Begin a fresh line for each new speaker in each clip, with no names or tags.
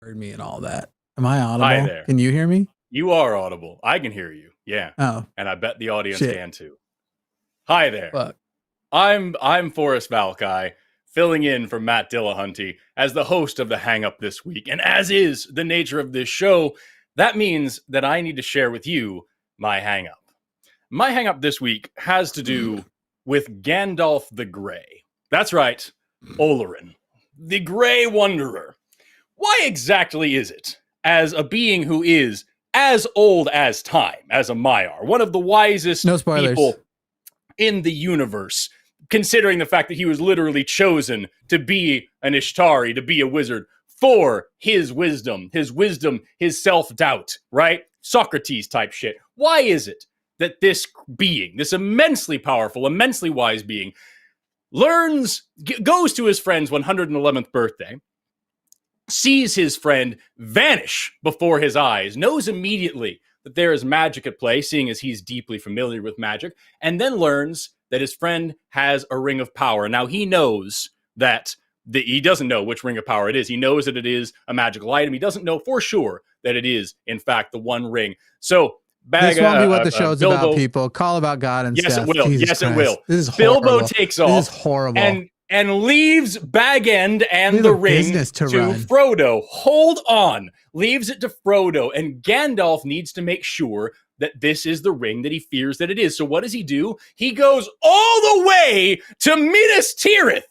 heard me and all that. Am I audible?
Hi there.
Can you hear me?
You are audible. I can hear you. Yeah.
Oh.
And I bet the audience
Shit.
can too. Hi there.
Fuck.
I'm Forrest Valkai, filling in for Matt Dillahunty as the host of the Hang Up this week. And as is the nature of this show, that means that I need to share with you my hang up. My hang up this week has to do with Gandalf the Grey. That's right, Olorin, the Grey Wanderer. Why exactly is it, as a being who is as old as time, as a Maiar, one of the wisest people in the universe, considering the fact that he was literally chosen to be an Ishtari, to be a wizard, for his wisdom, his self-doubt, right? Socrates type shit. Why is it that this being, this immensely powerful, immensely wise being, goes to his friend's 111th birthday, sees his friend vanish before his eyes, knows immediately that there is magic at play, seeing as he's deeply familiar with magic, and then learns that his friend has a ring of power. Now, he knows that he doesn't know which ring of power it is. He knows that it is a magical item. He doesn't know for sure that it is, in fact, the One Ring. So,
this won't be what the show's Bilbo, about, people. Call about God and
yes,
stuff.
It will.
Jesus
yes,
Christ.
It will.
This is horrible.
Bilbo takes off.
This is horrible.
And leaves Bag End and the ring to Frodo. Hold on. Leaves it to Frodo. And Gandalf needs to make sure that this is the ring that he fears that it is. So what does he do? He goes all the way to Minas Tirith.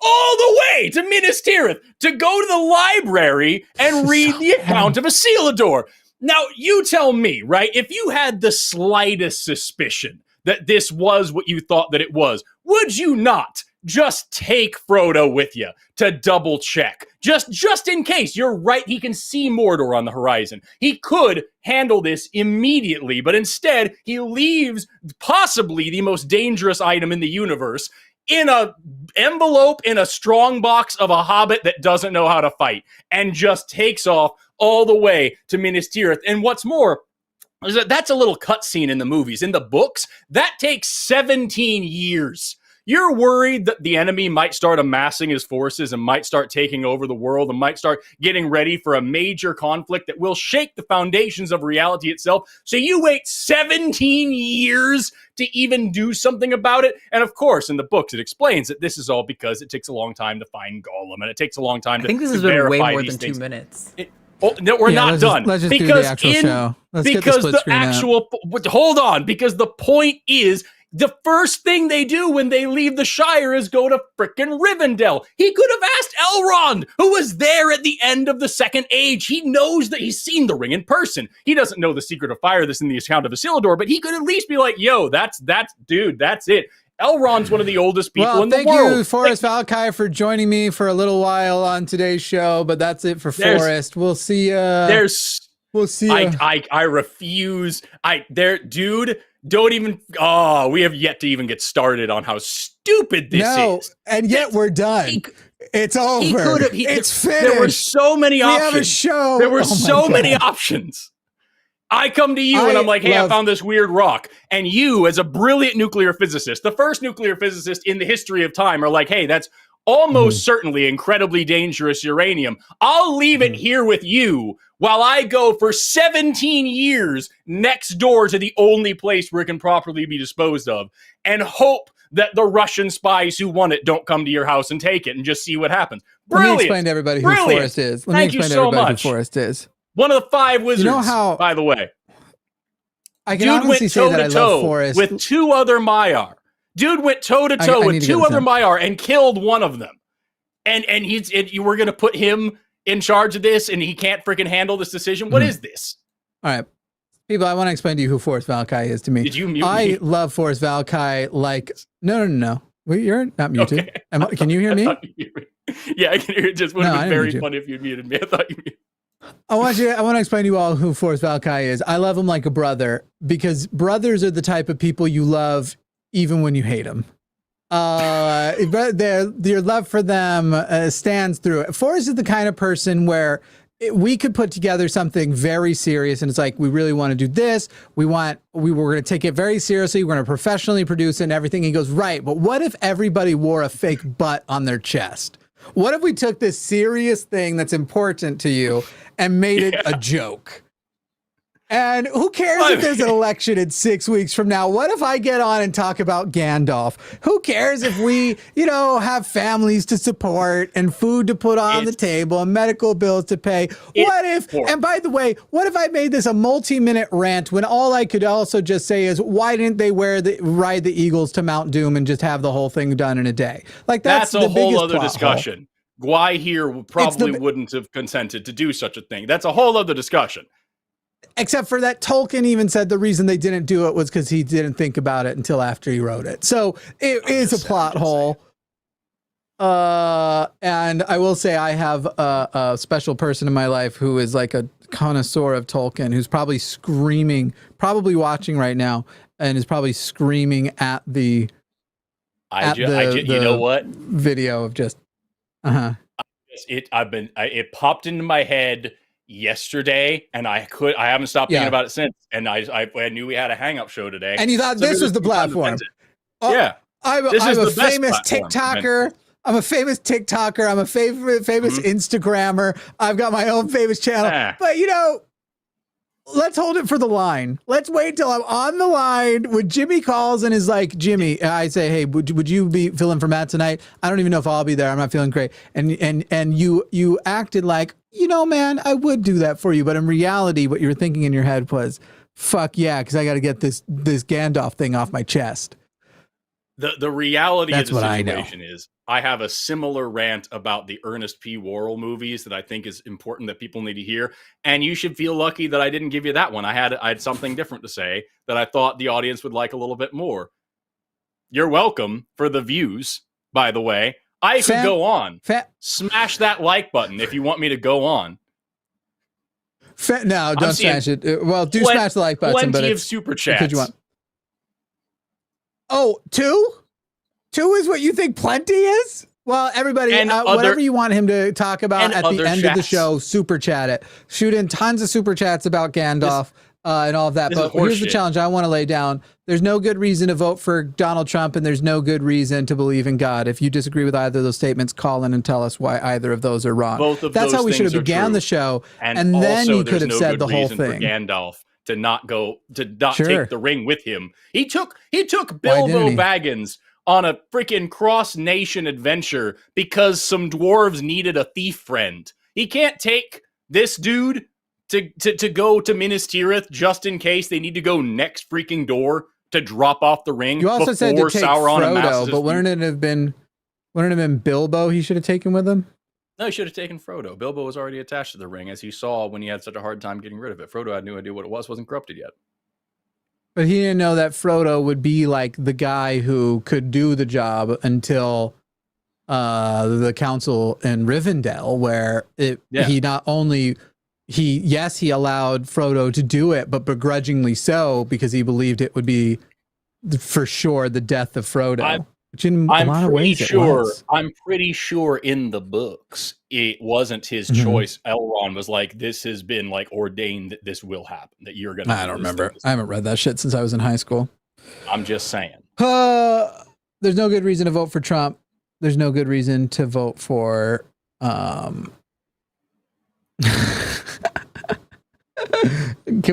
All the way to Minas Tirith to go to the library and read the account of Isildur. Now, you tell me, right? If you had the slightest suspicion that this was what you thought that it was, would you not just take Frodo with you to double check? Just in case. You're right, he can see Mordor on the horizon. He could handle this immediately, but instead, he leaves possibly the most dangerous item in the universe in a envelope in a strong box of a hobbit that doesn't know how to fight, and just takes off all the way to Minas Tirith. And what's more, is that that's a little cutscene in the movies. In the books, that takes 17 years. You're worried that the enemy might start amassing his forces and might start taking over the world and might start getting ready for a major conflict that will shake the foundations of reality itself. So you wait 17 years to even do something about it. And of course, in the books, it explains that this is all because it takes a long time to find Gollum, and it takes a long time to verify these things. I think this has been way more than 2 minutes. No, we're not done.
Let's just do the actual show. Let's get the split screen out.
Hold on, because the point is, the first thing they do when they leave the Shire is go to frickin' Rivendell. He could have asked Elrond, who was there at the end of the Second Age. He knows that he's seen the ring in person. He doesn't know the secret of fire that's in the account of Isildur, but he could at least be like, yo, that's it. Elrond's one of the oldest people in the world.
Thank you, Forrest Valkai, for joining me for a little while on today's show, but that's it for Forrest. We'll see you. We'll see you.
I refuse. Dude, don't even. Oh, we have yet to even get started on how stupid this is.
And yet we're done. It's over. It's finished.
There were so many options.
We have a show.
There were so many options. I come to you and I'm like, hey, I found this weird rock. And you, as a brilliant nuclear physicist, the first nuclear physicist in the history of time, are like, hey, that's almost certainly incredibly dangerous uranium. I'll leave it here with you while I go for 17 years next door to the only place where it can properly be disposed of, and hope that the Russian spies who want it don't come to your house and take it, and just see what happens. Brilliant.
Let me explain to everybody who Forrest is.
Thank you so much.
Who Forrest is.
One of the 5 wizards, by the way.
I can honestly say that I love Forrest.
With 2 other Maiar. Dude went toe-to-toe with 2 other Maiar and killed one of them. And you were going to put him in charge of this, and he can't freaking handle this decision? What is this?
All right. People, I want to explain to you who Forrest Valkai is to me.
Did you mute me?
I love Forrest Valkai like... No. Well, you're not muted. Okay. Can you hear me?
Yeah, I can hear it. Just would have been very funny if you'd muted me. I thought you muted.
I want to explain to you all who Forrest Valkai is. I love him like a brother, because brothers are the type of people you love even when you hate them. Your love for them stands through it. Forrest is the kind of person we could put together something very serious, and it's like, we really want to do this. We were going to take it very seriously. We're going to professionally produce it and everything. He goes, right, but what if everybody wore a fake butt on their chest? What if we took this serious thing that's important to you and made it a joke? And who cares if there's an election in 6 weeks from now? What if I get on and talk about Gandalf? Who cares if we, have families to support and food to put on the table and medical bills to pay? What if, and by the way, what if I made this a multi-minute rant when all I could also just say is, why didn't they ride the Eagles to Mount Doom and just have the whole thing done in a day? Like that's
a whole other discussion. Gwai here probably wouldn't have consented to do such a thing. That's a whole other discussion.
Except for that, Tolkien even said the reason they didn't do it was because he didn't think about it until after he wrote it. So it is a plot hole. And I will say I have a special person in my life who is like a connoisseur of Tolkien, who's probably screaming, probably watching right now, and is probably screaming at the
you know what?
Video of just
it popped into my head yesterday, and I haven't stopped thinking about it since. And I knew we had a hang up show today,
and you thought this was the platform. I'm a famous TikToker. I'm a famous TikToker. I'm a famous Instagrammer. I've got my own famous channel. But let's hold it for the line. Let's wait till I'm on the line when Jimmy calls and is like, Jimmy, I say, hey, would you be filling for Matt tonight? I don't even know if I'll be there. I'm not feeling great. And you acted like, man, I would do that for you. But in reality, what you were thinking in your head was, fuck yeah, because I got to get this Gandalf thing off my chest.
The reality of the situation is I have a similar rant about the Ernest P. Worrell movies that I think is important that people need to hear. And you should feel lucky that I didn't give you that one. I had something different to say that I thought the audience would like a little bit more. You're welcome for the views, by the way. I could go on. Smash that like button if you want me to go on.
No, don't smash it. Well, do smash the like button.
Plenty of super chats.
You want. Oh, 2? 2 is what you think plenty is? Well, everybody, whatever you want him to talk about at the end of the show, super chat it. Shoot in tons of super chats about Gandalf and all of that. But here's the challenge I want to lay down. There's no good reason to vote for Donald Trump, and there's no good reason to believe in God. If you disagree with either of those statements, call in and tell us why either of those are wrong. That's how we should have began the show, and then you could have said the whole thing.
For Gandalf to not take the ring with him. He took Bilbo Baggins on a freaking cross-nation adventure because some dwarves needed a thief friend. He can't take this dude to go to Minas Tirith just in case they need to go next freaking door to drop off the ring.
You also said to take Frodo, but wouldn't it have been Bilbo he should have taken with him?
No, he should have taken Frodo. Bilbo was already attached to the ring, as he saw when he had such a hard time getting rid of it. Frodo had no idea what it was, wasn't corrupted yet.
But he didn't know that Frodo would be like the guy who could do the job until the council in Rivendell, where he not only he allowed Frodo to do it, but begrudgingly so because he believed it would be for sure the death of Frodo.
I'm pretty sure in the books it wasn't his choice. Elrond was like, "This has been like ordained that this will happen. That you're gonna."
I don't remember. I haven't read that shit since I was in high school.
I'm just saying.
There's no good reason to vote for Trump. There's no good reason to vote for. Can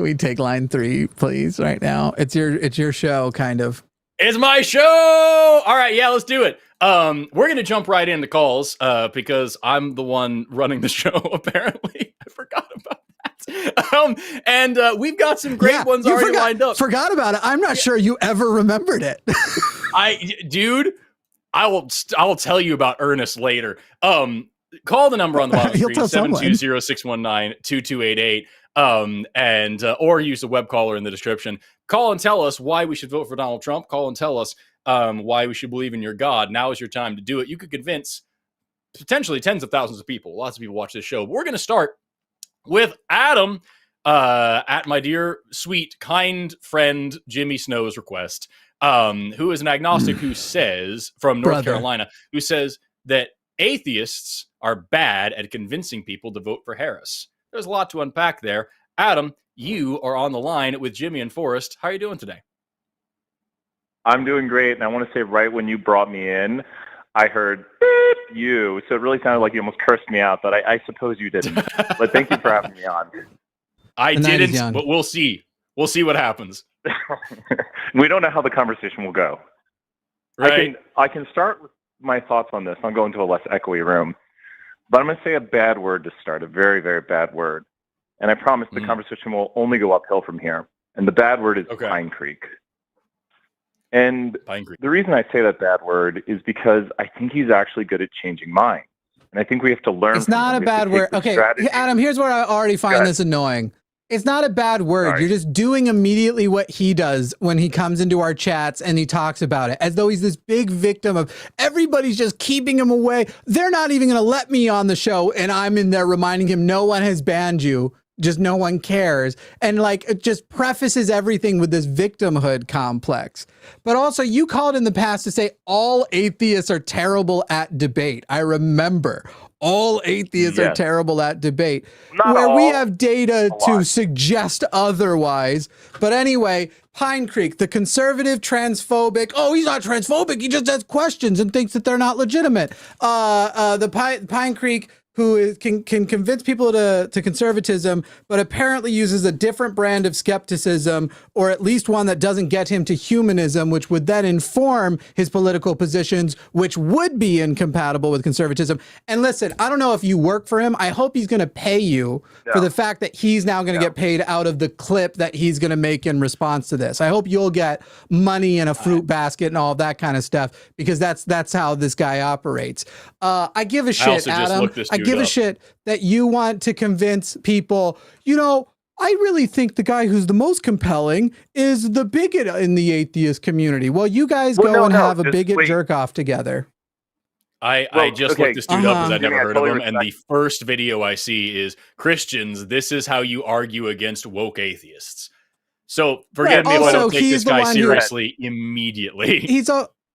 we take line 3, please? Right now, it's your show, kind of.
It's my show. All right, yeah, let's do it. We're gonna jump right into calls because I'm the one running the show. Apparently, I forgot about that. And we've got some great ones already lined up.
Forgot about it. I'm not sure you ever remembered it.
I will tell you about Ernest later. Call the number on the bottom screen 720-619-2288. And or use the web caller in the description. Call and tell us why we should vote for Donald Trump. Call and tell us why we should believe in your God. Now is your time to do it. You could convince potentially tens of thousands of people. Lots of people watch this show. But we're going to start with Adam at my dear, sweet, kind friend Jimmy Snow's request, who is an agnostic who says, from North Carolina, who says that atheists are bad at convincing people to vote for Harris. There's a lot to unpack there. Adam, you are on the line with Jimmy and Forrest. How are you doing today?
I'm doing great, and I want to say right when you brought me in, I heard you, so it really sounded like you almost cursed me out, but I suppose you didn't. But thank you for having me on.
I didn't, but we'll see. We'll see what happens.
We don't know how the conversation will go.
Right.
I can start with my thoughts on this. I'll go into a less echoey room. But I'm going to say a bad word to start, a very, very bad word. And I promise the conversation will only go uphill from here. And the bad word is Pine Creek. And the reason I say that bad word is because I think he's actually good at changing minds. And I think we have to learn.
It's not a bad word. Okay, Adam, here's where I already find this annoying. It's not a bad word. Sorry. You're just doing immediately what he does when he comes into our chats and he talks about it, as though he's this big victim of everybody's just keeping him away. They're not even going to let me on the show. And I'm in there reminding him no one has banned you. Just no one cares. And like, it just prefaces everything with this victimhood complex. But also you called in the past to say all atheists are terrible at debate. I remember all atheists are terrible at debate, where we have data to suggest otherwise. But anyway, Pine Creek, the conservative transphobic. Oh, he's not transphobic. He just has questions and thinks that they're not legitimate. The Pine Creek, who can convince people to conservatism, but apparently uses a different brand of skepticism, or at least one that doesn't get him to humanism, which would then inform his political positions, which would be incompatible with conservatism. And listen, I don't know if you work for him. I hope he's going to pay you for the fact that he's now going to get paid out of the clip that he's going to make in response to this. I hope you'll get money in a fruit basket and all that kind of stuff, because that's how this guy operates. I give a shit, Adam. I give a shit that you want to convince people, I really think the guy who's the most compelling is the bigot in the atheist community. Well, you guys have a bigot jerk off together.
I just looked this dude up because I'd never heard of him. And the first video I see is Christians, this is how you argue against woke atheists. So forget me if I don't take this guy seriously immediately.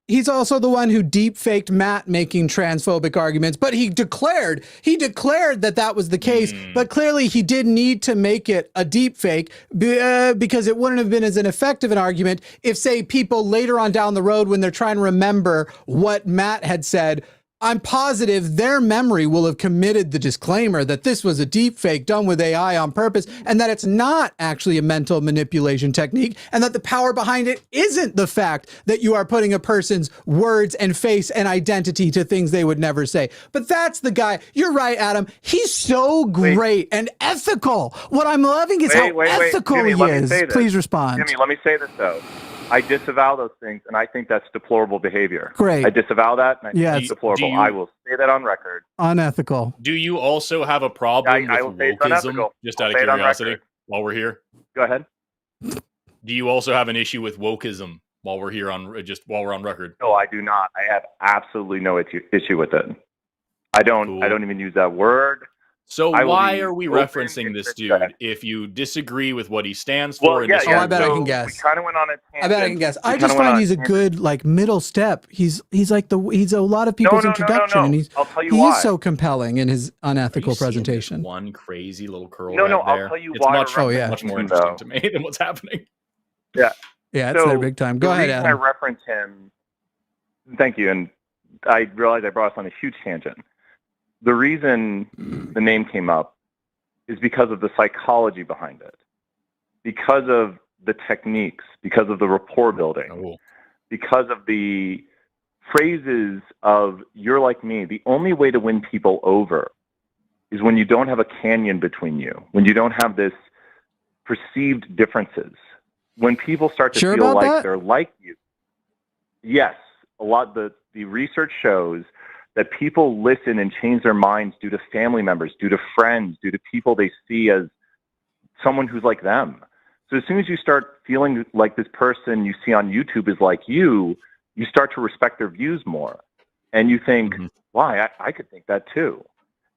He's also the one who deep faked Matt making transphobic arguments, but he declared that was the case, but clearly he did need to make it a deep fake because it wouldn't have been as an effective an argument if, say, people later on down the road, when they're trying to remember what Matt had said, I'm positive their memory will have committed the disclaimer that this was a deep fake done with AI on purpose, and that it's not actually a mental manipulation technique, and that the power behind it isn't the fact that you are putting a person's words and face and identity to things they would never say. But that's the guy. You're right, Adam. He's so great and ethical. What I'm loving is how ethical
Jimmy,
he is. Please respond.
Jimmy, let me say this, though. I disavow those things, and I think that's deplorable behavior.
Great.
I disavow that, and I think that's deplorable. I will say that on record.
Unethical.
Do you also have a problem with wokeism, just out of curiosity, while we're here?
Go ahead.
Do you also have an issue with wokeism while we're here while we're on record?
No, I do not. I have absolutely no issue with it. I don't even use that word.
So why are we referencing this dude if you disagree with what he stands for?
I bet I can guess.
We kind of went on a tangent.
I bet I can guess. I just find he's a good middle step. He's a lot of people's introduction, and
I'll tell you why.
He's so compelling in his unethical presentation.
One crazy little curl.
I'll tell you why.
It's much more interesting to me than what's happening.
Yeah,
it's there big time. Go ahead, Adam.
I reference him. Thank you, and I realized I brought us on a huge tangent. The reason the name came up is because of the psychology behind it, because of the techniques, because of the rapport building, because of the phrases of "you're like me." The only way to win people over is when you don't have a canyon between you, when you don't have this perceived differences. When people start to feel like they're like you. Yes, the research shows that people listen and change their minds due to family members, due to friends, due to people they see as someone who's like them. So as soon as you start feeling like this person you see on YouTube is like you start to respect their views more. And you think, why? I could think that too.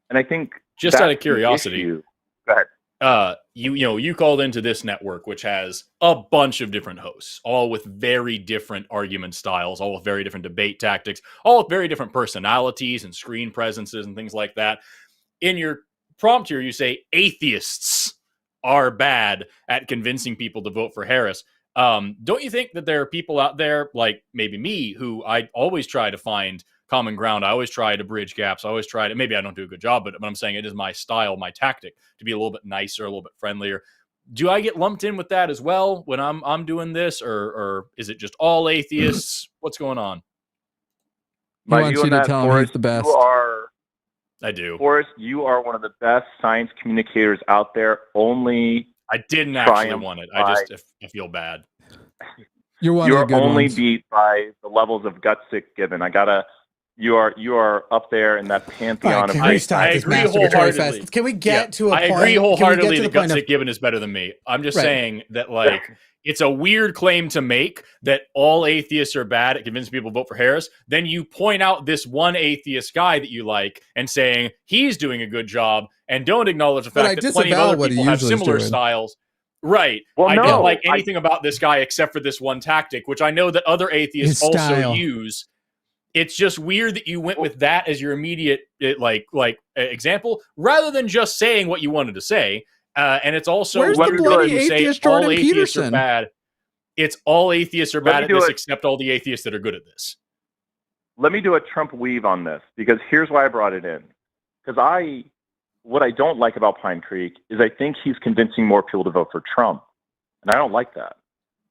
And I think
just out of curiosity,
go ahead.
You called into this network, which has a bunch of different hosts, all with very different argument styles, all with very different debate tactics, all with very different personalities and screen presences and things like that. In your prompt here, you say atheists are bad at convincing people to vote for Harris. Don't you think that there are people out there, like maybe me, who I always try to find common ground. I always try to bridge gaps. I always try to, maybe I don't do a good job, but I'm saying it is my style, my tactic to be a little bit nicer, a little bit friendlier. Do I get lumped in with that as well when I'm doing this, or is it just all atheists? What's going on?
He wants you to tell him he's the best.
I do.
Forrest, you are one of the best science communicators out there. Only
I didn't actually want it. I feel bad.
You're only beat by the levels of gutsick given. You are up there in that pantheon of.
I agree wholeheartedly.
Can we get to a point?
I agree wholeheartedly that gutsick given is better than me. I'm just saying that, like, it's a weird claim to make that all atheists are bad at convincing people to vote for Harris. Then you point out this one atheist guy that you like and saying he's doing a good job, and don't acknowledge the fact that plenty of other people have similar styles. Right. Well, I don't like anything about this guy except for this one tactic, which I know that other atheists also use. It's just weird that you went with that as your immediate example rather than just saying what you wanted to say. And it's also
weird that you say all atheists
are bad. It's all atheists are bad at this except all the atheists that are good at this.
Let me do a Trump weave on this, because here's why I brought it in. Because what I don't like about Pine Creek is I think he's convincing more people to vote for Trump. And I don't like that.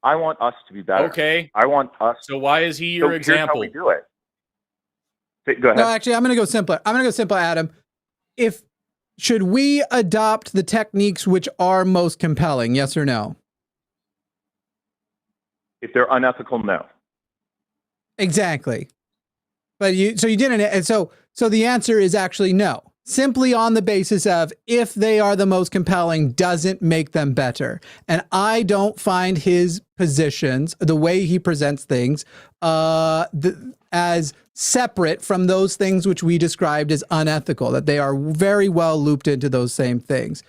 I want us to be better.
Okay.
I want us.
So why is he your example?
Here's how we do it. Go ahead.
No, actually, I'm going to go simpler. Adam. Should we adopt the techniques which are most compelling? Yes or no?
If they're unethical, no.
Exactly. But you didn't. And so the answer is actually no. Simply on the basis of if they are the most compelling doesn't make them better. And I don't find his positions, the way he presents things, as separate from those things which we described as unethical, that they are very well looped into those same things.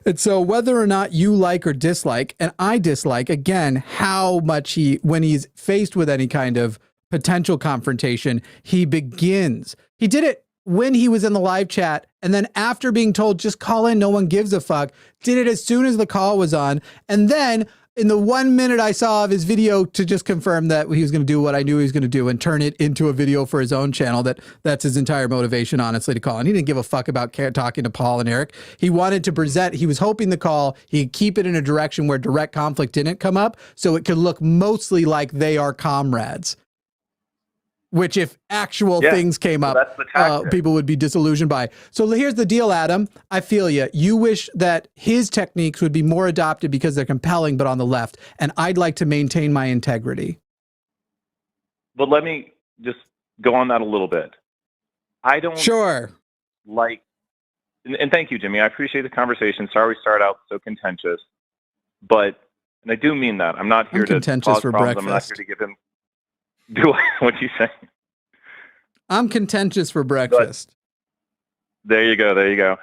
And so whether or not you like or dislike, and I dislike, again, how much when he's faced with any kind of potential confrontation, he begins. He did it when he was in the live chat, and then after being told, just call in, no one gives a fuck, did it as soon as the call was on. And then in the 1 minute I saw of his video to just confirm that he was going to do what I knew he was going to do and turn it into a video for his own channel, that's his entire motivation, honestly, to call. And he didn't give a fuck about talking to Paul and Eric. He wanted to present, he was hoping the call, he'd keep it in a direction where direct conflict didn't come up, so it could look mostly like they are comrades. Which if actual things came up, people would be disillusioned by. So here's the deal, Adam. I feel you. You wish that his techniques would be more adopted because they're compelling, but on the left. And I'd like to maintain my integrity.
But let me just go on that a little bit. I don't like, and thank you, Jimmy. I appreciate the conversation. Sorry we started out so contentious. But, and I do mean that. I'm not here to cause
for
problems.
breakfast.
I'm not here to give him. What you say?
I'm contentious for breakfast.
There you go.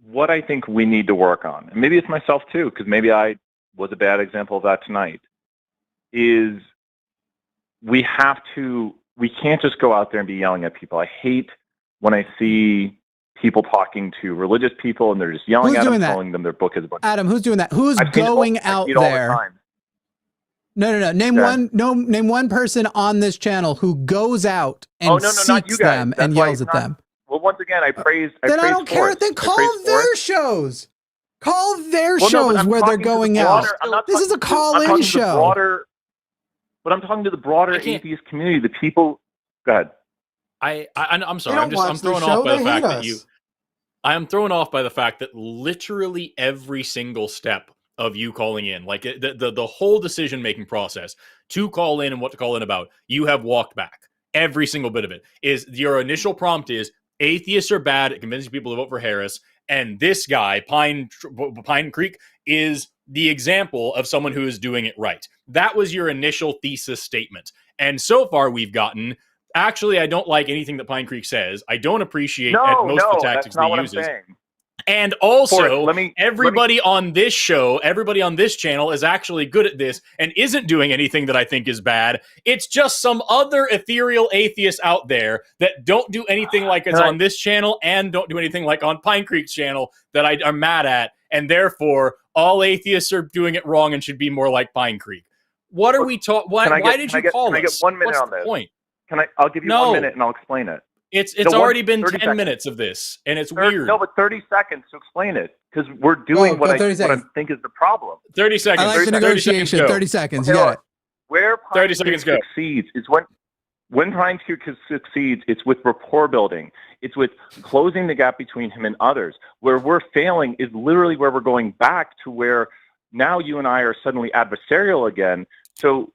What I think we need to work on, and maybe it's myself too, because maybe I was a bad example of that tonight, is we can't just go out there and be yelling at people. I hate when I see people talking to religious people and they're just yelling at them, telling them their book is a book.
Adam, who's doing that? Who's going out there? No. Name one person on this channel who goes out and seeks them and yells at them.
Well, once again, I praise.
Then I don't care. Then call their shows. Call their shows where they're going out. This is a call-in show.
But I'm talking to the broader atheist community. The people. Go ahead.
I'm sorry. I'm thrown off by the fact that I am thrown off by the fact that literally every single step of you calling in, like the whole decision-making process to call in and what to call in about, you have walked back. Every single bit of it is your initial prompt is atheists are bad at convincing people to vote for Harris. And this guy, Pine Creek, is the example of someone who is doing it right. That was your initial thesis statement. And so far we've gotten, actually, I don't like anything that Pine Creek says. I don't appreciate most of the tactics he uses. And also, everybody on this show, everybody on this channel is actually good at this and isn't doing anything that I think is bad. It's just some other ethereal atheists out there that don't do anything like it's on this channel and don't do anything like on Pine Creek's channel that I'm mad at. And therefore, all atheists are doing it wrong and should be more like Pine Creek. What are we talking? Why did you call us?
Can I get 1 minute
What's
on
the
this?
point?
I'll give you 1 minute and I'll explain it.
It's already been 10 minutes of this, and it's weird.
No, but 30 seconds to explain it, because we're doing what I think is the problem.
30 seconds.
I like the negotiation. 30 seconds. You got it.
Where Pine Creek succeeds is when Pine Creek succeeds, it's with rapport building. It's with closing the gap between him and others. Where we're failing is literally where we're going back to where now you and I are suddenly adversarial again. So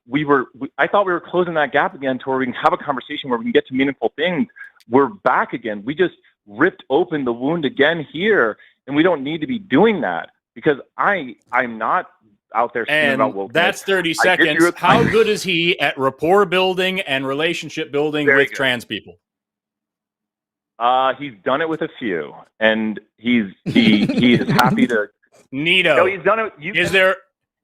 I thought we were closing that gap again to where we can have a conversation where we can get to meaningful things. We're back again. We just ripped open the wound again here, and we don't need to be doing that, because I'm not out there screaming about wokeness.
That's 30 seconds. How good is he at rapport building and relationship building with trans people?
He's done it with a few, and he is happy to.
Neato.
No, he's done it.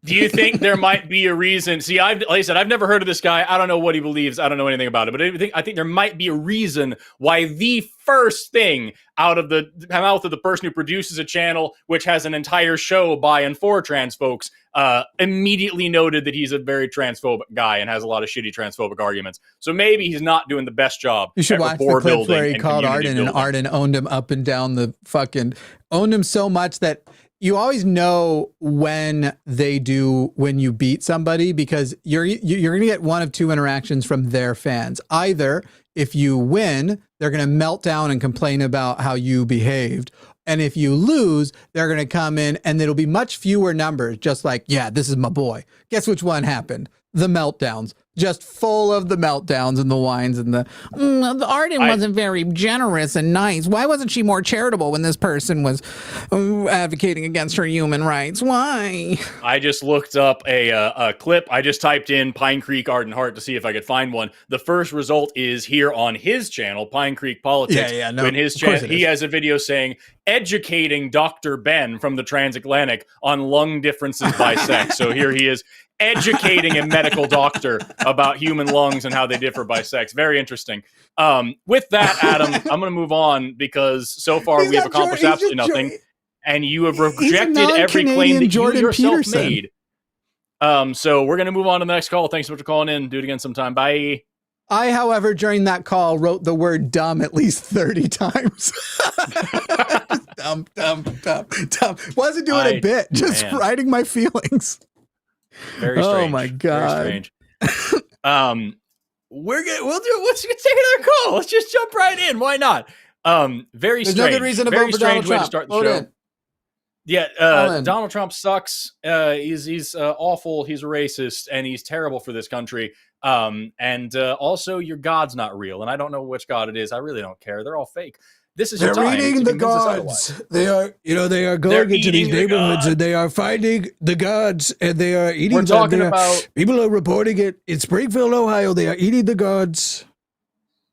Do you think there might be a reason? See, like I said, I've never heard of this guy. I don't know what he believes. I don't know anything about it. But I think there might be a reason why the first thing out of the mouth of the person who produces a channel, which has an entire show by and for trans folks, immediately noted that he's a very transphobic guy and has a lot of shitty transphobic arguments. So maybe he's not doing the best job.
You should watch the clip where he called Arden, and Arden owned him up and down the owned him so much that you always know when you beat somebody, because you're going to get one of two interactions from their fans. Either if you win, they're going to melt down and complain about how you behaved. And if you lose, they're going to come in and it'll be much fewer numbers. Just like, yeah, this is my boy. Guess which one happened? The meltdowns. Just full of the meltdowns and the whines and the Arden wasn't very generous and nice. Why wasn't she more charitable when this person was advocating against her human rights? Why?
I just looked up a clip. I just typed in Pine Creek Arden Hart to see if I could find one. The first result is here on his channel, Pine Creek Politics.
Yeah, no,
in his channel, he has a video saying, educating Dr. Ben from the Transatlantic on lung differences by sex. So here he is, educating a medical doctor about human lungs and how they differ by sex. Very interesting. With that, Adam, I'm going to move on, because so far we have accomplished absolutely nothing, and you have rejected every claim that you yourself made. So we're going to move on to the next call. Thanks so much for calling in. Do it again sometime. Bye.
I, however, during that call, wrote the word dumb at least 30 times. Dumb. Wasn't doing a bit, just writing my feelings.
Very strange.
Oh my God.
Very strange. We'll take another call. Let's just jump right in. Why not? Very
There's
strange.
No good reason to vote for Donald Trump.
Way to start the show. Yeah, Donald Trump sucks. He's awful. He's a racist, and he's terrible for this country. And also, your God's not real, and I don't know which God it is. I really don't care. They're all fake. This is
They're eating the gods. They are going into these neighborhoods and they are finding the gods and they are eating them.
Talking about
people are reporting it in Springfield, Ohio. They are eating the gods.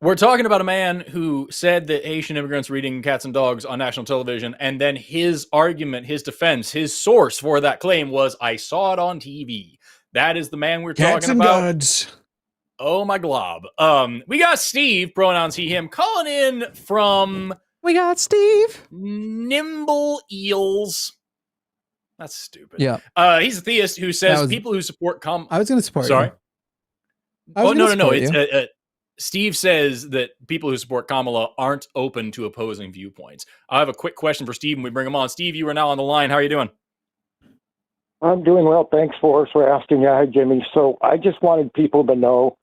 We're talking about a man who said that Haitian immigrants were eating cats and dogs on national television, and then his argument, his defense, his source for that claim was, I saw it on TV. That is the man we're
cats
talking about.
Gods.
Oh my glob. We got Steve, pronouns he, him, calling in from...
We got Steve.
Nimble Eels. That's stupid.
Yeah.
He's a theist who says people who support...
I was going to support
Sorry?
you.
No. It's Steve says that people who support Kamala aren't open to opposing viewpoints. I have a quick question for Steve when we bring him on. Steve, you are now on the line. How are you doing?
I'm doing well. Thanks, Forrest, for asking. Yeah, hi, Jimmy. So I just wanted people to know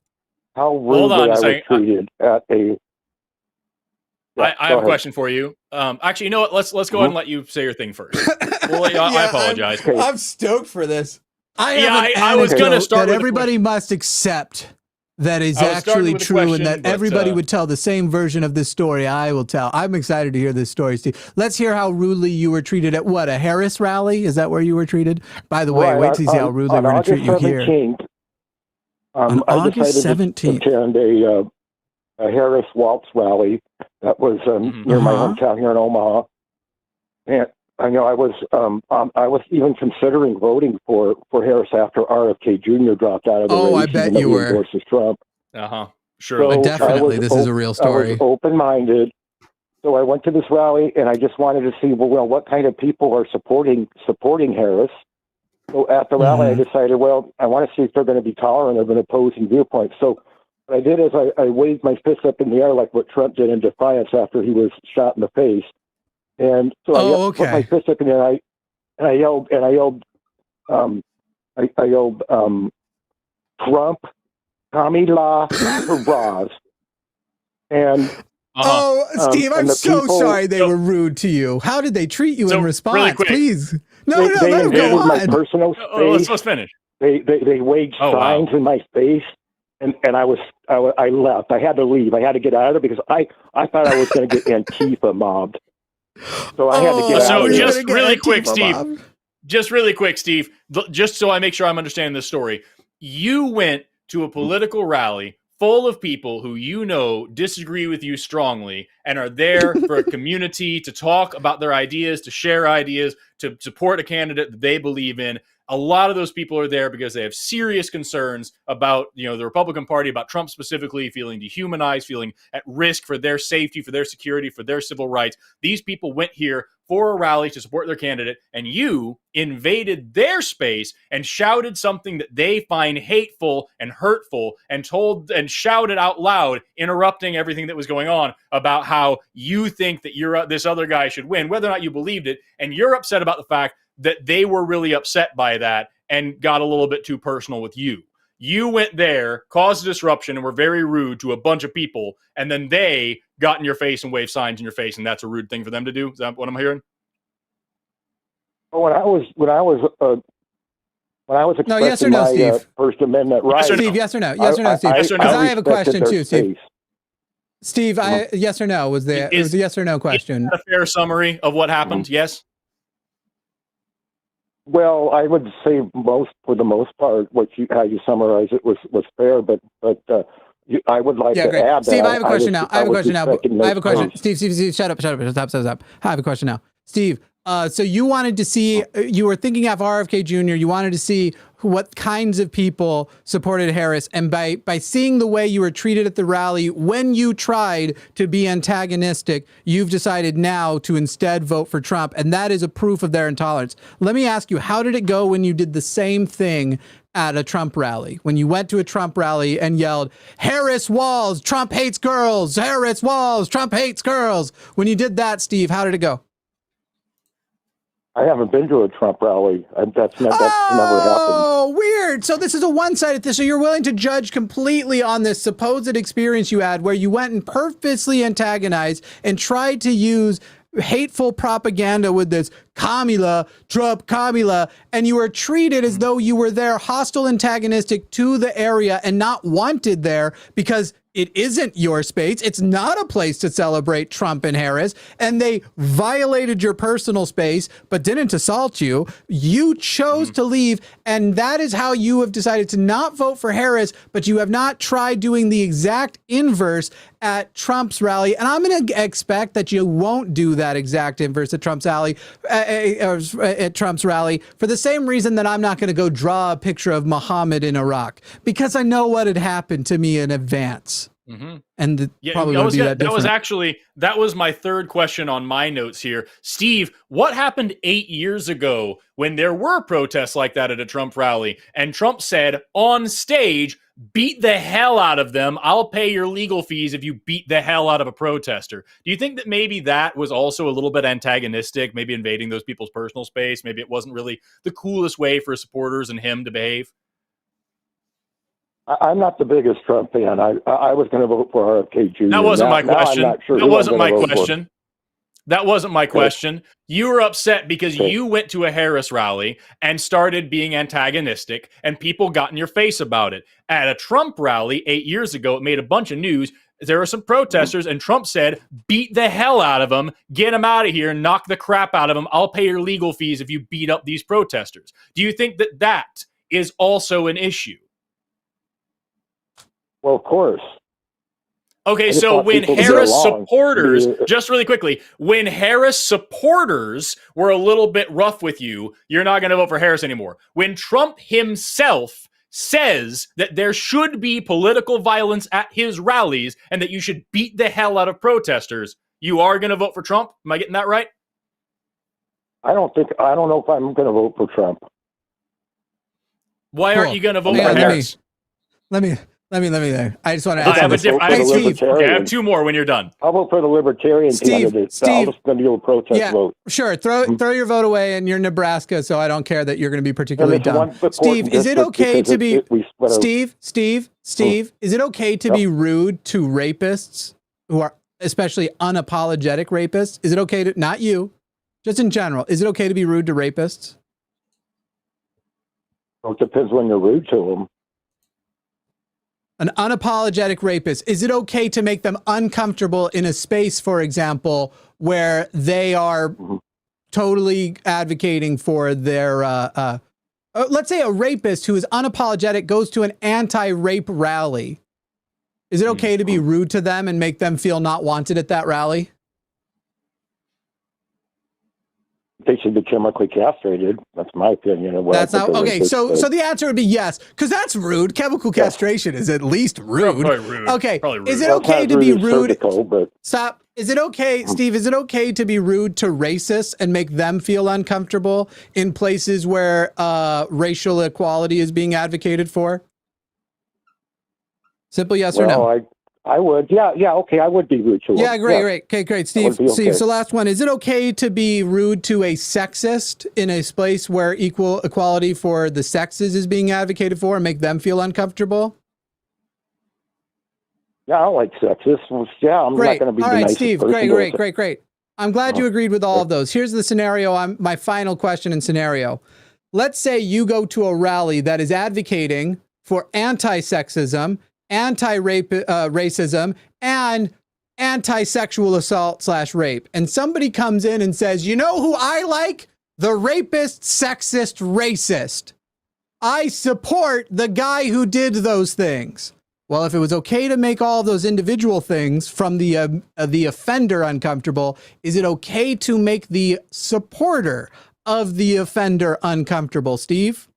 how rudely I was treated at a...
Yeah, I have a question for you. Actually, you know what? Let's go ahead and let you say your thing first. We'll let you, I apologize.
I'm stoked for this.
I was going to start
that everybody must accept that is actually true, and that everybody would tell the same version of this story I will tell. I'm excited to hear this story, Steve. Let's hear how rudely you were treated at a Harris rally? Is that where you were treated? By the way, wait to see how rudely we're going to treat you here.
On August 17th. I attended a Harris Waltz rally that was near my hometown here in Omaha. And I know I was even considering voting for Harris after RFK Jr. dropped out of the race.
Oh, I bet you were.
Endorses Trump.
Sure.
So
definitely, this is a real story.
I was open-minded. So I went to this rally, and I just wanted to see, well, what kind of people are supporting Harris. So at the rally, I decided, I want to see if they're going to be tolerant of an opposing viewpoint. So what I did is I waved my fist up in the air like what Trump did in defiance after he was shot in the face. And so I put my fist up in the air, and I yelled, Trump, Kamila Haraz. And
Steve, I'm so sorry they were rude to you. How did they treat you in response?
Really quick,
please. No, let him go on.
My personal space.
Let's finish.
They waved signs in my face, and I left. I had to leave. I had to get out of there because I thought I was going to get Antifa mobbed. So I had to get out of there.
So just really quick, Steve. Just really quick, Steve. Just so I make sure I'm understanding this story. You went to a political rally full of people who you know disagree with you strongly and are there for a community to talk about their ideas, to share ideas, to support a candidate that they believe in. A lot of those people are there because they have serious concerns about, the Republican Party, about Trump specifically, feeling dehumanized, feeling at risk for their safety, for their security, for their civil rights. These people went here for a rally to support their candidate, and you invaded their space and shouted something that they find hateful and hurtful and shouted out loud, interrupting everything that was going on about how you think that this other guy should win, whether or not you believed it. And you're upset about the fact that they were really upset by that and got a little bit too personal with you. You went there, caused a disruption, and were very rude to a bunch of people, and then they got in your face and waved signs in your face, and that's a rude thing for them to do. Is that what I'm hearing?
When I was expressing
yes or no,
my
Steve?
First Amendment rights,
Steve, yes or no? Yes or no, Steve?
Yes or no?
I have a question too, Steve.
Steve,
yes or no? Was it was a yes or no question?
Is that a fair summary of what happened? Yes.
Well, I would say for the most part, how you summarize it was fair, but I would like to add
Steve,
that
I have a question now. I have a question now. I have a question.
Steve,
shut up, stop. I have a question now. Steve, so you wanted to see, you were thinking of RFK Jr., you wanted to see what kinds of people supported Harris, and by seeing the way you were treated at the rally when you tried to be antagonistic, you've decided now to instead vote for Trump, and that is a proof of their intolerance. Let me ask you, how did it go when you did the same thing at a Trump rally? When you went to a Trump rally and yelled, Harris Walls, Trump hates girls, Harris Walls, Trump hates girls. When you did that, Steve, how did it go?
I haven't been to a Trump rally. That's never happened.
Oh, weird. So this is a one-sided thing. So you're willing to judge completely on this supposed experience you had where you went and purposely antagonized and tried to use hateful propaganda with this Kamila, Trump, Kamila, and you were treated as though you were there hostile, antagonistic to the area and not wanted there because it isn't your space. It's not a place to celebrate Trump and Harris. And they violated your personal space, but didn't assault you. You chose to leave. And that is how you have decided to not vote for Harris, but you have not tried doing the exact inverse at Trump's rally. And I'm going to expect that you won't do that exact inverse at Trump's rally, for the same reason that I'm not going to go draw a picture of Muhammad in Iraq, because I know what had happened to me in advance.
Mm-hmm.
And probably would be that different.
That was my third question on my notes here. Steve, what happened 8 years ago when there were protests like that at a Trump rally and Trump said on stage, beat the hell out of them. I'll pay your legal fees if you beat the hell out of a protester. Do you think that maybe that was also a little bit antagonistic, maybe invading those people's personal space? Maybe it wasn't really the coolest way for supporters and him to behave?
I'm not the biggest Trump fan. I was going to vote for RFK Jr.
That wasn't my question.
I'm not sure
that wasn't my question. That wasn't my question. You were upset because you went to a Harris rally and started being antagonistic, and people got in your face about it. At a Trump rally 8 years ago, it made a bunch of news. There were some protesters, and Trump said, beat the hell out of them, get them out of here, knock the crap out of them. I'll pay your legal fees if you beat up these protesters. Do you think that that is also an issue?
Well, of course.
Okay, so when Harris supporters, just really quickly, when Harris supporters were a little bit rough with you, you're not going to vote for Harris anymore. When Trump himself says that there should be political violence at his rallies and that you should beat the hell out of protesters, you are going to vote for Trump? Am I getting that right?
I don't know if I'm going to vote for Trump.
Why aren't you going to vote for Harris?
Let Let me. I just want to
I have
a
I have two more when you're done.
I'll vote for the Libertarian candidate.
Steve,
I'll just going to do a protest vote.
Sure. Throw your vote away, and you're Nebraska, so I don't care that you're going to be particularly dumb. Steve, is it okay to be Steve? Is it okay to be rude to rapists who are especially unapologetic rapists? Is it okay to, not you, just in general, is it okay to be rude to rapists?
Well, it depends when you're rude to them.
An unapologetic rapist, is it okay to make them uncomfortable in a space, for example, where they are totally advocating for their, let's say a rapist who is unapologetic goes to an anti-rape rally. Is it okay to be rude to them and make them feel not wanted at that rally?
They should be chemically castrated. That's my opinion.
That's not okay. So the answer would be yes, because that's rude. Chemical castration is at least rude.
Probably rude.
Okay.
Probably rude.
Is it okay to be rude?
Surgical,
Stop. Is it okay, Steve? Is it okay to be rude to racists and make them feel uncomfortable in places where racial equality is being advocated for? Simple yes or no.
I would. Yeah. Okay. I would be rude to them.
Yeah, great. Okay, great. Steve, so last one. Is it okay to be rude to a sexist in a place where equality for the sexes is being advocated for and make them feel uncomfortable?
Yeah, I like sexists. Yeah, I'm not going to be the nicest
Steve,
person.
great. I'm glad you agreed with all of those. Here's the scenario. My final question and scenario. Let's say you go to a rally that is advocating for anti-sexism, anti-racism, and anti-sexual assault/rape. And somebody comes in and says, you know who I like? The rapist, sexist, racist. I support the guy who did those things. Well, if it was okay to make all of those individual things from the offender uncomfortable, is it okay to make the supporter of the offender uncomfortable, Steve?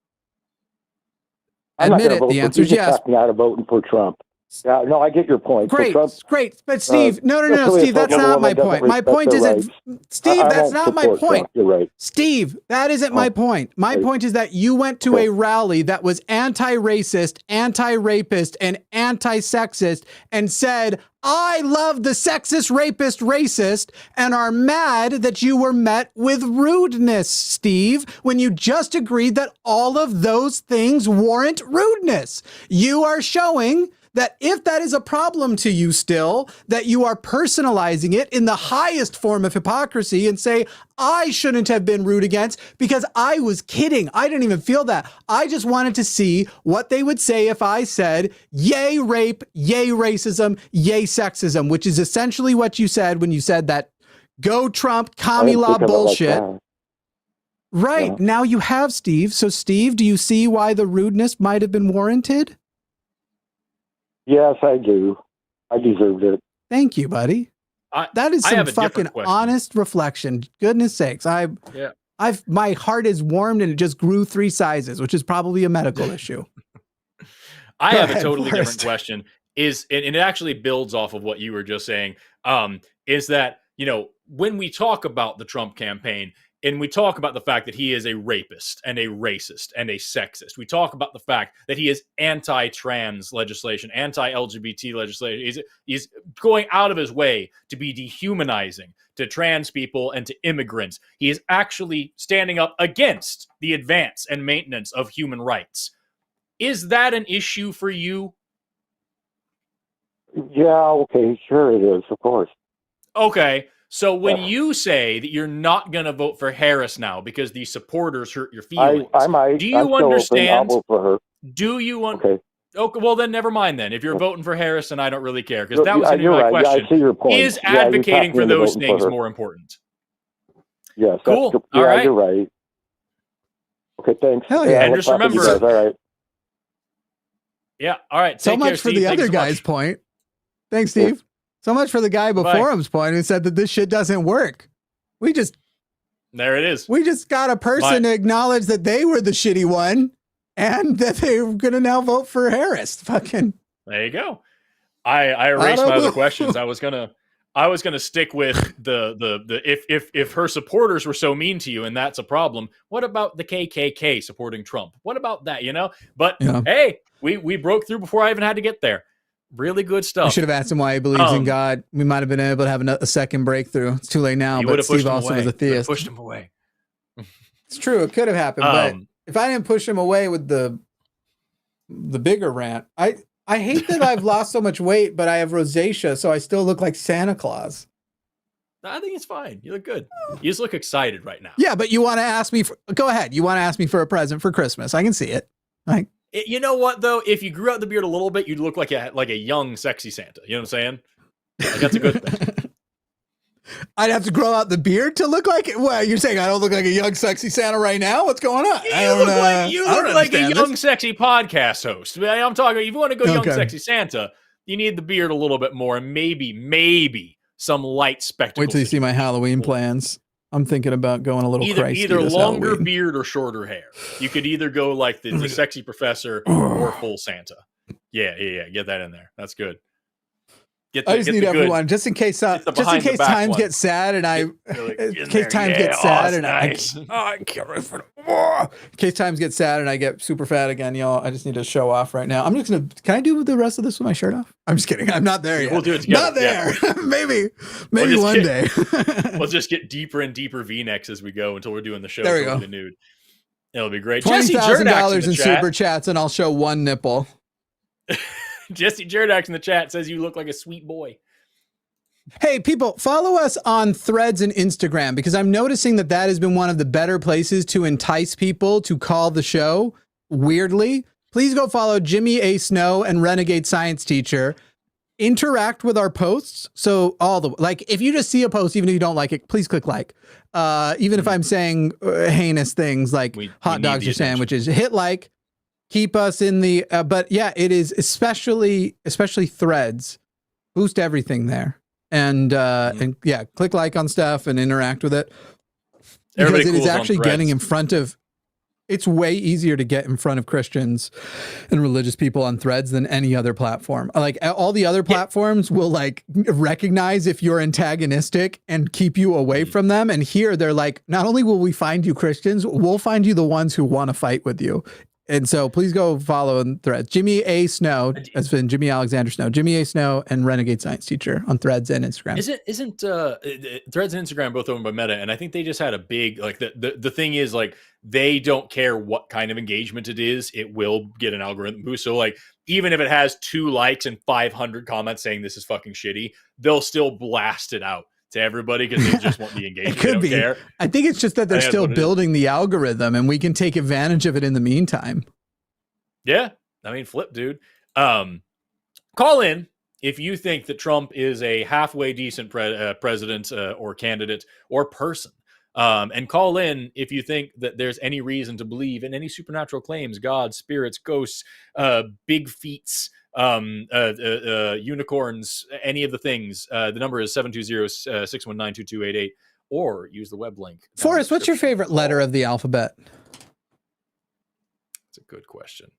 Admit it. The answer is yes.
Me out of voting for Trump. Yeah, no, I get your point.
Great. But Steve, no, Steve, that's not my point. My point isn't, Steve, that's not my point.
You're right.
Steve, that isn't my point. My point is that you went to a rally that was anti-racist, anti-rapist, and anti-sexist and said, I love the sexist, rapist, racist, and are mad that you were met with rudeness, Steve, when you just agreed that all of those things warrant rudeness. You are showing that if that is a problem to you still, that you are personalizing it in the highest form of hypocrisy and say, I shouldn't have been rude against because I was kidding. I didn't even feel that. I just wanted to see what they would say if I said, yay rape, yay racism, yay sexism, which is essentially what you said when you said that go Trump, commie law bullshit. Right. Yeah. Now you have, Steve. So Steve, do you see why the rudeness might have been warranted?
Yes, I do. I deserved it.
Thank you, buddy. That is some fucking honest reflection. Goodness sakes. My heart is warmed and it just grew 3 sizes, which is probably a medical issue.
I have a totally different question. And it actually builds off of what you were just saying. Is that, when we talk about the Trump campaign, and we talk about the fact that he is a rapist and a racist and a sexist. We talk about the fact that he is anti-trans legislation, anti-LGBT legislation. He's going out of his way to be dehumanizing to trans people and to immigrants. He is actually standing up against the advance and maintenance of human rights. Is that an issue for you?
Yeah, okay, sure it is, of course.
Okay. So when you say that you're not going to vote for Harris now because the supporters hurt your feelings,
I might.
Do you understand?
I'll vote for her.
Do you
okay.
Okay, well then never mind then. If you're voting for Harris, then I don't really care because that was my
right.
question.
Yeah, I see your point.
Is advocating for those things more important?
Yes.
Cool.
All right. You're right. Okay, thanks.
Hell yeah.
And just remember.
All right.
Yeah. All right.
So much for the other guy's point. Thanks, Steve. So much for the guy before him's point who said that this shit doesn't work.
There it is.
We just got a person to acknowledge that they were the shitty one and that they were going to now vote for Harris. Fucking.
There you go. I erased my other questions. I was gonna I was going to stick with the if her supporters were so mean to you and that's a problem, what about the KKK supporting Trump? What about that, But hey, we broke through before I even had to get there. Really good stuff.
I should have asked him why he believes in God. We might have been able to have a second breakthrough. It's too late now, but Steve also was a theist.
Pushed him away.
It's true. It could have happened, but if I didn't push him away with the bigger rant, I hate that I've lost so much weight, but I have rosacea, so I still look like Santa Claus.
I think it's fine. You look good. You just look excited right now.
Yeah, but you want to ask me go ahead. You want to ask me for a present for Christmas. I can see it.
You know what though? If you grew out the beard a little bit, you'd look like a young, sexy Santa. You know what I'm saying? That's a good thing.
I'd have to grow out the beard to look like it. What, you're saying I don't look like a young, sexy Santa right now? What's going on?
You look like a young, sexy podcast host. I'm talking, if you want to go young, sexy Santa, you need the beard a little bit more and maybe some light spectacles.
Wait till you see my Halloween plans. I'm thinking about going a little crazy.
Either longer Halloween. Beard or shorter hair. You could either go like the sexy professor or full Santa. Yeah. Get that in there. That's good.
I just need everyone, just in case times get sad and I get super fat again, y'all. I just need to show off right now. Can I do the rest of this with my shirt off? I'm just kidding. I'm not there yet.
We'll do it together.
Not there. Yeah. maybe one day.
We'll just get deeper and deeper V-necks as we go until we're doing the show.
There we go.
The nude. It'll be great.
$20,000 in super chats and I'll show one nipple.
Jesse Jerdax in the chat says you look like a sweet boy.
Hey, people, follow us on Threads and Instagram because I'm noticing that has been one of the better places to entice people to call the show. Weirdly, please go follow Jimmy A. Snow and Renegade Science Teacher. Interact with our posts. So if you just see a post, even if you don't like it, please click like. Even if I'm saying heinous things like hot dogs or sandwiches, hit like. Keep us in the, but yeah, it is especially Threads. Boost everything there, and yeah, click like on stuff and interact with it. Because it is actually getting in front of. It's way easier to get in front of Christians and religious people on Threads than any other platform. Like all the other platforms will recognize if you're antagonistic and keep you away from them. And here they're like, not only will we find you Christians, we'll find you the ones who want to fight with you. And so please go follow in Threads. Jimmy A. Snow has been Jimmy Alexander Snow, Jimmy A. Snow, and Renegade Science Teacher on Threads and Instagram.
Isn't Threads and Instagram both owned by Meta? And I think they just had a big the thing is they don't care what kind of engagement it is, it will get an algorithm boost. So even if it has 2 likes and 500 comments saying this is fucking shitty, they'll still blast it out to everybody because they just want the engagement.
It could be. Care. I think it's just that they're still building the algorithm and we can take advantage of it in the meantime.
Yeah. I mean, flip, dude. Call in if you think that Trump is a halfway decent president or candidate or person. And call in if you think that there's any reason to believe in any supernatural claims, gods, spirits, ghosts, big feats, unicorns, any of the things. The number is 720-619-2288 or use the web link.
Forrest, what's your favorite letter of the alphabet?
That's a good question.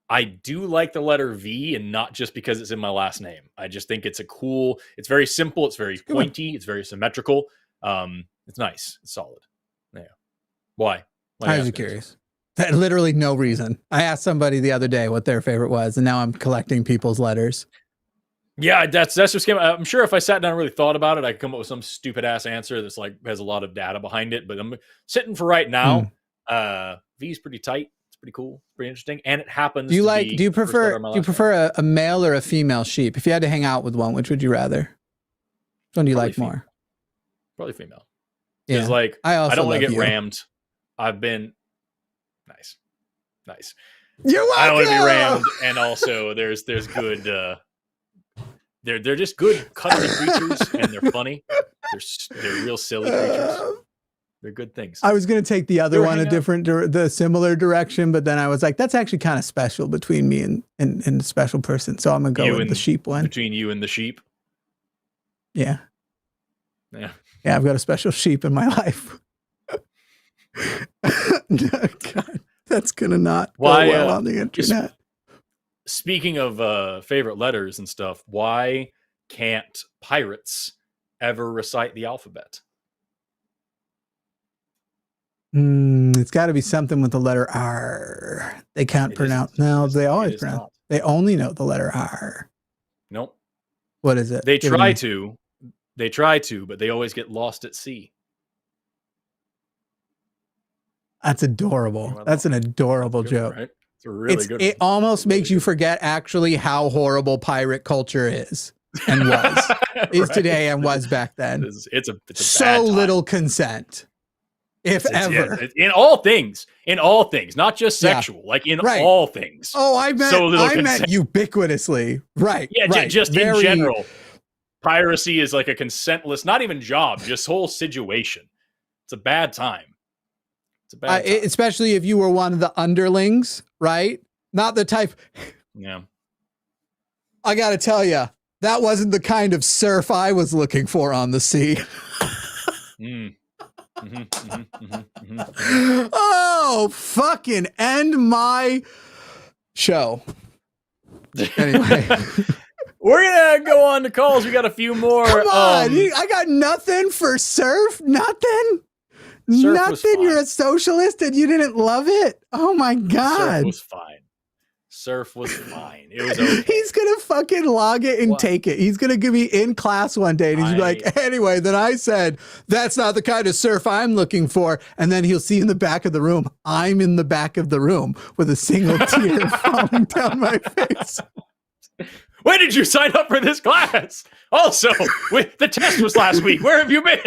I do like the letter V, and not just because it's in my last name. I just think it's it's very simple. It's very pointy. It's very symmetrical. It's nice. It's solid. Yeah. Why?
I was curious. Literally no reason. I asked somebody the other day what their favorite was, and now I'm collecting people's letters. Yeah,
that's just. I'm sure if I sat down and really thought about it, I could come up with some stupid ass answer that's has a lot of data behind it. But I'm sitting for right now. V is pretty tight. It's pretty cool. It's pretty interesting, and it happens.
Do you prefer a male or a female sheep? If you had to hang out with one, which would you rather? Which one do you like more?
Probably female. Yeah, I don't want to get rammed. I've been nice.
You're welcome.
I don't want to be rammed, and also there's good. They're just good cuddly creatures, and they're funny. They're real silly creatures. They're good things.
I was going to take the other one the similar direction, but then I was like, that's actually kind of special between me and the special person. So I'm going to go with the sheep one.
Between you and the sheep.
Yeah.
Yeah.
Yeah, I've got a special sheep in my life. God, that's gonna not go well on the internet.
Speaking of favorite letters and stuff, why can't pirates ever recite the alphabet?
It's got to be something with the letter R. They can't pronounce. No, they always pronounce. They only know the letter R.
Nope.
What is it?
They try to, but they always get lost at sea.
That's adorable. That's an adorable joke.
Right? It's a really good one.
It almost makes you forget actually how horrible pirate culture is and was is today and was back then.
It's a
so
bad time.
Little consent. If ever.
In all things, not just sexual, like in all things.
Oh, I meant ubiquitously. Right.
Yeah,
right.
Just in general. Piracy is like a consentless, not even job, just whole situation. It's a bad time. It's a bad time.
Especially if you were one of the underlings, right? Not the type.
Yeah.
I got to tell you, that wasn't the kind of surf I was looking for on the sea. Oh, fucking end my show. Anyway.
We're going to go on to calls. We got a few more.
Come on. I got nothing for surf. Nothing. Nothing. You're a socialist and you didn't love it. Oh my God.
Surf was fine. It was okay.
He's going to fucking log it and take it. He's going to be in class one day and he's like, anyway, then I said, that's not the kind of surf I'm looking for. And then he'll see in the back of the room, I'm in the back of the room with a single tear falling down my face.
When did you sign up for this class? Also, the test was last week. Where have you been?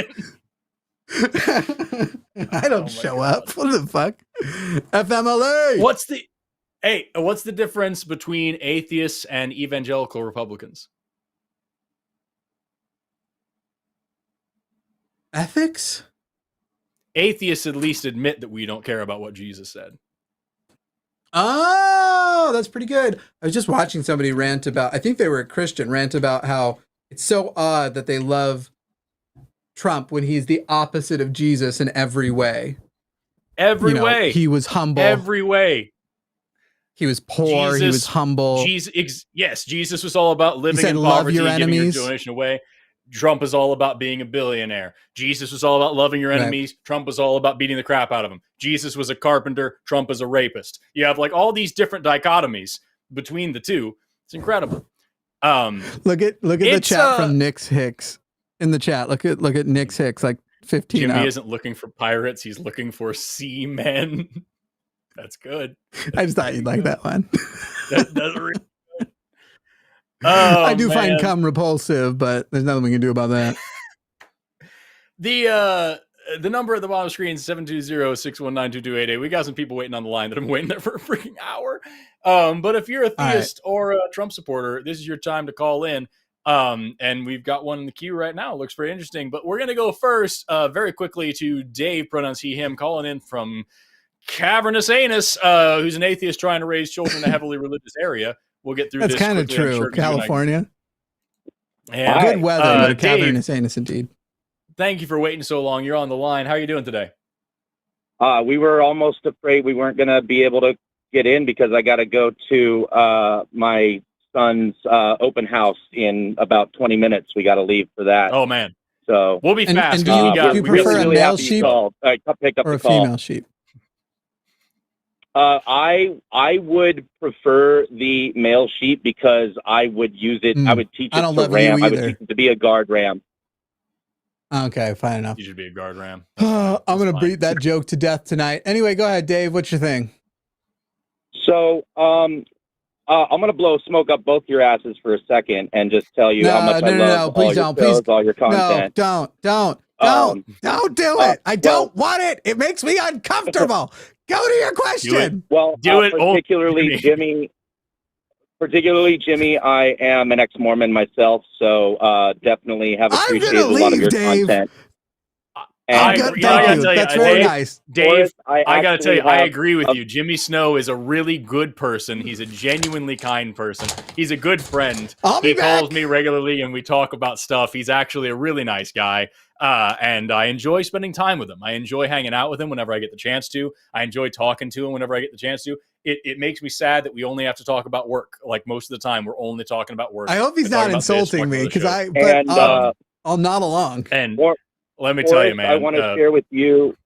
I don't show up. What the fuck? FMLA.
What's the difference between atheists and evangelical Republicans?
Ethics?
Atheists at least admit that we don't care about what Jesus said.
Oh, that's pretty good. I was just watching somebody rant about, I think they were a Christian, rant about how it's so odd that they love Trump when he's the opposite of Jesus in every way.
Every way.
He was humble.
Every way.
He was poor. He was humble.
Jesus was all about living in poverty and giving your donation away. Trump is all about being a billionaire. Jesus was all about loving your enemies. Right. Trump was all about beating the crap out of them. Jesus was a carpenter. Trump is a rapist. You have like all these different dichotomies between the two. It's incredible.
Look at the chat from Nix Hicks in the chat. Look at Nix Hicks, like 15.
Jimmy isn't looking for pirates. He's looking for seamen. That's good.
I just thought you'd like that one.
That's really good.
I do find cum repulsive, but there's nothing we can do about that.
The number at the bottom of the screen is 720-619-2288. We got some people waiting on the line that have been waiting there for a freaking hour. But if you're a theist or a Trump supporter, this is your time to call in. And we've got one in the queue right now. It looks very interesting. But we're going to go first very quickly to Dave, pronouns he, him, calling in from Cavernous Anus, who's an atheist trying to raise children in a heavily religious area. We'll get through this.
That's kind of true. Sure California.
And
good weather, but Cavernous Anus indeed.
Thank you for waiting so long. You're on the line. How are you doing today?
We were almost afraid we weren't going to be able to get in because I got to go to my son's open house in about 20 minutes. We got to leave for that.
Oh, man.
So
we'll be fast.
And do you prefer a male sheep
or a
female sheep?
I would prefer the male sheep because I would use it. I would teach it to ram. I would teach it to be a guard ram.
Okay, fine enough.
You should be a guard ram.
I'm going to beat that joke to death tonight. Anyway, go ahead, Dave. What's your thing?
So, I'm going to blow smoke up both your asses for a second and just tell you how much I love all your shows, all your content.
No, don't do it. I don't want it. It makes me uncomfortable. Go to your question.
Particularly Jimmy, I am an ex-Mormon myself, so definitely have appreciated a lot of your content.
Thank you. That's very nice.
Dave, I got to tell you, I agree with you. Jimmy Snow is a really good person. He's a genuinely kind person. He's a good friend. He calls me regularly and we talk about stuff. He's actually a really nice guy. And I enjoy spending time with him. I enjoy hanging out with him whenever I get the chance to. I enjoy talking to him whenever I get the chance to. It makes me sad that we only have to talk about work. Like most of the time, we're only talking about work.
I hope he's not insulting me because I'll nod along.
And let me tell you, man.
I want to share with you.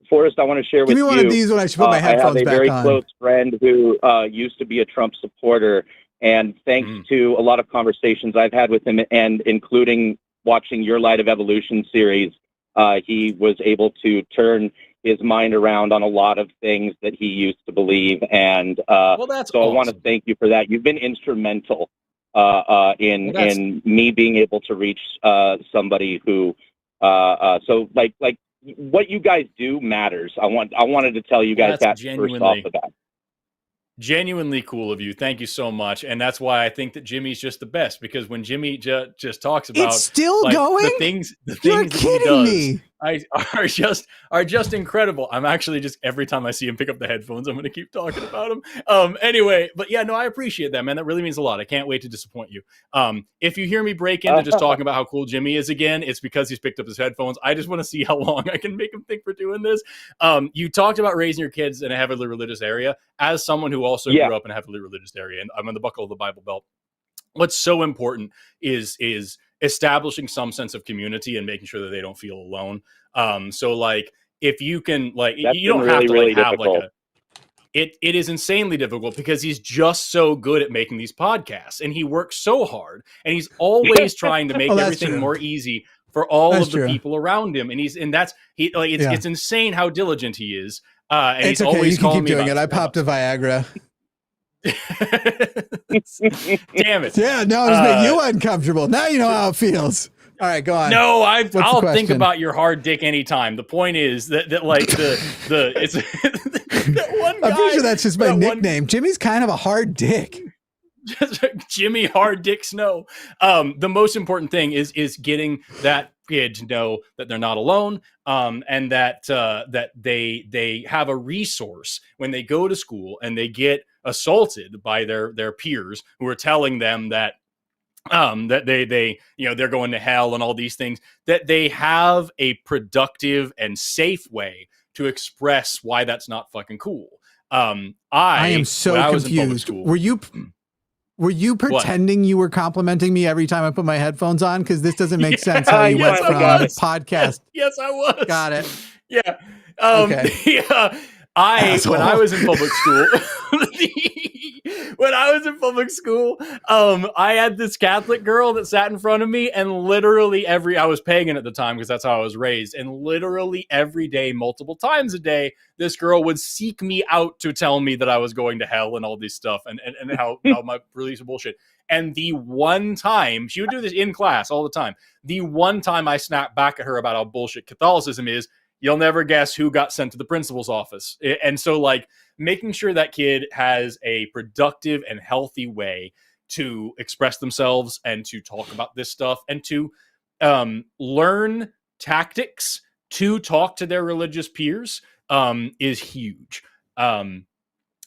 Forrest, I want to share with you.
Give me one of these when I should put my headphones back on.
I have a very close friend who used to be a Trump supporter, and thanks to a lot of conversations I've had with him, and including watching your Light of Evolution series, he was able to turn his mind around on a lot of things that he used to believe. And
well, that's
so
awesome.
I want to thank you for that. You've been instrumental in me being able to reach somebody who so like what you guys do matters. I wanted to tell you guys that first off the bat.
Genuinely cool of you. Thank you so much. And that's why I think that Jimmy's just the best, because when Jimmy just talks about
it's still going,
the things
You're
that
kidding
he does
me.
are just incredible. I'm actually just, every time I see him pick up the headphones, I'm going to keep talking about him. Anyway, but yeah, no, I appreciate that, man. That really means a lot. I can't wait to disappoint you. If you hear me break into just talking about how cool Jimmy is again, it's because he's picked up his headphones. I just want to see how long I can make him think we're doing this. You talked about raising your kids in a heavily religious area. As someone who also grew up in a heavily religious area, and I'm on the buckle of the Bible Belt, what's so important is establishing some sense of community and making sure that they don't feel alone. So like, if you can, like, you don't have to like have like it is insanely difficult, because he's just so good at making these podcasts, and he works so hard, and he's always trying to make everything more easy for all of the people around him. And it's insane how diligent he is. And
it's
he's
okay.
always
You can keep doing it.
about
I popped a Viagra.
Damn it.
Yeah, no, just make you uncomfortable. Now you know how it feels. All right, go on.
No, I'll think about your hard dick anytime. The point is that like the it's that one guy.
I'm pretty sure that's just my nickname. Jimmy's kind of a hard dick.
Jimmy Hard Dick Snow. The most important thing is getting that kid to know that they're not alone, and that they have a resource when they go to school and they get assaulted by their peers who are telling them that that they they're going to hell and all these things, that they have a productive and safe way to express why that's not fucking cool. I
am so confused. Were you pretending you were complimenting me every time I put my headphones on? Because this doesn't make sense how you went from podcast.
Yes, I was.
Got it.
Yeah.
Okay.
Yeah. When I was in public school, I had this Catholic girl that sat in front of me, and literally I was pagan at the time because that's how I was raised. And literally every day, multiple times a day, this girl would seek me out to tell me that I was going to hell and all this stuff, and how my beliefs are bullshit. And the one time, she would do this in class all the time, the one time I snapped back at her about how bullshit Catholicism is, you'll never guess who got sent to the principal's office. And so, like, making sure that kid has a productive and healthy way to express themselves and to talk about this stuff and to learn tactics to talk to their religious peers is huge. And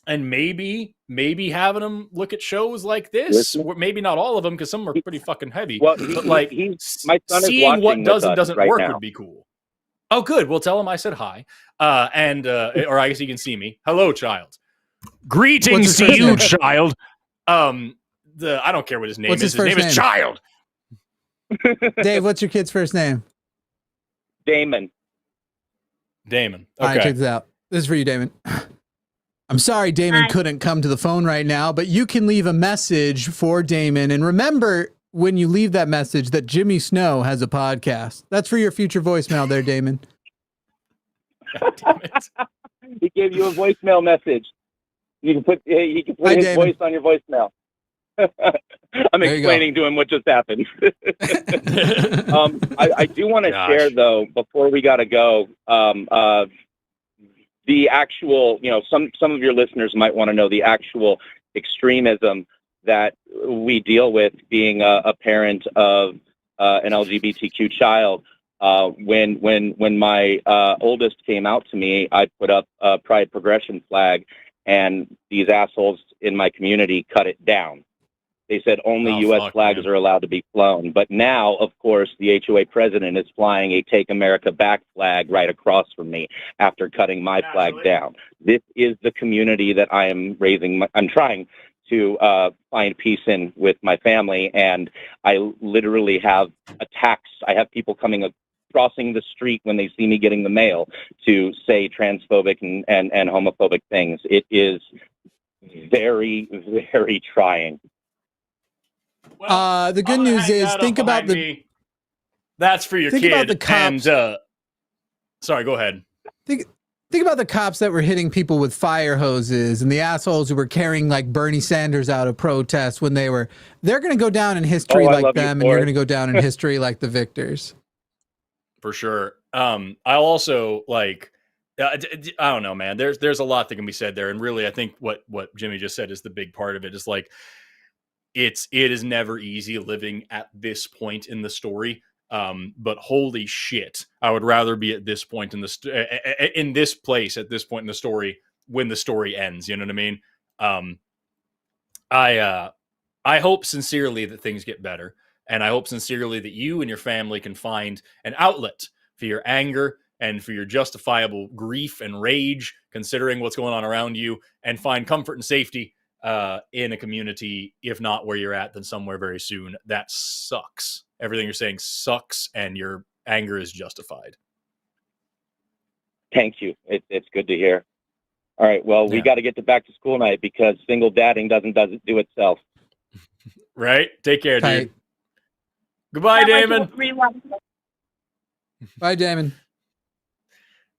maybe having them look at shows like this, or maybe not all of them, because some are pretty fucking heavy. Well, but like, my son seeing what does and doesn't work would be cool. Oh, good. Well, tell him I said hi. Or I guess he can see me. Hello, child. Greetings to you, child. I don't care what his name is. His name is Child.
Dave, what's your kid's first name?
Damon.
Okay.
All right, check this out. This is for you, Damon. I'm sorry Damon couldn't come to the phone right now, but you can leave a message for Damon. And remember, when you leave that message, that Jimmy Snow has a podcast. That's for your future voicemail there, Damon.
God damn it.
He gave you a voicemail message. You can put his
Damon.
voice on your voicemail. I'm explaining to him what just happened. I do want to share, though, before we got to go, the actual, some of your listeners might want to know the actual extremism that we deal with being a parent of an LGBTQ child. When my oldest came out to me, I put up a Pride Progression flag, and these assholes in my community cut it down. They said only U.S. flags are allowed to be flown. But now, of course, the HOA president is flying a Take America Back flag right across from me after cutting my flag down. This is the community that I am raising. I'm trying to find peace in with my family. And I literally have attacks. I have people crossing the street when they see me getting the mail to say transphobic and homophobic things. It is very, very trying.
Well,
the good news is, think about
that's for your
think
kid.
About the cops.
And, sorry, go ahead.
Think about the cops that were hitting people with fire hoses and the assholes who were carrying like Bernie Sanders out of protests when they're going to go down in history like them, and you're going to go down in history like the victors.
For sure. I'll also like, I don't know, man, there's a lot that can be said there. And really, I think what Jimmy just said is the big part of it. Is like, it is never easy living at this point in the story. But holy shit, I would rather be at this point in this place at this point in the story when the story ends. You know what I mean? I hope sincerely that things get better, and I hope sincerely that you and your family can find an outlet for your anger and for your justifiable grief and rage, considering what's going on around you, and find comfort and safety in a community, if not where you're at, then somewhere very soon. That sucks. Everything you're saying sucks, and your anger is justified.
Thank you. It's good to hear. All right. Well, we got to get to back to school night because single dadding doesn't do itself.
Right. Take care, dude. Goodbye, Damon.
Bye, Damon.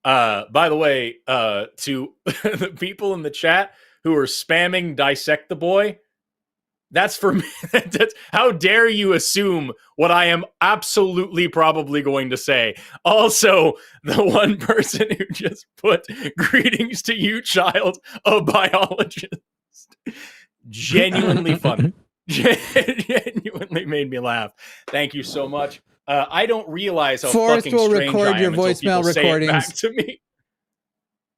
By the way, to the people in the chat who are spamming Dissect the Boy, that's for me. How dare you assume what I am absolutely probably going to say. Also, the one person who just put greetings to you, child, a biologist. Genuinely funny. Genuinely made me laugh. Thank you so much. I don't realize how
Forrest
fucking
will
strange
record
I
your
am
voicemail recordings
back to me.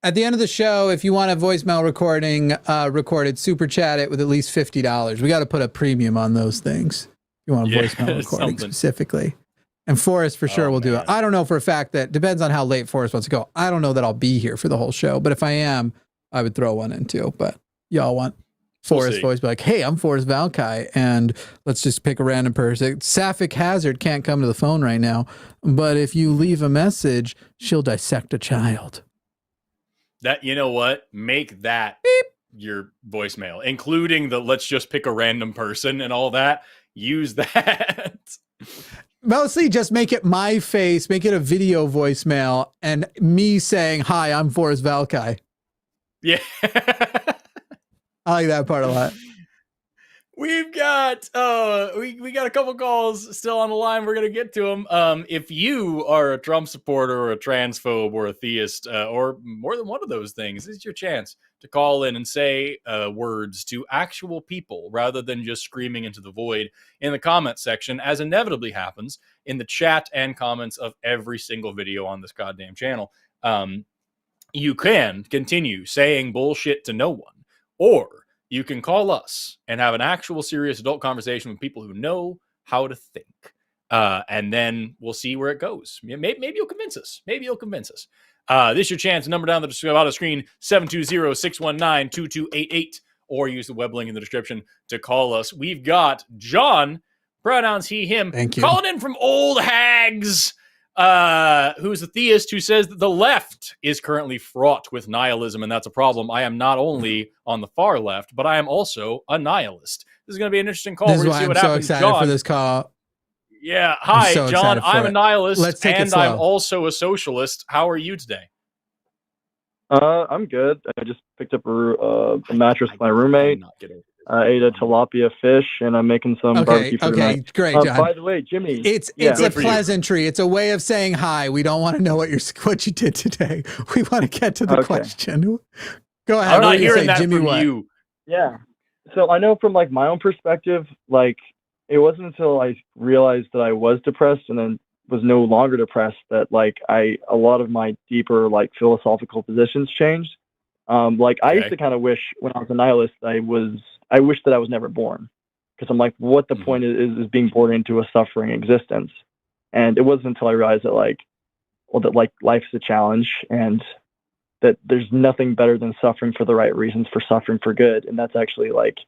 At the end of the show, if you want a voicemail recording recorded, super chat it with at least $50. We got to put a premium on those things. You want a voicemail recording specifically. And Forrest for sure will do it. I don't know for a fact that depends on how late Forrest wants to go. I don't know that I'll be here for the whole show, but if I am, I would throw one in too. But y'all want Forrest voice, be like, hey, I'm Forrest Valkai, and let's just pick a random person. Sapphic Hazard can't come to the phone right now, but if you leave a message, she'll dissect a child.
That, you know what? Make that your voicemail, including the let's just pick a random person and all that. Use that.
Mostly just make it my face, make it a video voicemail, and me saying, hi, I'm Forrest Valkai.
Yeah.
I like that part a lot.
We've got we got a couple calls still on the line. We're gonna get to them. If you are a Trump supporter or a transphobe or a theist or more than one of those things, this is your chance to call in and say words to actual people rather than just screaming into the void in the comment section, as inevitably happens in the chat and comments of every single video on this goddamn channel. You can continue saying bullshit to no one, or you can call us and have an actual serious adult conversation with people who know how to think. And then we'll see where it goes. Maybe you'll convince us. Maybe you'll convince us. This is your chance. Number down the screen, 720-619-2288, or use the web link in the description to call us. We've got John, pronouns he, him, calling in from Old Hags, who's a theist who says that the left is currently fraught with nihilism, and that's a problem. I am not only on the far left, but I am also a nihilist. This is going to be an interesting call.
This is why I'm so excited for this call.
Yeah. Hi, John. I'm a nihilist, and I'm also a socialist. How are you today?
I'm good. I just picked up a mattress with my roommate. I ate a tilapia fish, and I'm making some barbecue for tonight.
Great, John.
By the way, Jimmy,
it's a pleasantry. It's a way of saying hi. We don't want to know what you did today. We want to get to the question. Go ahead.
I'm not hearing that Jimmy, from you.
Yeah. So I know from like my own perspective, like it wasn't until I realized that I was depressed and then was no longer depressed that like a lot of my deeper like philosophical positions changed. I used to kind of wish when I was a nihilist, I wish that I was never born, because I'm like, what the point is being born into a suffering existence. And it wasn't until I realized that that life is a challenge, and that there's nothing better than suffering for the right reasons, for suffering for good. And that's actually like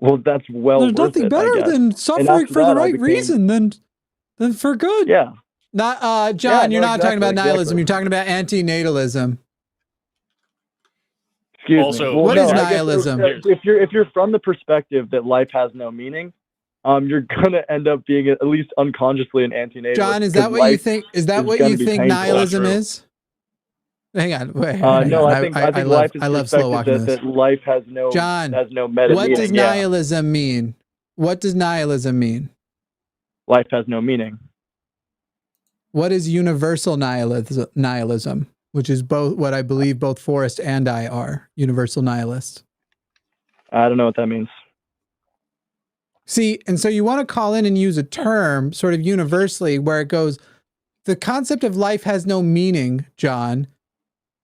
Well, that's
There's nothing better than suffering for the right reason than for good.
Yeah.
Not John, you're not talking about nihilism, you're talking about antinatalism.
Excuse me. Well,
what is nihilism?
If you're from the perspective that life has no meaning, you're gonna end up being at least unconsciously an antinatalist.
John, is that what you think? Is that what you think nihilism is? Hang on, wait.
No, I think life is
I love slow walking
that life has no
John,
has no meta
what
meaning.
Does nihilism mean? What does nihilism mean?
Life has no meaning.
What is universal nihilism? Which is both what I believe both Forrest and I are, universal nihilists.
I don't know what that means.
See, and so you want to call in and use a term sort of universally where it goes, the concept of life has no meaning, John,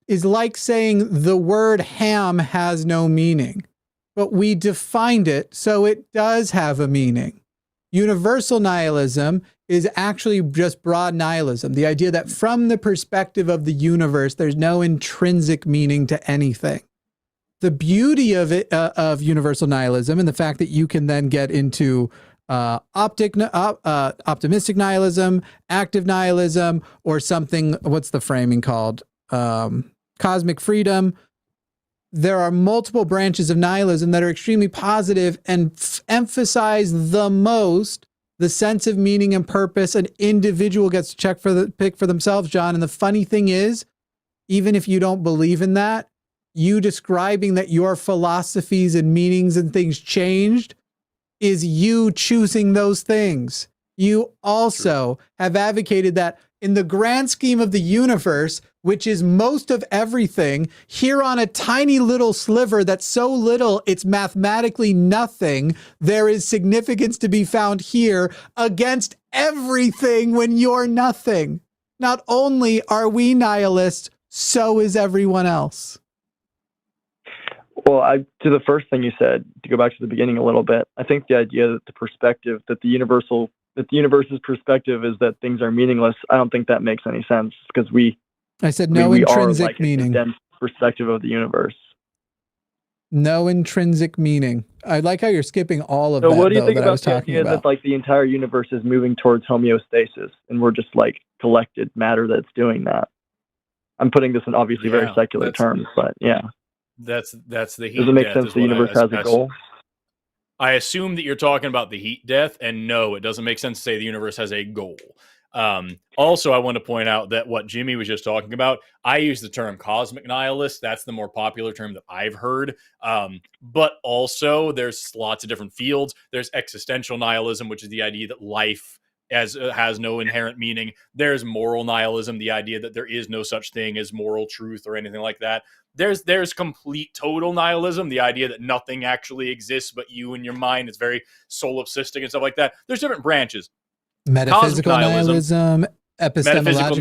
is like saying the word ham has no meaning, but we defined it so it does have a meaning. Universal nihilism is actually just broad nihilism. The idea that from the perspective of the universe, there's no intrinsic meaning to anything. The beauty of it, of universal nihilism, and the fact that you can then get into optimistic nihilism, active nihilism, or something, what's the framing called? Cosmic freedom. There are multiple branches of nihilism that are extremely positive and emphasize the most the sense of meaning and purpose an individual gets to pick for themselves, John. And the funny thing is, even if you don't believe in that, you describing that your philosophies and meanings and things changed is you choosing those things. You also have advocated that in the grand scheme of the universe, which is most of everything, here on a tiny little sliver that's so little it's mathematically nothing, there is significance to be found here against everything when you're nothing. Not only are we nihilists, so is everyone else.
Well, to the first thing you said, to go back to the beginning a little bit, I think the idea that the perspective, that the universe's perspective is that things are meaningless, I don't think that makes any sense, because
I said no intrinsic
like
meaning.
A condensed perspective of the universe.
No intrinsic meaning. I like how you're skipping all of that.
So what do you think
about
the idea that like the entire universe is moving towards homeostasis, and we're just like collected matter that's doing that? I'm putting this in obviously very secular terms, but yeah.
That's the heat.
Does it make sense the universe has a goal?
I assume that you're talking about the heat death, and no, it doesn't make sense to say the universe has a goal. Also, I want to point out that what Jimmy was just talking about, I use the term cosmic nihilist. That's the more popular term that I've heard. But also, there's lots of different fields. There's existential nihilism, which is the idea that life has no inherent meaning. There's moral nihilism, the idea that there is no such thing as moral truth or anything like that. There's complete total nihilism, the idea that nothing actually exists but you and your mind. It's very solipsistic and stuff like that. There's different branches.
Metaphysical nihilism, epistemological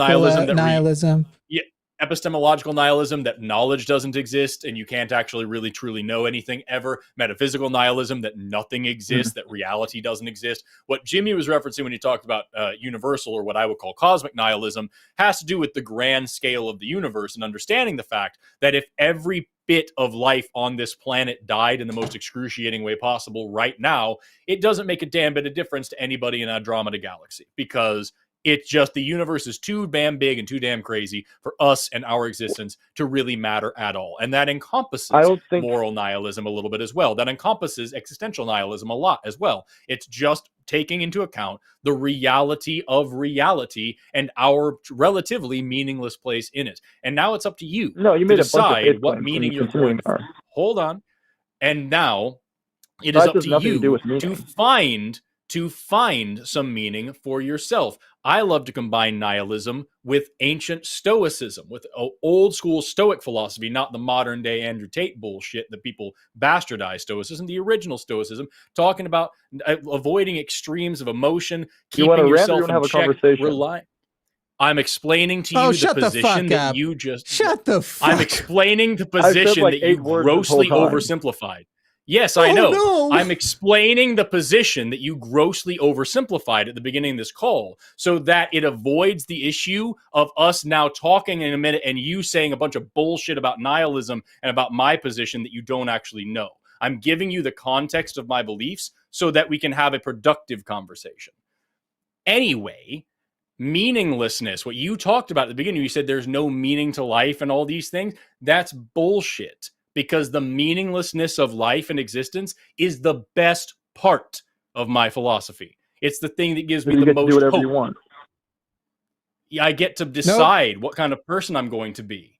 nihilism.
Yeah, epistemological nihilism, that knowledge doesn't exist and you can't actually really truly know anything ever. Metaphysical nihilism, that nothing exists, that reality doesn't exist. What Jimmy was referencing when he talked about universal, or what I would call cosmic nihilism, has to do with the grand scale of the universe and understanding the fact that if every bit of life on this planet died in the most excruciating way possible right now, it doesn't make a damn bit of difference to anybody in Andromeda Galaxy, because it's just the universe is too damn big and too damn crazy for us and our existence to really matter at all. And that encompasses moral nihilism a little bit as well. That encompasses existential nihilism a lot as well. It's just taking into account the reality of reality and our relatively meaningless place in it. And now it's up to you to decide what meaning you're going for. Hold on. And now it is up to you to find some meaning for yourself. I love to combine nihilism with ancient stoicism, with old school Stoic philosophy, not the modern day Andrew Tate bullshit that people bastardize stoicism, the original stoicism, talking about avoiding extremes of emotion, keeping yourself in check, I'm explaining to you the position that you just...
Shut the fuck
I'm explaining the position that you grossly oversimplified. Yes, I know.
No.
I'm explaining the position that you grossly oversimplified at the beginning of this call so that it avoids the issue of us now talking in a minute and you saying a bunch of bullshit about nihilism and about my position that you don't actually know. I'm giving you the context of my beliefs so that we can have a productive conversation. Anyway, meaninglessness, what you talked about at the beginning, you said there's no meaning to life and all these things. That's bullshit, because the meaninglessness of life and existence is the best part of my philosophy. It's the thing that gives me the most hope. You want. I get to decide what kind of person I'm going to be.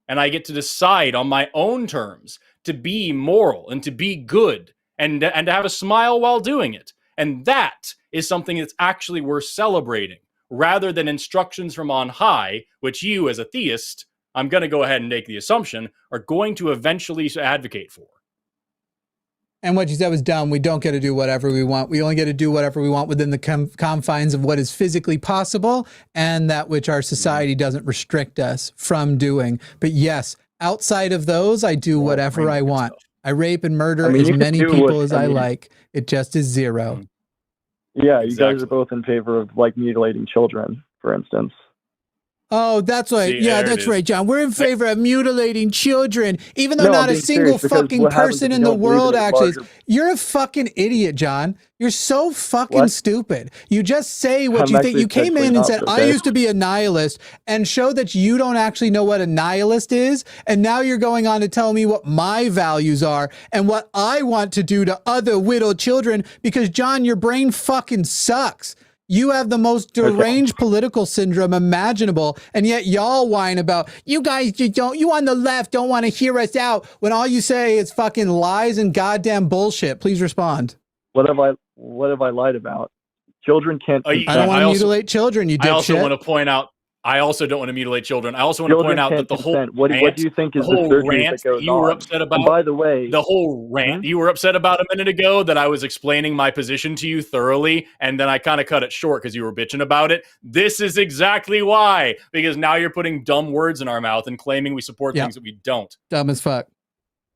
And I get to decide on my own terms to be moral and to be good and to have a smile while doing it. And that is something that's actually worth celebrating, rather than instructions from on high, which you, as a theist, I'm going to go ahead and make the assumption, are going to eventually advocate for.
And what you said was dumb. We don't get to do whatever we want. We only get to do whatever we want within the confines of what is physically possible and that which our society doesn't restrict us from doing. But yes, outside of those, I do whatever I want. I rape and murder as many people as I like. It just is zero.
Yeah, you guys are both in favor of like mutilating children, for instance.
Oh, that's right. Yeah, that's right, John. We're in favor of mutilating children, even though not a single fucking person in the world actually is. You're a fucking idiot, John. You're so fucking stupid. You just say what you think. You came in and said, I used to be a nihilist, and show that you don't actually know what a nihilist is. And now you're going on to tell me what my values are and what I want to do to other widowed children, because, John, your brain fucking sucks. You have the most deranged political syndrome imaginable, and yet y'all whine about, you guys you on the left don't want to hear us out, when all you say is fucking lies and goddamn bullshit. Please respond.
What have I lied about? Children can't.
I don't want to mutilate children, you dipshit.
I also want to point out, I also don't want to mutilate children. I also want to point out that the whole
what do you think is the rant that
you were upset about?
And by the way,
the whole rant you were upset about a minute ago, that I was explaining my position to you thoroughly, and then I kind of cut it short because you were bitching about it. This is exactly why, because now you're putting dumb words in our mouth and claiming we support things that we don't.
Dumb as fuck.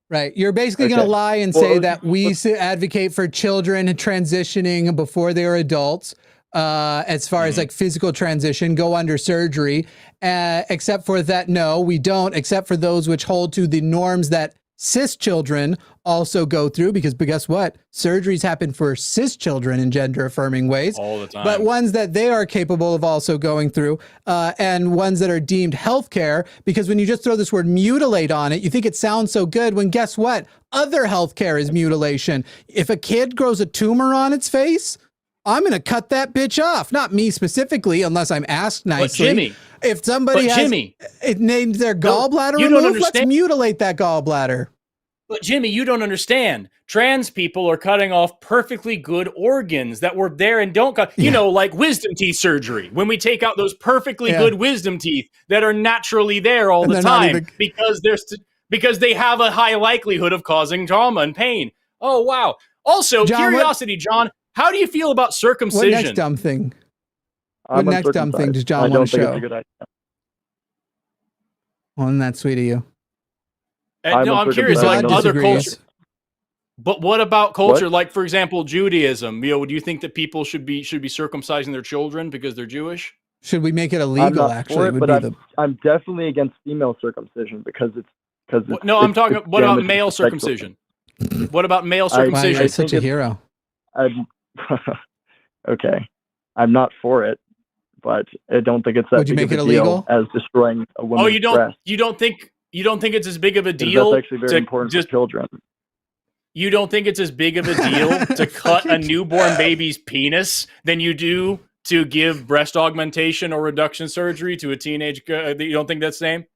Right. You're basically going to lie and say that we advocate for children transitioning before they are adults. As far as like physical transition, go under surgery, except for that, no, we don't, except for those which hold to the norms that cis children also go through, because guess what? Surgeries happen for cis children in gender affirming ways
all the time,
but ones that they are capable of also going through, and ones that are deemed healthcare, because when you just throw this word mutilate on it, you think it sounds so good, when guess what? Other healthcare is mutilation. If a kid grows a tumor on its face, I'm going to cut that bitch off. Not me specifically, unless I'm asked nicely.
But Jimmy,
if somebody it names their gallbladder removed, let's mutilate that gallbladder.
But Jimmy, you don't understand. Trans people are cutting off perfectly good organs that were there and don't cut. You know, like wisdom teeth surgery. When we take out those perfectly good wisdom teeth that are naturally there all the time, because they have a high likelihood of causing trauma and pain. Oh, wow. Also, John, curiosity, John. How do you feel about circumcision?
What next dumb thing? What next dumb thing does John want to show? It's a good idea. Well, isn't that sweet of you?
No, I'm curious, like other cultures. But what about culture? Like, for example, Judaism. You know, do you think that people should be circumcising their children because they're Jewish?
Should we make it illegal?
I'm definitely against female circumcision because
no, I'm talking. What about male circumcision? What about male circumcision?
You're such a hero.
Okay, I'm not for it, but I don't think it's that big of a deal as destroying a woman's breast.
You don't think it's as big of a deal?
That's actually very important for children.
You don't think it's as big of a deal to cut a newborn baby's penis than you do to give breast augmentation or reduction surgery to a teenage girl? You don't think that's the same?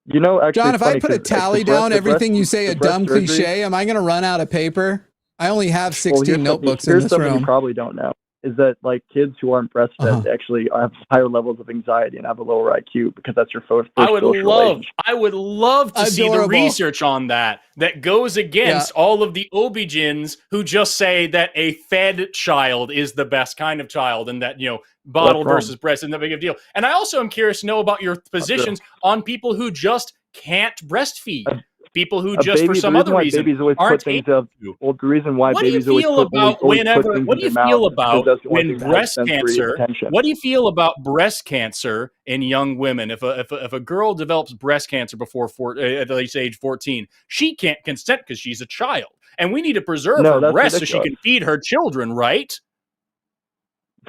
You know, actually,
John, if I put a tally down everything you say a dumb cliche, am I going to run out of paper? I only have 16 notebooks in this room.
You probably don't know is that like kids who aren't breastfed actually have higher levels of anxiety and have a lower IQ because that's your first
I would love to see the research on that goes against all of the OB-GYNs who just say that a fed child is the best kind of child and that, you know, bottle versus breast isn't that big of a deal. And I also am curious to know about your positions on people who just can't breastfeed. People who just for some other reason aren't able to.
Well, the reason why babies always put things
what do you feel about when breast cancer?
attention.
What do you feel about breast cancer in young women? If a girl develops breast cancer before at least age 14, she can't consent because she's a child, and we need to preserve her breast so she can feed her children, right?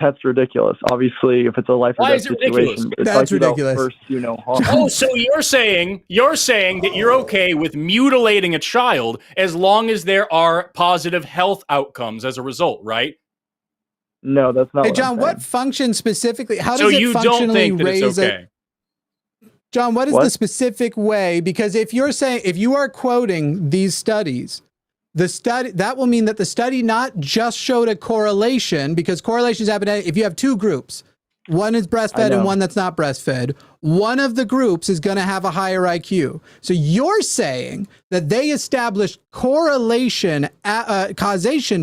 That's ridiculous. Obviously, if it's a life or death situation,
that's ridiculous.
First, harm.
Oh, so you're saying that you're okay with mutilating a child as long as there are positive health outcomes as a result, right?
No, that's not.
Hey, John, what function specifically? How does it functionally
don't think that
raise
it's okay?
John, what is the specific way? Because if you are quoting these studies, that will mean that the study not just showed a correlation, because correlations happen if you have two groups. One is breastfed and one that's not breastfed. One of the groups is going to have a higher IQ. So you're saying that they established causation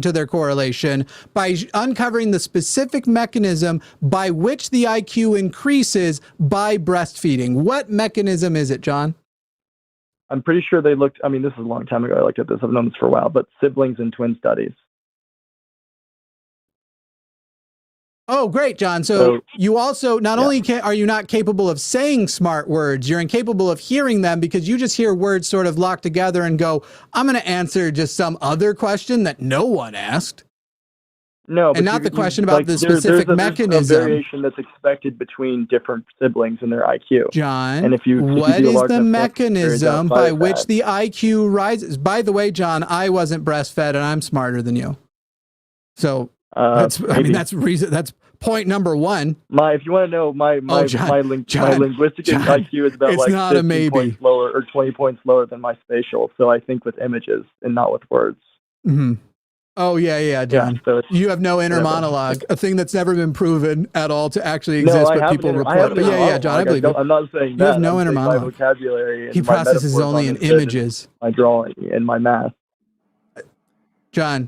to their correlation by uncovering the specific mechanism by which the IQ increases by breastfeeding. What mechanism is it, John?
I'm pretty sure they looked, this is a long time ago. I looked at this. I've known this for a while, but siblings and twin studies.
Oh, great, John. So you also, not only are you not capable of saying smart words, you're incapable of hearing them because you just hear words sort of locked together and go, I'm going to answer just some other question that no one asked.
No,
and not the question about the specific mechanism.
There's a variation that's expected between different siblings and their IQ.
John, what is the mechanism by which the IQ rises? By the way, John, I wasn't breastfed and I'm smarter than you. So that's point number one.
If you want to know, my linguistic IQ is about 15 points lower or 20 points lower than my spatial. So I think with images and not with words.
Mm-hmm. Oh, yeah, John. So you have no inner monologue, a thing that's never been proven at all to actually exist, but people report. But yeah, John, I believe you.
I'm not saying
you have no inner monologue.
My vocabulary
he processes only in images.
My drawing and my math.
John.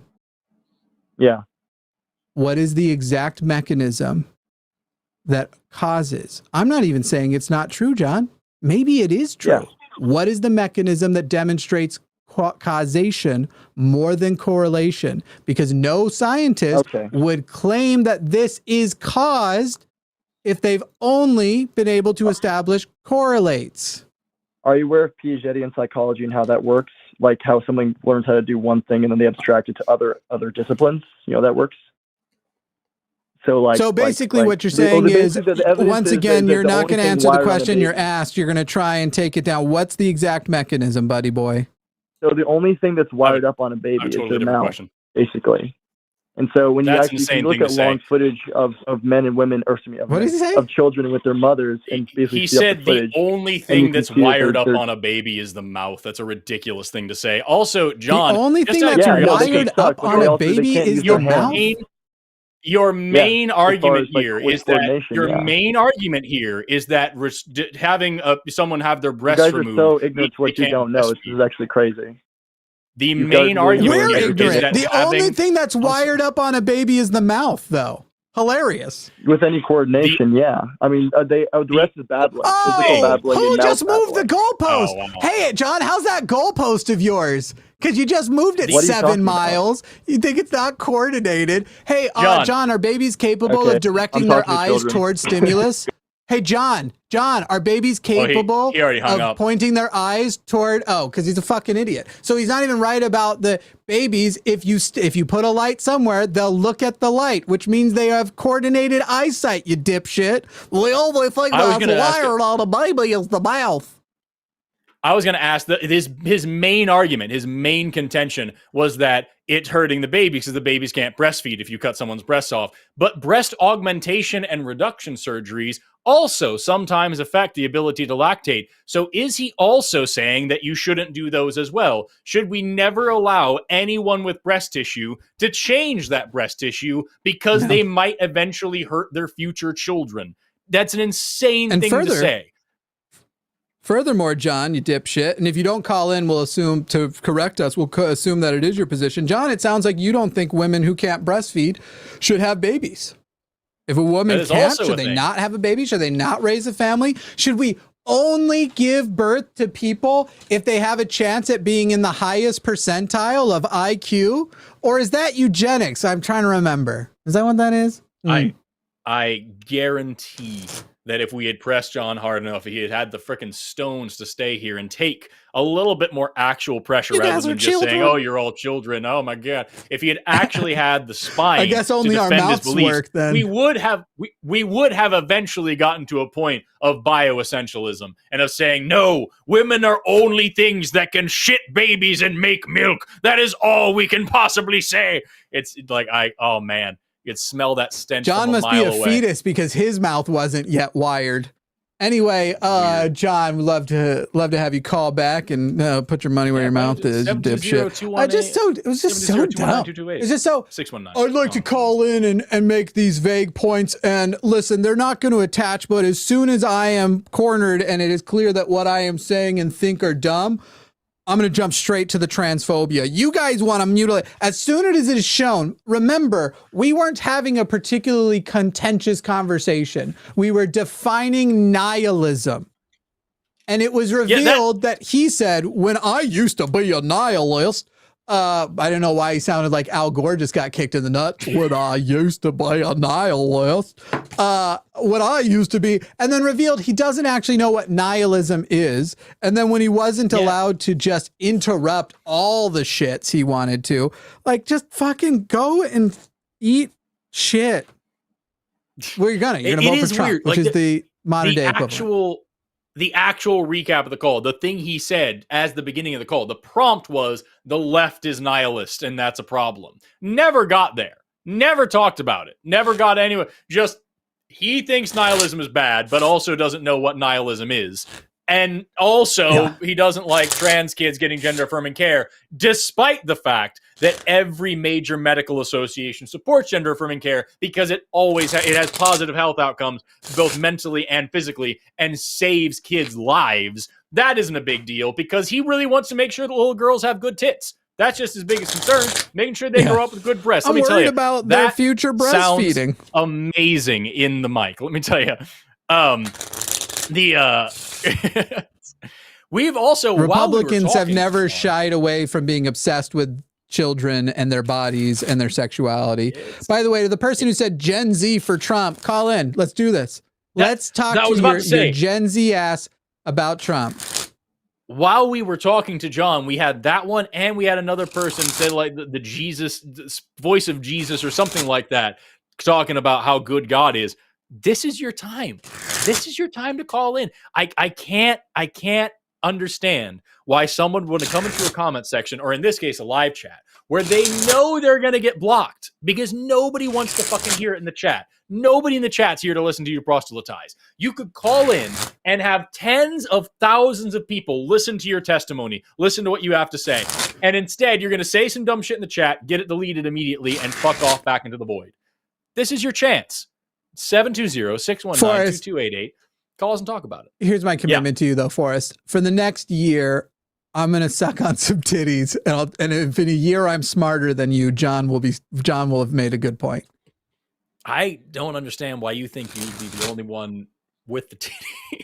Yeah.
What is the exact mechanism that causes? I'm not even saying it's not true, John. Maybe it is true. Yeah. What is the mechanism that demonstrates causation more than correlation? Because no scientist would claim that this is caused if they've only been able to establish correlates.
Are you aware of Piagetian psychology and how that works? Like how someone learns how to do one thing and then they abstract it to other disciplines? You know, that works. So basically what you're saying is,
once again, you're not going to answer the question you're asked. You're going to try and take it down. What's the exact mechanism, buddy boy?
So the only thing that's wired up on a baby is their mouth, basically. And so when you look at long footage of men and women, or of children with their mothers, and basically
he said the only thing that's wired up on a baby is the mouth. That's a ridiculous thing to say. Also, John,
the only thing that's wired up on a baby is the mouth.
Your main argument here is that having someone have their breasts removed.
You guys are so ignorant to what you don't know. This is actually crazy.
The main argument
is that the only thing that's wired up on a baby is the mouth, though. Hilarious.
With any coordination, yeah. I mean, the rest is babbling.
Who just moved the goalpost? Oh, wow. Hey, John, how's that goalpost of yours? Because you just moved it 7 miles. You think it's not coordinated? Hey, John, are babies capable of directing their eyes towards stimulus? Hey, John, are babies capable of pointing their eyes toward? Oh, because he's a fucking idiot. So he's not even right about the babies. If you put a light somewhere, they'll look at the light, which means they have coordinated eyesight. You dipshit. The only thing that's wired on a baby is the mouth.
I was going to ask his main argument, his main contention was that it's hurting the baby because the babies can't breastfeed if you cut someone's breasts off. But breast augmentation and reduction surgeries also sometimes affect the ability to lactate. So is he also saying that you shouldn't do those as well? Should we never allow anyone with breast tissue to change that breast tissue because they might eventually hurt their future children? That's an insane thing to say.
Furthermore, John, you dipshit, and if you don't call in, we'll assume to correct us, we'll assume that it is your position. John, it sounds like you don't think women who can't breastfeed should have babies. If a woman can't, should they not have a baby? Should they not raise a family? Should we only give birth to people if they have a chance at being in the highest percentile of IQ? Or is that eugenics? I'm trying to remember. Is that what that is?
I guarantee that if we had pressed John hard enough, if he had had the frickin' stones to stay here and take a little bit more actual pressure rather than just saying, "Oh, you're all children." Oh my god! If he had actually had the spine,
I guess only
to
our
defend his
mouths
beliefs,
work. Then
we would have eventually gotten to a point of bioessentialism and of saying, "No, women are only things that can shit babies and make milk. That is all we can possibly say." It's like oh man. You could smell that stench.
John must be a fetus because his mouth wasn't yet wired. Anyway, John, would love to have you call back and put your money where your mouth is, dipshit. It was just so dumb. It's just so
619.
I'd like to call in and make these vague points. And listen, they're not going to attach, but as soon as I am cornered and it is clear that what I am saying and think are dumb, I'm going to jump straight to the transphobia. You guys want to mutilate. As soon as it is shown, remember, we weren't having a particularly contentious conversation. We were defining nihilism. And it was revealed that he said, when I used to be a nihilist, I don't know why he sounded like Al Gore just got kicked in the nuts. When I used to be a nihilist, what I used to be, and then revealed he doesn't actually know what nihilism is. And then when he wasn't allowed to just interrupt all the shits he wanted to, like, just fucking go and eat shit. Well, you're gonna vote for Trump, which is the modern day equivalent.
The actual recap of the call, the thing he said as the beginning of the call, the prompt was the left is nihilist and that's a problem. Never got there. Never talked about it. Never got anywhere. Just he thinks nihilism is bad, but also doesn't know what nihilism is. And also, he doesn't like trans kids getting gender-affirming care, despite the fact that every major medical association supports gender-affirming care because it always it has positive health outcomes, both mentally and physically, and saves kids' lives. That isn't a big deal because he really wants to make sure that little girls have good tits. That's just his biggest concern, making sure they grow up with good breasts.
I'm worried about their future breastfeeding.
Amazing in the mic. Let me tell you. We've also
Republicans have never shied away from being obsessed with children and their bodies and their sexuality. By the way, to the person who said Gen Z for Trump, call in. Let's do this. Let's talk to your Gen Z ass about Trump.
While we were talking to John, we had that one, and we had another person say like the Jesus voice of Jesus or something like that, talking about how good God is. This is your time. This is your time to call in. I can't understand why someone would come into a comment section, or in this case, a live chat, where they know they're going to get blocked because nobody wants to fucking hear it in the chat. Nobody in the chat's here to listen to you proselytize. You could call in and have tens of thousands of people listen to your testimony, listen to what you have to say. And instead, you're going to say some dumb shit in the chat, get it deleted immediately, and fuck off back into the void. This is your chance. 720-619-2288. Call us and talk about it.
Here's my commitment to you, though, Forrest. For the next year, I'm going to suck on some titties. And if in a year I'm smarter than you, John will have made a good point.
I don't understand why you think you'd be the only one with the titties.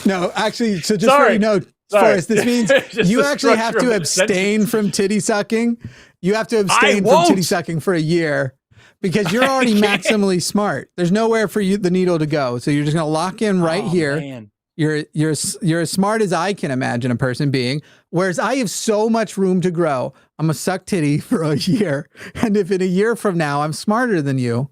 No, actually, so just so you know, Forrest, this means you actually have to abstain from titty sucking. You have to abstain from titty sucking for a year. Because you're already maximally smart. There's nowhere for you the needle to go. So you're just going to lock in right here. Man. You're as smart as I can imagine a person being. Whereas I have so much room to grow. I'm going to suck titty for a year. And if in a year from now I'm smarter than you,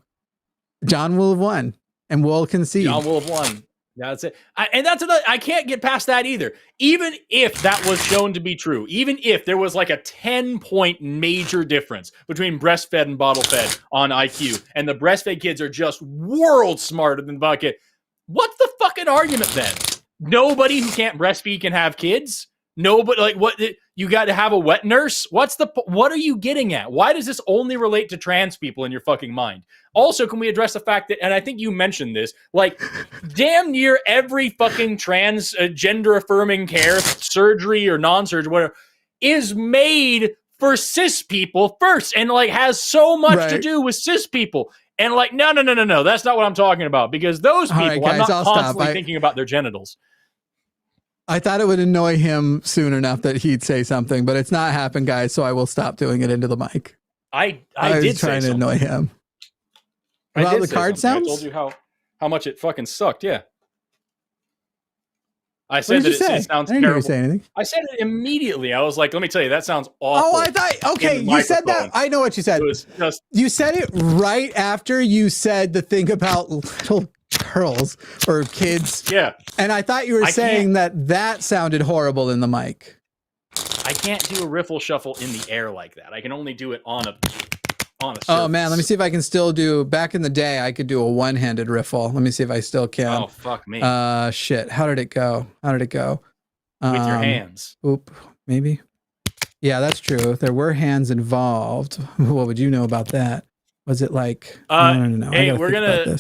John will have won and we'll concede.
John will have won. That's it. I can't get past that either. Even if that was shown to be true, even if there was like a 10-point major difference between breastfed and bottle fed on IQ, and the breastfed kids are just world smarter than the bucket, what's the fucking argument then? Nobody who can't breastfeed can have kids? Nobody, like, what? You got to have a wet nurse? What are you getting at? Why does this only relate to trans people in your fucking mind? Also, can we address the fact that, and I think you mentioned this, like, damn near every fucking trans gender affirming care, surgery or non-surgery, whatever, is made for cis people first, and like has so much to do with cis people. And like, no, that's not what I'm talking about, because those people,
right, guys,
I'm not
I'll
constantly
stop.
thinking about their genitals.
I thought it would annoy him soon enough that he'd say something, but it's not happened, guys, so I will stop doing it into the mic.
I
was
did
trying
say
to annoy him. About the card sounds?
I told you how much it fucking sucked, yeah. I said that it sounds terrible.
You say anything.
I said it immediately. I was like, let me tell you, that sounds awful.
Oh, I thought, okay, you said that. I know what you said. You said it right after you said the thing about little girls or kids.
Yeah.
And I thought you were saying that sounded horrible in the mic.
I can't do a riffle shuffle in the air like that. I can only do it on a surface.
Oh man, let me see if I can still do. Back in the day, I could do a one-handed riffle. Let me see if I still can.
Oh fuck me.
Shit. How did it go?
With your hands.
Oop. Maybe. Yeah, that's true. There were hands involved. What would you know about that? Was it like? I don't know.
Hey, we're gonna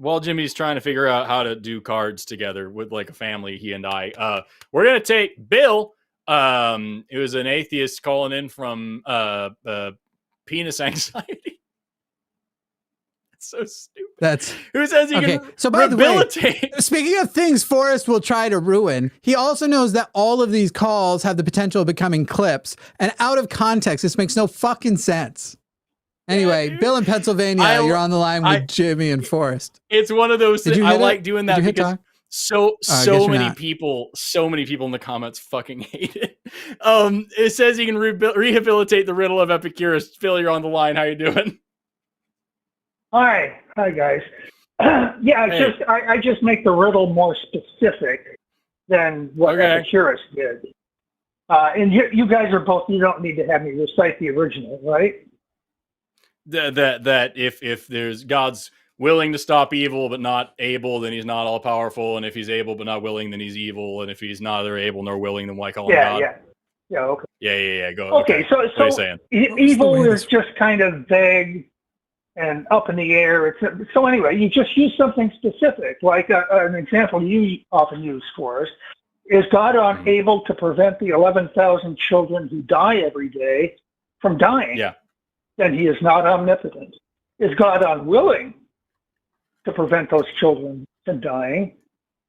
while Jimmy's trying to figure out how to do cards together with like a family, he and I. We're gonna take Bill. It was an atheist calling in from penis anxiety. It's so stupid.
That's
who says he can
so by rehabilitate. The way, speaking of things Forrest will try to ruin, he also knows that all of these calls have the potential of becoming clips, and out of context, this makes no fucking sense. Anyway, Bill in Pennsylvania, you're on the line with Jimmy and Forrest.
It's one of those things. I like doing that because so many people in the comments fucking hate it. It says you can rehabilitate the riddle of Epicurus. Phil, you're on the line. How you doing?
Hi guys. I just make the riddle more specific than what Epicurus did. And you guys are both. You don't need to have me recite the original, right?
That if there's God's willing to stop evil but not able, then he's not all powerful, and if he's able but not willing, then he's evil, and if he's neither able nor willing, then why call him God?
Okay.
Yeah. Go.
Okay, so
what are you saying?
Evil is just kind of vague and up in the air. So anyway, you just use something specific, like an example you often use for us. Is God unable to prevent the 11,000 children who die every day from dying?
Yeah.
Then he is not omnipotent. Is God unwilling to prevent those children from dying?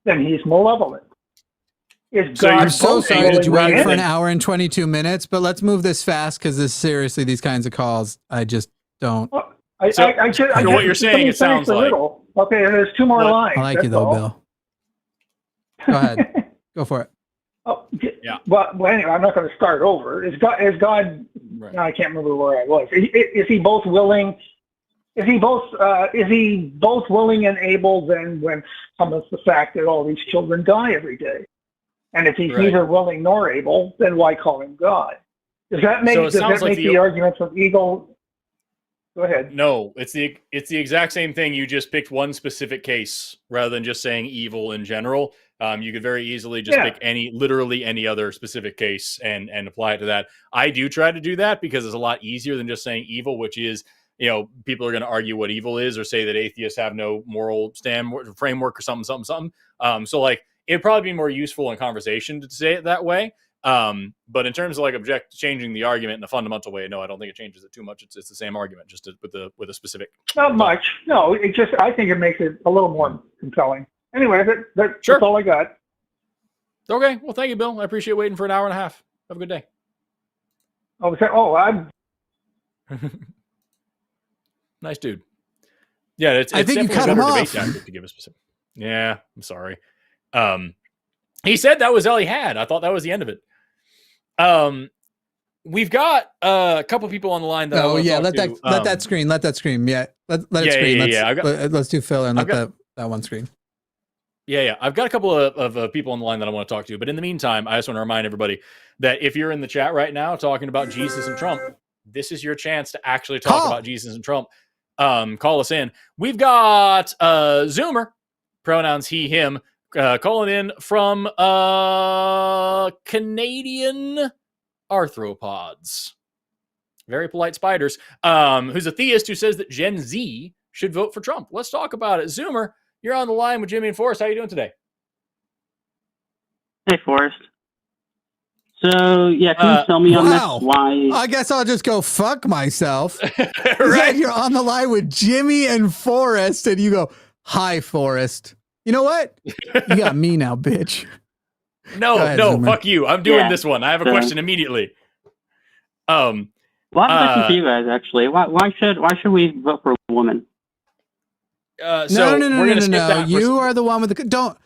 Then he's malevolent.
I'm so sorry that you waited for an hour and 22 minutes, but let's move this fast because these kinds of calls, I just don't.
Well, what
you're saying, it sounds like.
Okay, and there's two more lines.
I like you though, Bill. Go ahead. Go for it.
Oh, yeah. Well, anyway, I'm not going to start over. Is God? Right. No, I can't remember where I was. Is he both willing? Is he both willing and able? Then when comes the fact that all these children die every day, and if he's neither willing nor able, then why call him God? Does that make the argument from Eagle? Go ahead.
No, it's the exact same thing. You just picked one specific case rather than just saying evil in general. You could very easily just pick literally any other specific case and apply it to that. I do try to do that because it's a lot easier than just saying evil, which is, people are going to argue what evil is or say that atheists have no moral framework or something. So like, it'd probably be more useful in conversation to say it that way. But in terms of like changing the argument in a fundamental way, no, I don't think it changes it too much. It's the same argument, just with a specific.
Not much. No, I think it makes it a little more compelling. Anyway, that's all I got.
Okay. Well, thank you, Bill. I appreciate waiting for an hour and a half. Have a good day.
I'm
nice dude. Yeah, it's
I think you cut him off.
To give a specific. Yeah, I'm sorry. He said that was all he had. I thought that was the end of it. We've got a couple people on the line. Let that screen.
Yeah, let it screen. Let's do Phil and let that one screen.
Yeah. I've got a couple of people on the line that I want to talk to. But in the meantime, I just want to remind everybody that if you're in the chat right now talking about Jesus and Trump, this is your chance to actually talk about Jesus and Trump. Call us in. We've got Zoomer, pronouns he, him, calling in from Canadian arthropods. Very polite spiders. Who's a theist who says that Gen Z should vote for Trump. Let's talk about it. Zoomer, you're on the line with Jimmy and Forrest. How you doing today?
Hey, Forrest. So, yeah, can you tell me on this why?
I guess I'll just go fuck myself. Right? You're on the line with Jimmy and Forrest, and you go, hi, Forrest. You know what? You got me now, bitch.
No, fuck you. I'm doing this one. I have a question immediately.
Well, I have a question for you guys, actually. Why should we vote for a woman?
No. You are the one with the... Don't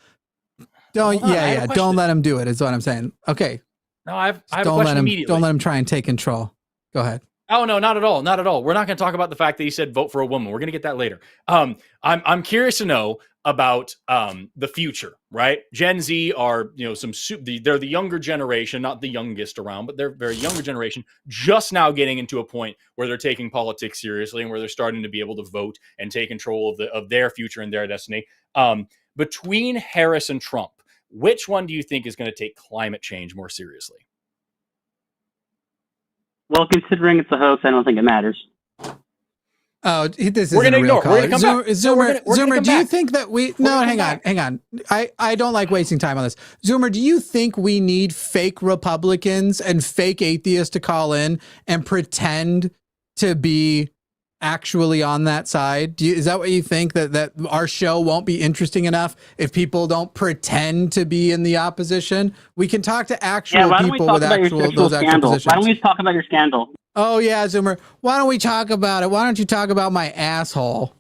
let him do it, is what I'm saying. Okay.
No, I have a question immediately.
Don't let him try and take control. Go ahead.
Oh, no, not at all. Not at all. We're not going to talk about the fact that he said vote for a woman. We're going to get that later. I'm curious to know about the future, right? Gen Z are, they're the younger generation, not the youngest around, but they're very younger generation, just now getting into a point where they're taking politics seriously and where they're starting to be able to vote and take control of their future and their destiny. Between Harris and Trump, which one do you think is going to take climate change more seriously?
Well, considering it's a hoax, I don't think it matters.
Oh, this is a real call. Zoomer, do you think that we... No, hang on. I don't like wasting time on this. Zoomer, do you think we need fake Republicans and fake atheists to call in and pretend to be actually on that side? Is that what you think, that our show won't be interesting enough if people don't pretend to be in the opposition? We can talk to actual people with those actual positions.
Why don't we talk about your scandal?
Oh yeah, Zoomer. Why don't we talk about it? Why don't you talk about my asshole?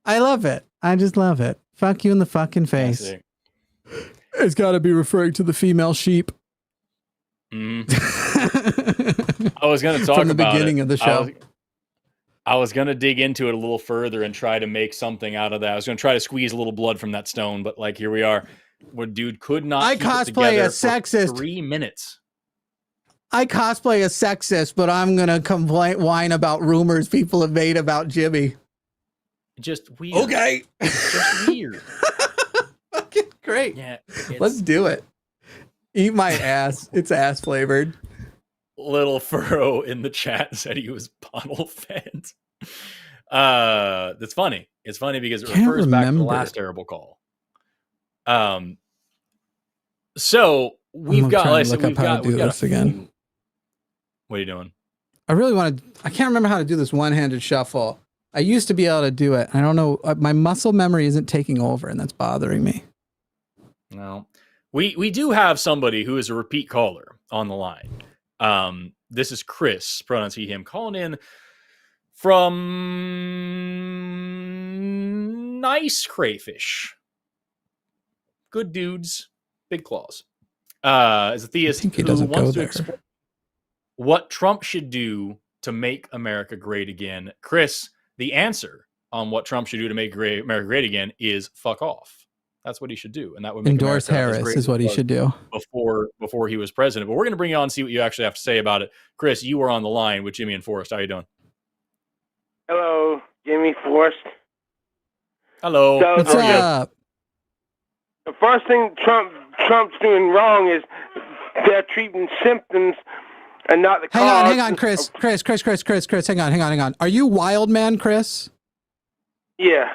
I love it. I just love it. Fuck you in the fucking face. It's got to be referring to the female sheep.
I was going to talk
from the beginning of the show.
I was going to dig into it a little further and try to make something out of that. I was going to try to squeeze a little blood from that stone, but like, here we are. Where dude could not
keep cosplay
it
a sexist.
3 minutes.
I cosplay a sexist, but I'm going to whine about rumors people have made about Jimmy.
Just weird.
Okay.
Just weird.
Okay, great.
Yeah.
Let's do it. Eat my ass. It's ass flavored.
Little Furrow in the chat said he was bottle fed. That's funny. It's funny because it refers back to the last terrible call. So we've got this
again.
What are you doing?
I really want to. I can't remember how to do this one-handed shuffle. I used to be able to do it. I don't know. My muscle memory isn't taking over, and that's bothering me.
No, we do have somebody who is a repeat caller on the line. This is Chris, pronouns he, him, calling in from Nice Crayfish. Good dudes, big claws. As a theist
who wants to explore
what Trump should do to make America great again. Chris, the answer on what Trump should do to make America great again is fuck off. That's what he should do, and that would make
endorse Harris is what he should do
before he was president. But we're going to bring you on and see what you actually have to say about it. Chris, you were on the line with Jimmy and Forrest. How you doing?
Hello, Jimmy, Forrest.
Hello.
So,
what's up?
The first thing Trump's doing wrong is they're treating symptoms and not the cause.
Hang on, Chris. Chris, hang on. Are you Wild Man, Chris?
Yeah.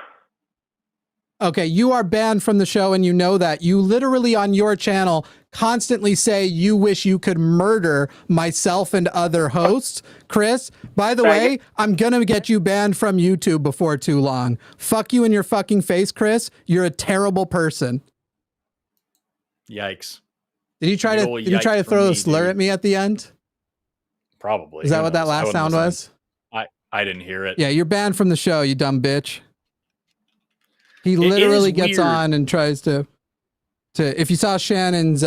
Okay, you are banned from the show, and you know that. You literally on your channel constantly say you wish you could murder myself and other hosts. Chris, by the way, I'm gonna get you banned from YouTube before too long. Fuck you in your fucking face, Chris. You're a terrible person.
Yikes.
Did you try to throw a slur at me at the end?
Probably.
Is that what that last sound was?
I didn't hear it.
Yeah, you're banned from the show, you dumb bitch. He literally gets on and tries to if you saw Shannon's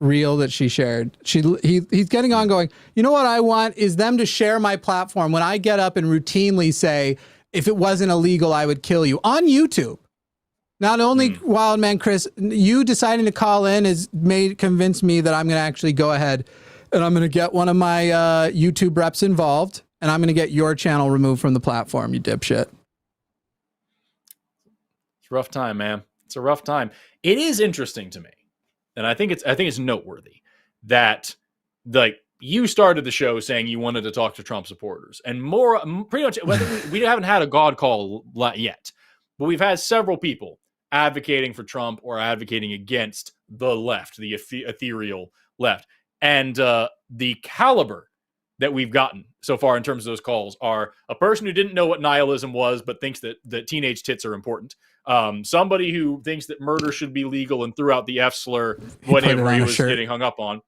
reel that she shared, he's getting on going, you know what I want is them to share my platform when I get up and routinely say, if it wasn't illegal, I would kill you on YouTube. Not only Wild Man Chris, you deciding to call in has convinced me that I'm going to actually go ahead and I'm going to get one of my YouTube reps involved, and I'm going to get your channel removed from the platform, you dipshit.
It's a rough time, man. It's a rough time. It is interesting to me, and I think it's noteworthy that you started the show saying you wanted to talk to Trump supporters, and pretty much we haven't had a God call yet, but we've had several people advocating for Trump or advocating against the left, the ethereal left. And the caliber that we've gotten so far in terms of those calls are a person who didn't know what nihilism was, but thinks that teenage tits are important. Somebody who thinks that murder should be legal and threw out the F slur whenever he was getting hung up on.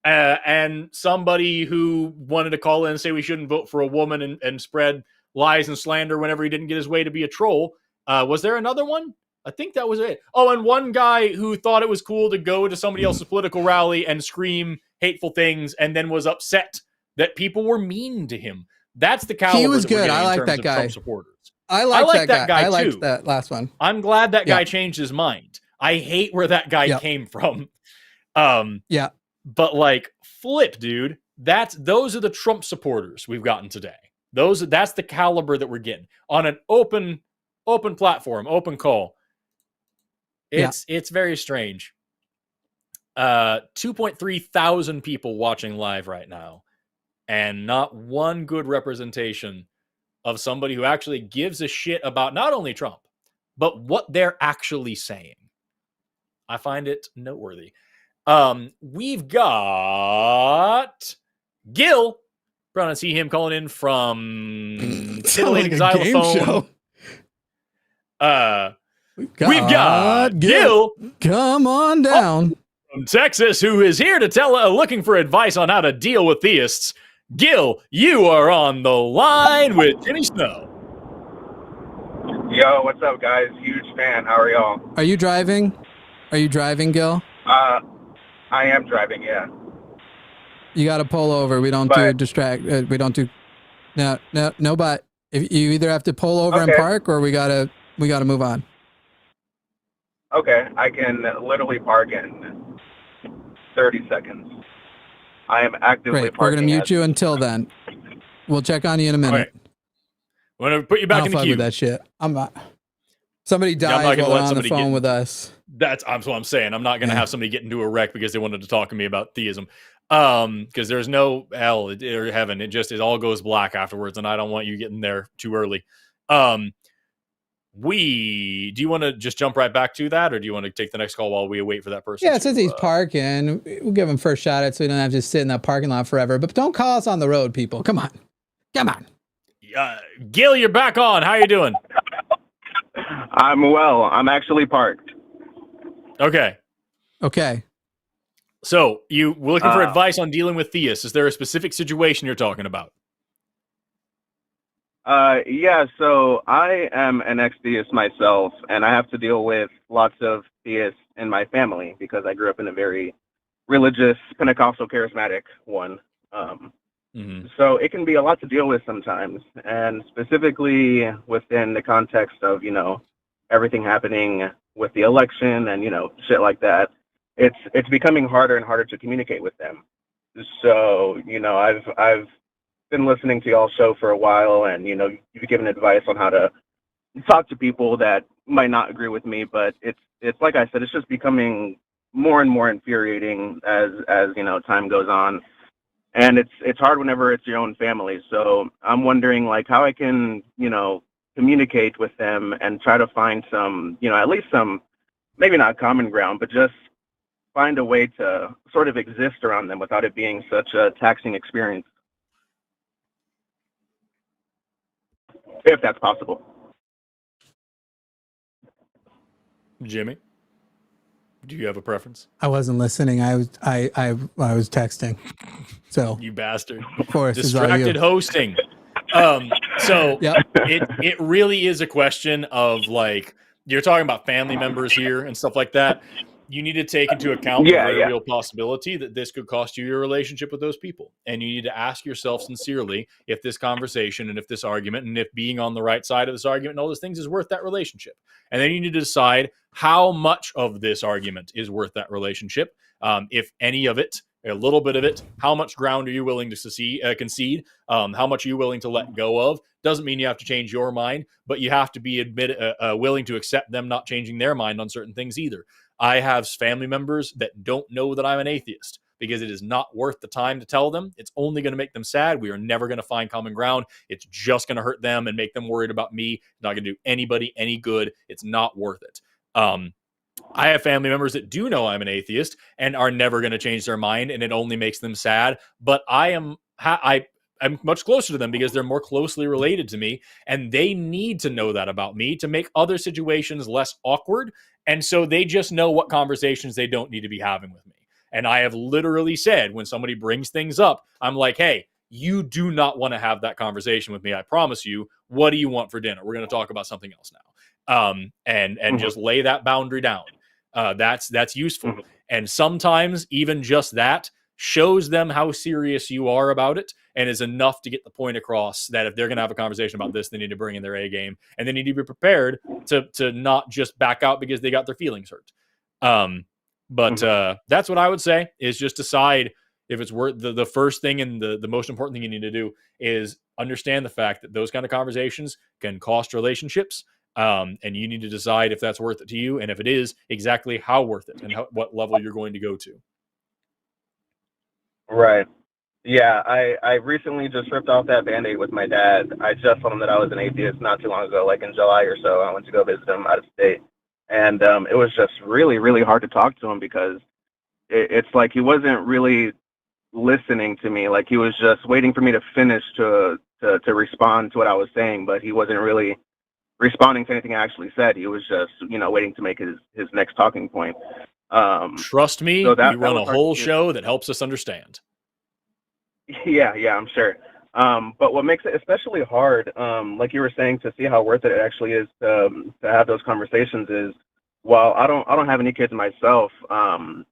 And somebody who wanted to call in and say we shouldn't vote for a woman and spread lies and slander whenever he didn't get his way to be a troll. Was there another one? I think that was it. Oh, and one guy who thought it was cool to go to somebody else's political rally and scream hateful things and then was upset that people were mean to him. That's the caliber.
He was good. I like that guy.
Trump supporters.
I like that guy. I liked that last one.
I'm glad that guy changed his mind. I hate where that guy came from. But like, flip, dude. Those are the Trump supporters we've gotten today. That's the caliber that we're getting on an open platform, open call. It's very strange. 2.3 thousand people watching live right now, and not one good representation of somebody who actually gives a shit about not only Trump, but what they're actually saying. I find it noteworthy. We've got Gil. Probably see him calling in from titillating xylophone. We've got Gil.
Come on down.
From Texas, who is here to looking for advice on how to deal with theists. Gil, you are on the line with Jimmy Snow.
Yo, what's up, guys? Huge fan. How are y'all?
Are you driving? Gil?
I am driving, yeah.
You got to pull over. We don't do distract. We don't do. No, but if you either have to pull over and park, or we gotta move on.
Okay, I can literally park in 30 seconds. I am actively parking.
We're gonna mute you until then. We'll check on you in a minute.
Right. I'm gonna put you back in the queue.
With that shit. I'm not. Somebody died while on the phone with us.
That's what I'm saying. I'm not gonna have somebody get into a wreck because they wanted to talk to me about theism. Because there's no hell or heaven. It all goes black afterwards, and I don't want you getting there too early. Do you want to just jump right back to that, or do you want to take the next call while we wait for that person?
Yeah, since he's parking, we'll give him first shot at, so we don't have to sit in that parking lot forever. But don't call us on the road, people. Come on.
Gil, you're back on. How you doing?
I'm well. I'm actually parked.
Okay. So you were looking for advice on dealing with theists. Is there a specific situation you're talking about?
Yeah, so I am an ex-theist myself, and I have to deal with lots of theists in my family because I grew up in a very religious, Pentecostal, charismatic one. So it can be a lot to deal with sometimes, and specifically within the context of, everything happening with the election and, shit like that. It's becoming harder and harder to communicate with them. So, I've been listening to y'all's show for a while, and you've given advice on how to talk to people that might not agree with me, but it's like I said, it's just becoming more and more infuriating as time goes on, and it's hard whenever it's your own family. So I'm wondering how I can communicate with them and try to find some at least some, maybe not common ground, but just find a way to sort of exist around them without it being such a taxing experience. If that's possible.
Jimmy, do you have a preference?
I wasn't listening. I was texting. So
you bastard.
Of course,
distracted hosting. It really is a question of you're talking about family members here and stuff like that. You need to take into account the very real possibility that this could cost you your relationship with those people. And you need to ask yourself sincerely if this conversation and if this argument and if being on the right side of this argument and all those things is worth that relationship. And then you need to decide how much of this argument is worth that relationship. If any of it, a little bit of it, how much ground are you willing to concede? How much are you willing to let go of? Doesn't mean you have to change your mind, but you have to be willing to accept them not changing their mind on certain things either. I have family members that don't know that I'm an atheist because it is not worth the time to tell them. It's only going to make them sad. We are never going to find common ground. It's just going to hurt them and make them worried about me. It's not going to do anybody any good. It's not worth it. I have family members that do know I'm an atheist and are never going to change their mind, and it only makes them sad. But I'm much closer to them because they're more closely related to me, and they need to know that about me to make other situations less awkward. And so they just know what conversations they don't need to be having with me. And I have literally said, when somebody brings things up, I'm like, hey, you do not want to have that conversation with me. I promise you. What do you want for dinner? We're going to talk about something else now. And just lay that boundary down. That's useful. And sometimes even just that shows them how serious you are about it, and is enough to get the point across that if they're going to have a conversation about this, they need to bring in their A game, and they need to be prepared to not just back out because they got their feelings hurt. But that's what I would say, is just decide if it's worth the first thing, and the most important thing you need to do is understand the fact that those kind of conversations can cost relationships. And you need to decide if that's worth it to you, and if it is, exactly how worth it, and what level you're going to go to.
Right. Yeah, I recently just ripped off that Band-Aid with my dad. I just told him that I was an atheist not too long ago, like in July or so. I went to go visit him out of state. And it was just really, really hard to talk to him because it's like he wasn't really listening to me. Like he was just waiting for me to finish to respond to what I was saying, but he wasn't really responding to anything I actually said. He was just, waiting to make his next talking point.
Trust me, so we run a whole show that helps us understand.
Yeah, I'm sure. But what makes it especially hard, like you were saying, to see how worth it actually is to have those conversations is, while I don't have any kids myself, I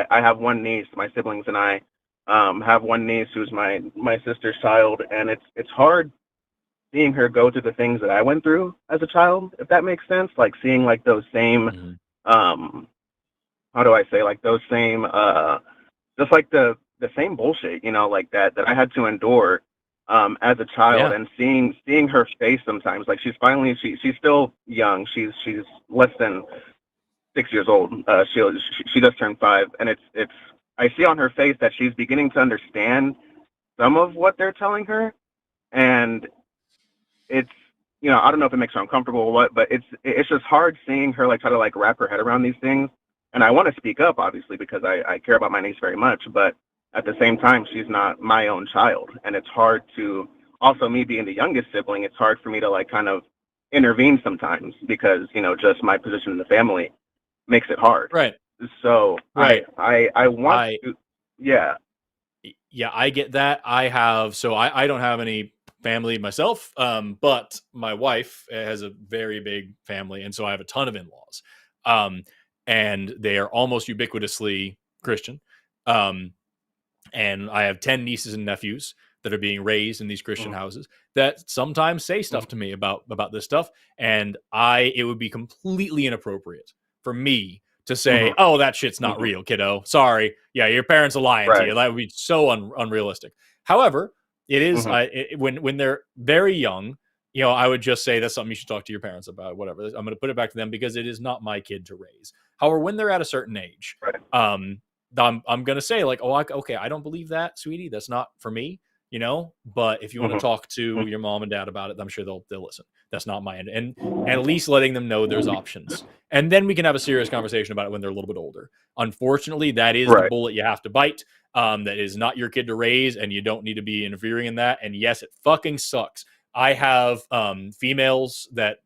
have one niece. My siblings and I have one niece who's my sister's child, and it's hard seeing her go through the things that I went through as a child, if that makes sense. Like seeing like those same, how do I say, like those same, just like the same bullshit, like that I had to endure as a child, and seeing her face sometimes. Like she's still young. She's less than 6 years old. She just turned 5, and it's I see on her face that she's beginning to understand some of what they're telling her, and it's, I don't know if it makes her uncomfortable or what, but it's just hard seeing her like try to like wrap her head around these things. And I want to speak up, obviously, because I care about my niece very much, but at the same time, she's not my own child. And it's hard to, also me being the youngest sibling, it's hard for me to like kind of intervene sometimes because, just my position in the family makes it hard.
Right.
So
right.
I want to, yeah.
Yeah, I get that. I don't have any family myself, but my wife has a very big family, and so I have a ton of in-laws, and they are almost ubiquitously Christian, and I have 10 nieces and nephews that are being raised in these Christian houses that sometimes say stuff to me about this stuff, and it would be completely inappropriate for me to say, oh, that shit's not real, kiddo. Sorry. Yeah, your parents are lying to you. That would be so unrealistic. However, it is when they're very young, I would just say that's something you should talk to your parents about, whatever. I'm going to put it back to them because it is not my kid to raise. However, when they're at a certain age, I'm going to say like, oh, okay, I don't believe that, sweetie. That's not for me, but if you want to talk to your mom and dad about it, I'm sure they'll listen. That's not my end. And at least letting them know there's options. And then we can have a serious conversation about it when they're a little bit older. Unfortunately, that is the bullet you have to bite. That is not your kid to raise, and you don't need to be interfering in that. And yes, it fucking sucks. I have females that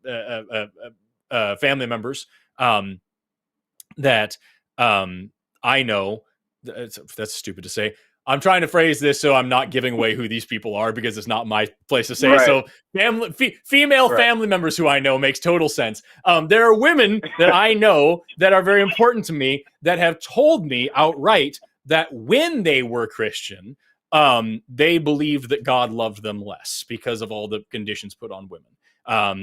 family members that I know. That's stupid to say. I'm trying to phrase this so I'm not giving away who these people are because it's not my place to say. So female family members who I know makes total sense. There are women that I know that are very important to me that have told me outright that when they were Christian, they believed that God loved them less because of all the conditions put on women.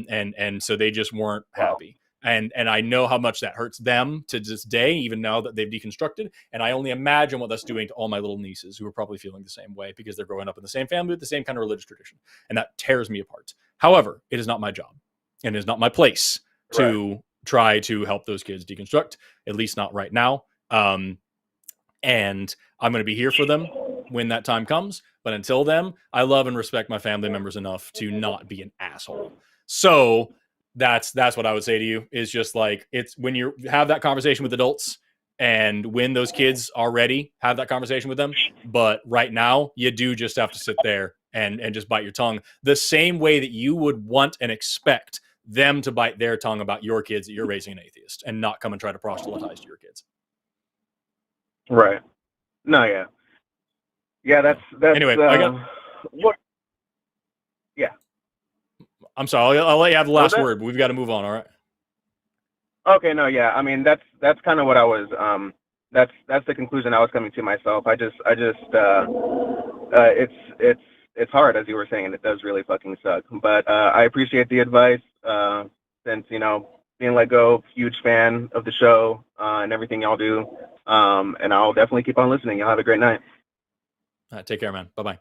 And so they just weren't happy. And I know how much that hurts them to this day, even now that they've deconstructed. And I only imagine what that's doing to all my little nieces who are probably feeling the same way because they're growing up in the same family with the same kind of religious tradition. And that tears me apart. However, it is not my job and it is not my place to try to help those kids deconstruct, at least not right now. And I'm going to be here for them when that time comes. But until then, I love and respect my family members enough to not be an asshole. So That's what I would say to you, is just like, it's when you have that conversation with adults, and when those kids are ready, have that conversation with them. But right now, you do just have to sit there and just bite your tongue the same way that you would want and expect them to bite their tongue about your kids that you're raising an atheist, and not come and try to proselytize to your kids.
Right. No, yeah. Yeah, that's
anyway,
what? Yeah.
I'm sorry. I'll let you have the last word, but we've got to move on. All right.
Okay. No. Yeah. I mean, that's kind of what I was. That's the conclusion I was coming to myself. It's hard, as you were saying, and it does really fucking suck. But I appreciate the advice. Since being let go, huge fan of the show and everything y'all do. And I'll definitely keep on listening. Y'all have a great night.
Take care, man. Bye-bye.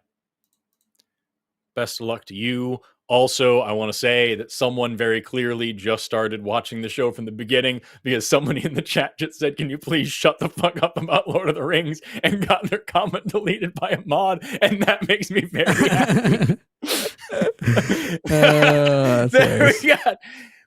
Best of luck to you. Also, I want to say that someone very clearly just started watching the show from the beginning, because somebody in the chat just said, "Can you please shut the fuck up about Lord of the Rings?" and got their comment deleted by a mod, and that makes me very happy.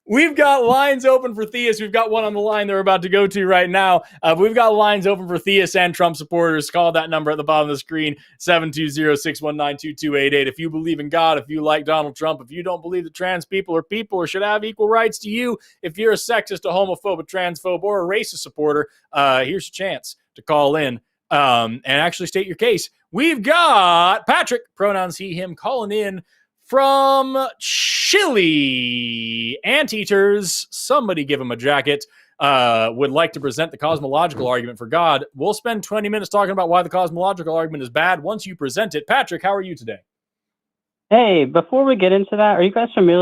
We've got lines open for Theists. We've got one on the line that we're about to go to right now. We've got lines open for Theists and Trump supporters. Call that number at the bottom of the screen, 720-619-2288. If you believe in God, if you like Donald Trump, if you don't believe that trans people are people or should have equal rights to you, if you're a sexist, a homophobe, a transphobe, or a racist supporter, here's your chance to call in and actually state your case. We've got Patrick, pronouns he, him, calling in from Chile. Anteaters, somebody give him a jacket. Would like to present the cosmological argument for God. We'll spend 20 minutes talking about why the cosmological argument is bad once you present it. Patrick, how are you today?
Hey, before we get into that, are you guys familiar?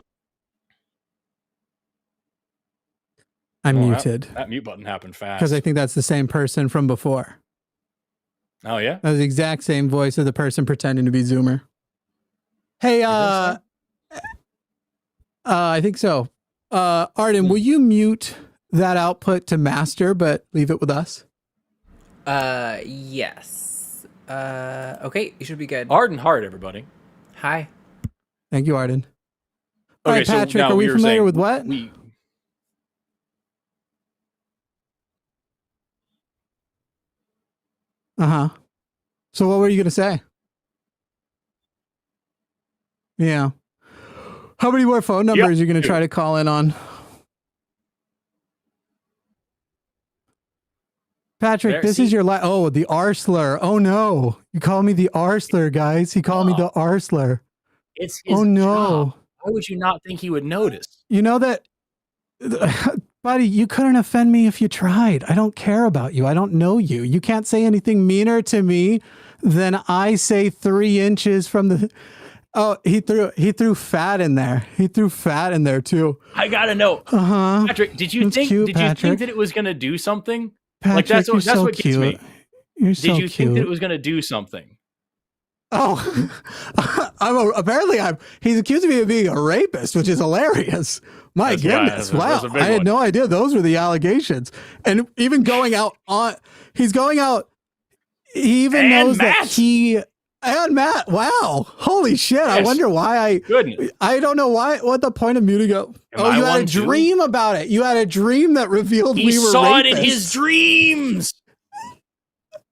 I'm muted.
That mute button happened fast.
Because I think that's the same person from before.
Oh, yeah?
That was the exact same voice of the person pretending to be Zoomer. Hey, I think so. Arden, will you mute that output to master, but leave it with us?
Yes. Okay, you should be good.
Arden Hart, everybody.
Hi.
Thank you, Arden. All right, Patrick, are we familiar with what? Uh-huh. So what were you going to say? Yeah. How many more phone numbers are you going to try to call in on? Patrick, this is your the R slur. Oh no. You call me the R slur, guys. He called me the R slur.
It's his job. Why would you not think he would notice?
You know that, buddy, you couldn't offend me if you tried. I don't care about you. I don't know you. You can't say anything meaner to me than I say 3 inches from the... Oh, he threw fat in there. He threw fat in there too.
I gotta know, Patrick. Did you think that it was gonna do something?
Patrick,
like that's what gets me.
You're so
Did you think that
cute.
it was gonna do something?
Oh, he's accusing me of being a rapist, which is hilarious. My goodness, wow! I had no idea those were the allegations. And even going out on, he's going out. He even knows that he. And Matt, wow. Holy shit. Yes. I wonder why I don't know what the point of muting up. Oh, you had a dream about it. You had a dream that revealed we were rapists.
He saw it in his dreams.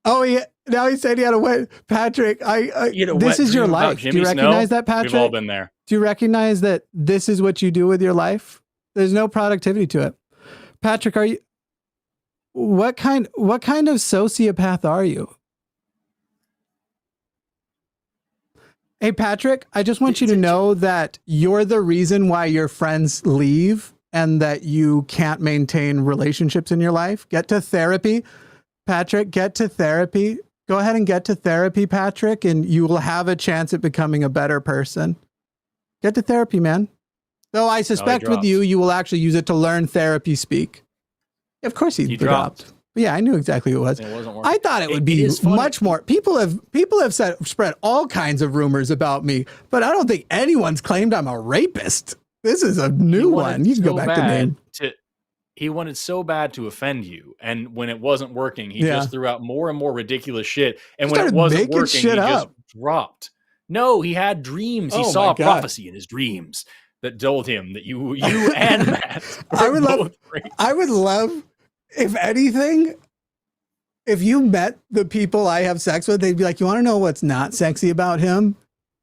Oh, yeah. Now he said he had a wet. Patrick, this is your life. Do you recognize that, Patrick?
We've all been there.
Do you recognize that this is what you do with your life? There's no productivity to it. Patrick, what kind of sociopath are you? Hey, Patrick, I just want you to know that you're the reason why your friends leave and that you can't maintain relationships in your life. Get to therapy. Patrick, get to therapy. Go ahead and get to therapy, Patrick, and you will have a chance at becoming a better person. Get to therapy, man. Though I suspect with you will actually use it to learn therapy speak. Of course he dropped. Yeah, I knew exactly who it was. I thought it would be much more. People have spread all kinds of rumors about me, but I don't think anyone's claimed I'm a rapist. This is a new one. You can go back to name.
He wanted so bad to offend you, and when it wasn't working, he just threw out more and more ridiculous shit. And when it wasn't working, he just dropped. No, he had dreams. He saw a prophecy in his dreams that told him that you and Matt.
I would love, if anything, if you met the people I have sex with, they'd be like, you want to know what's not sexy about him?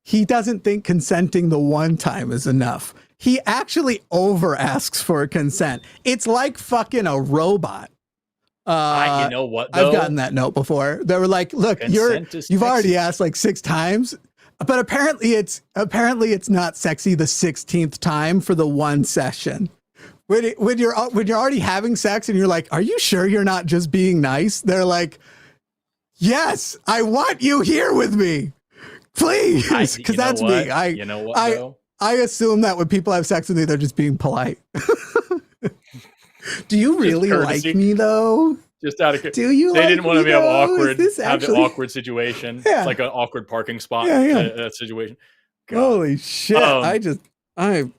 He doesn't think consenting the one time is enough. He actually over asks for consent. It's like fucking a robot.
You know what, though?
I've gotten that note before. They were like, look, you've already asked like 6 times, but apparently it's not sexy the 16th time for the one session. When you're already having sex and you're like, are you sure you're not just being nice? They're like, yes, I want you here with me, please, because that's me.
You know what, though?
I assume that when people have sex with me, they're just being polite. Do you really like me though?
Just out of
do you?
They
like
didn't want to have
actually...
an awkward situation.
Yeah.
It's like an awkward parking spot situation. God.
Holy shit! I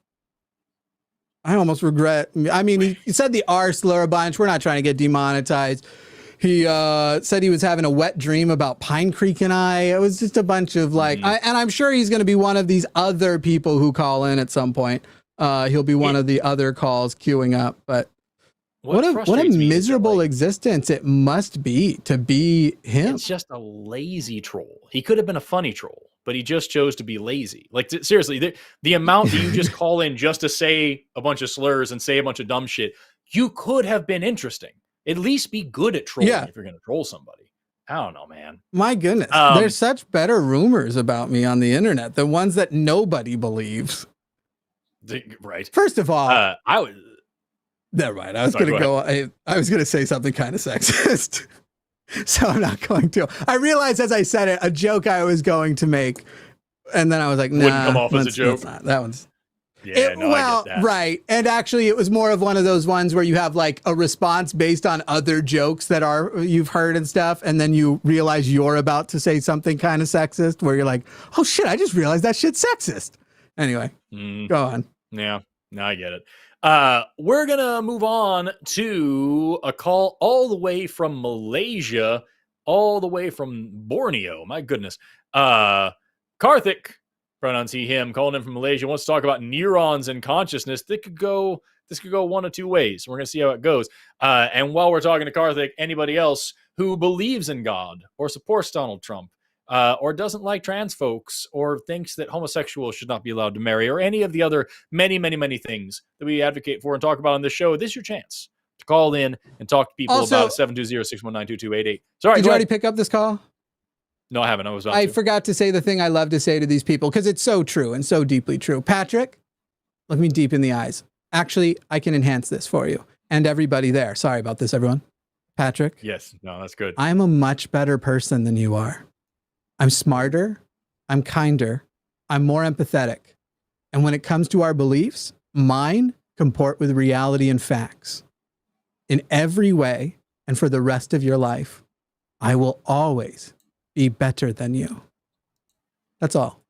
almost regret. I mean, he said the R slur a bunch. We're not trying to get demonetized. He said he was having a wet dream about Pine Creek and I. It was just a bunch of like, and I'm sure he's going to be one of these other people who call in at some point. He'll be one of the other calls queuing up, but. What a miserable existence it must be to be him.
It's just a lazy troll. He could have been a funny troll, but he just chose to be lazy. Like, seriously, the amount that you just call in just to say a bunch of slurs and say a bunch of dumb shit, you could have been interesting. At least be good at trolling if you're going to troll somebody. I don't know, man.
My goodness. There's such better rumors about me on the internet, the ones that nobody believes.
Right.
First of all,
I was...
Never mind. I was going to go. I was going to say something kind of sexist, so I'm not going to. I realized as I said it, a joke I was going to make, and then I was like, "Nah,
wouldn't come off as a joke."
That one's.
Yeah, I get that.
Right. And actually, it was more of one of those ones where you have like a response based on other jokes that you've heard and stuff, and then you realize you're about to say something kind of sexist, where you're like, "Oh shit! I just realized that shit's sexist." Anyway, go on.
Yeah. No, I get it. We're gonna move on to a call all the way from Malaysia, all the way from Borneo. My goodness. Karthik, pronouns he, him, calling in from Malaysia, wants to talk about neurons and consciousness. This could go one of two ways. We're gonna see how it goes. And while we're talking to Karthik, anybody else who believes in God or supports Donald Trump, or doesn't like trans folks, or thinks that homosexuals should not be allowed to marry, or any of the other many, many, many things that we advocate for and talk about on this show, this is your chance to call in and talk to people about it. 720-619-2288. Sorry,
did you already pick up this call?
No, I haven't.
I forgot to say the thing I love to say to these people, because it's so true and so deeply true. Patrick, look me deep in the eyes. Actually, I can enhance this for you and everybody there. Sorry about this, everyone. Patrick.
Yes. No, that's good.
I'm a much better person than you are. I'm smarter, I'm kinder, I'm more empathetic. And when it comes to our beliefs, mine comport with reality and facts. In every way, and for the rest of your life, I will always be better than you. That's all.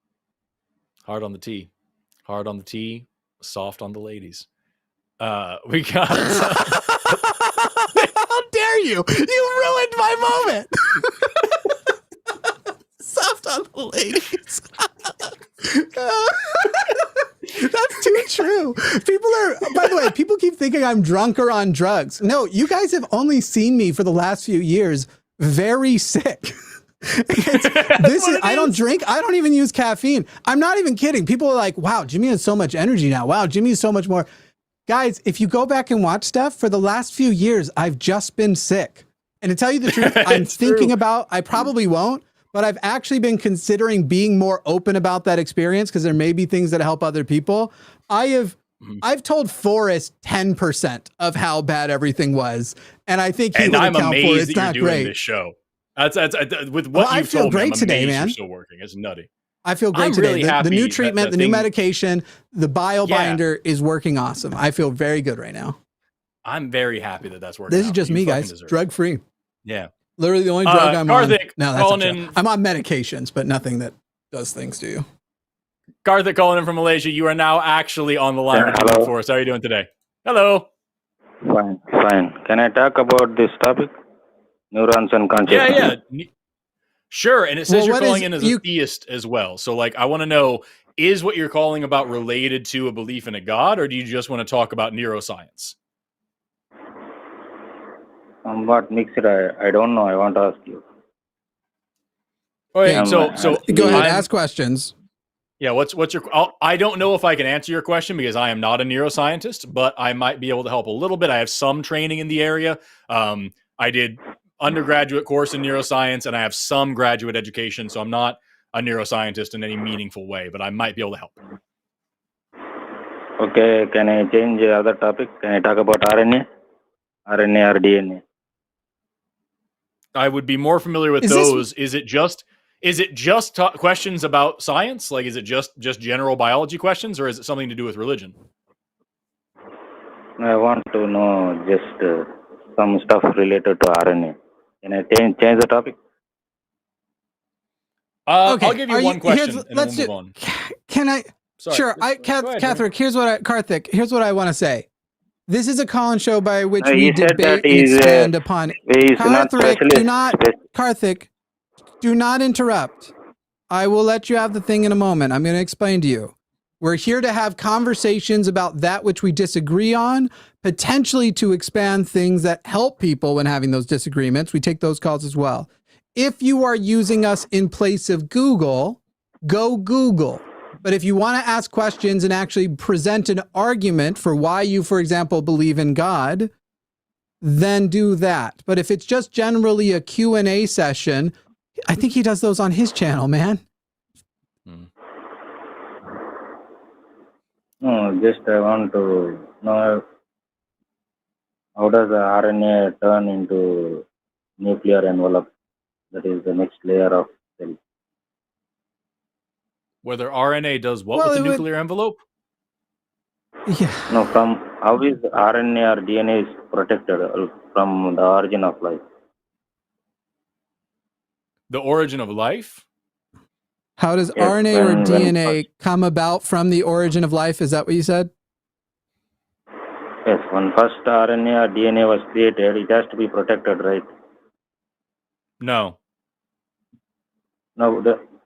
Hard on the T. Hard on the T, soft on the ladies. We got...
How dare you? You ruined my moment. Soft on the ladies. That's too true. People are, by the way, people keep thinking I'm drunk or on drugs. No, you guys have only seen me for the last few years very sick. I don't drink. I don't even use caffeine. I'm not even kidding. People are like, wow, Jimmy has so much energy now. Wow, Jimmy is so much more. Guys, if you go back and watch stuff, for the last few years, I've just been sick. And to tell you the truth, I'm thinking about, I probably won't, but I've actually been considering being more open about that experience, because there may be things that help other people. I've told Forrest 10% of how bad everything was, and I think he would account for it. It's not great.
This show. That's with what
I feel great today, man.
You're still working. It's nutty.
I feel great today.
Really
the new treatment, the new medication, the BioBinder is working awesome. I feel very good right now.
I'm very happy that that's working.
This is just me, guys. Drug free.
Yeah.
Literally the only drug I'm
Karthik,
on. No, that's not true. I'm on medications, but nothing that does things to you.
Karthik calling in from Malaysia. You are now actually on the line for us. How are you doing today? Hello.
Fine. Can I talk about this topic? Neurons and consciousness.
Yeah. Sure, and it says you're calling in as a theist as well. So, like, I want to know, is what you're calling about related to a belief in a god, or do you just want to talk about neuroscience?
What makes it? I don't know. I want to ask you.
Okay, so
go ahead, ask questions.
Yeah, what's your? I don't know if I can answer your question because I am not a neuroscientist, but I might be able to help a little bit. I have some training in the area. I did undergraduate course in neuroscience, and I have some graduate education, so I'm not a neuroscientist in any meaningful way, but I might be able to help.
Okay, can I change the other topic? Can I talk about RNA or DNA?
I would be more familiar with those. Is it just questions about science? Like, is it just general biology questions, or is it something to do with religion?
I want to know just some stuff related to RNA. Can I change the topic?
Okay. I'll give you one question, and then we'll move on.
Can I? Sorry. Sure. Karthik, here's what I want to say. This is a call-in show by which we debate and expand upon. Karthik, do not interrupt. I will let you have the thing in a moment. I'm going to explain to you. We're here to have conversations about that which we disagree on, potentially to expand things that help people when having those disagreements. We take those calls as well. If you are using us in place of Google, go Google. But if you want to ask questions and actually present an argument for why you, for example, believe in God, then do that. But if it's just generally a Q&A session, I think he does those on his channel, man.
No, just I want to know how does the RNA turn into nuclear envelope? That is the next layer of cell.
Whether RNA does what with the nuclear envelope?
Yeah.
No, from how is RNA or DNA is protected from the origin of life?
The origin of life?
How does RNA or DNA come about from the origin of life? Is that what you said?
Yes, when first RNA or DNA was created, it has to be protected, right?
No.
No,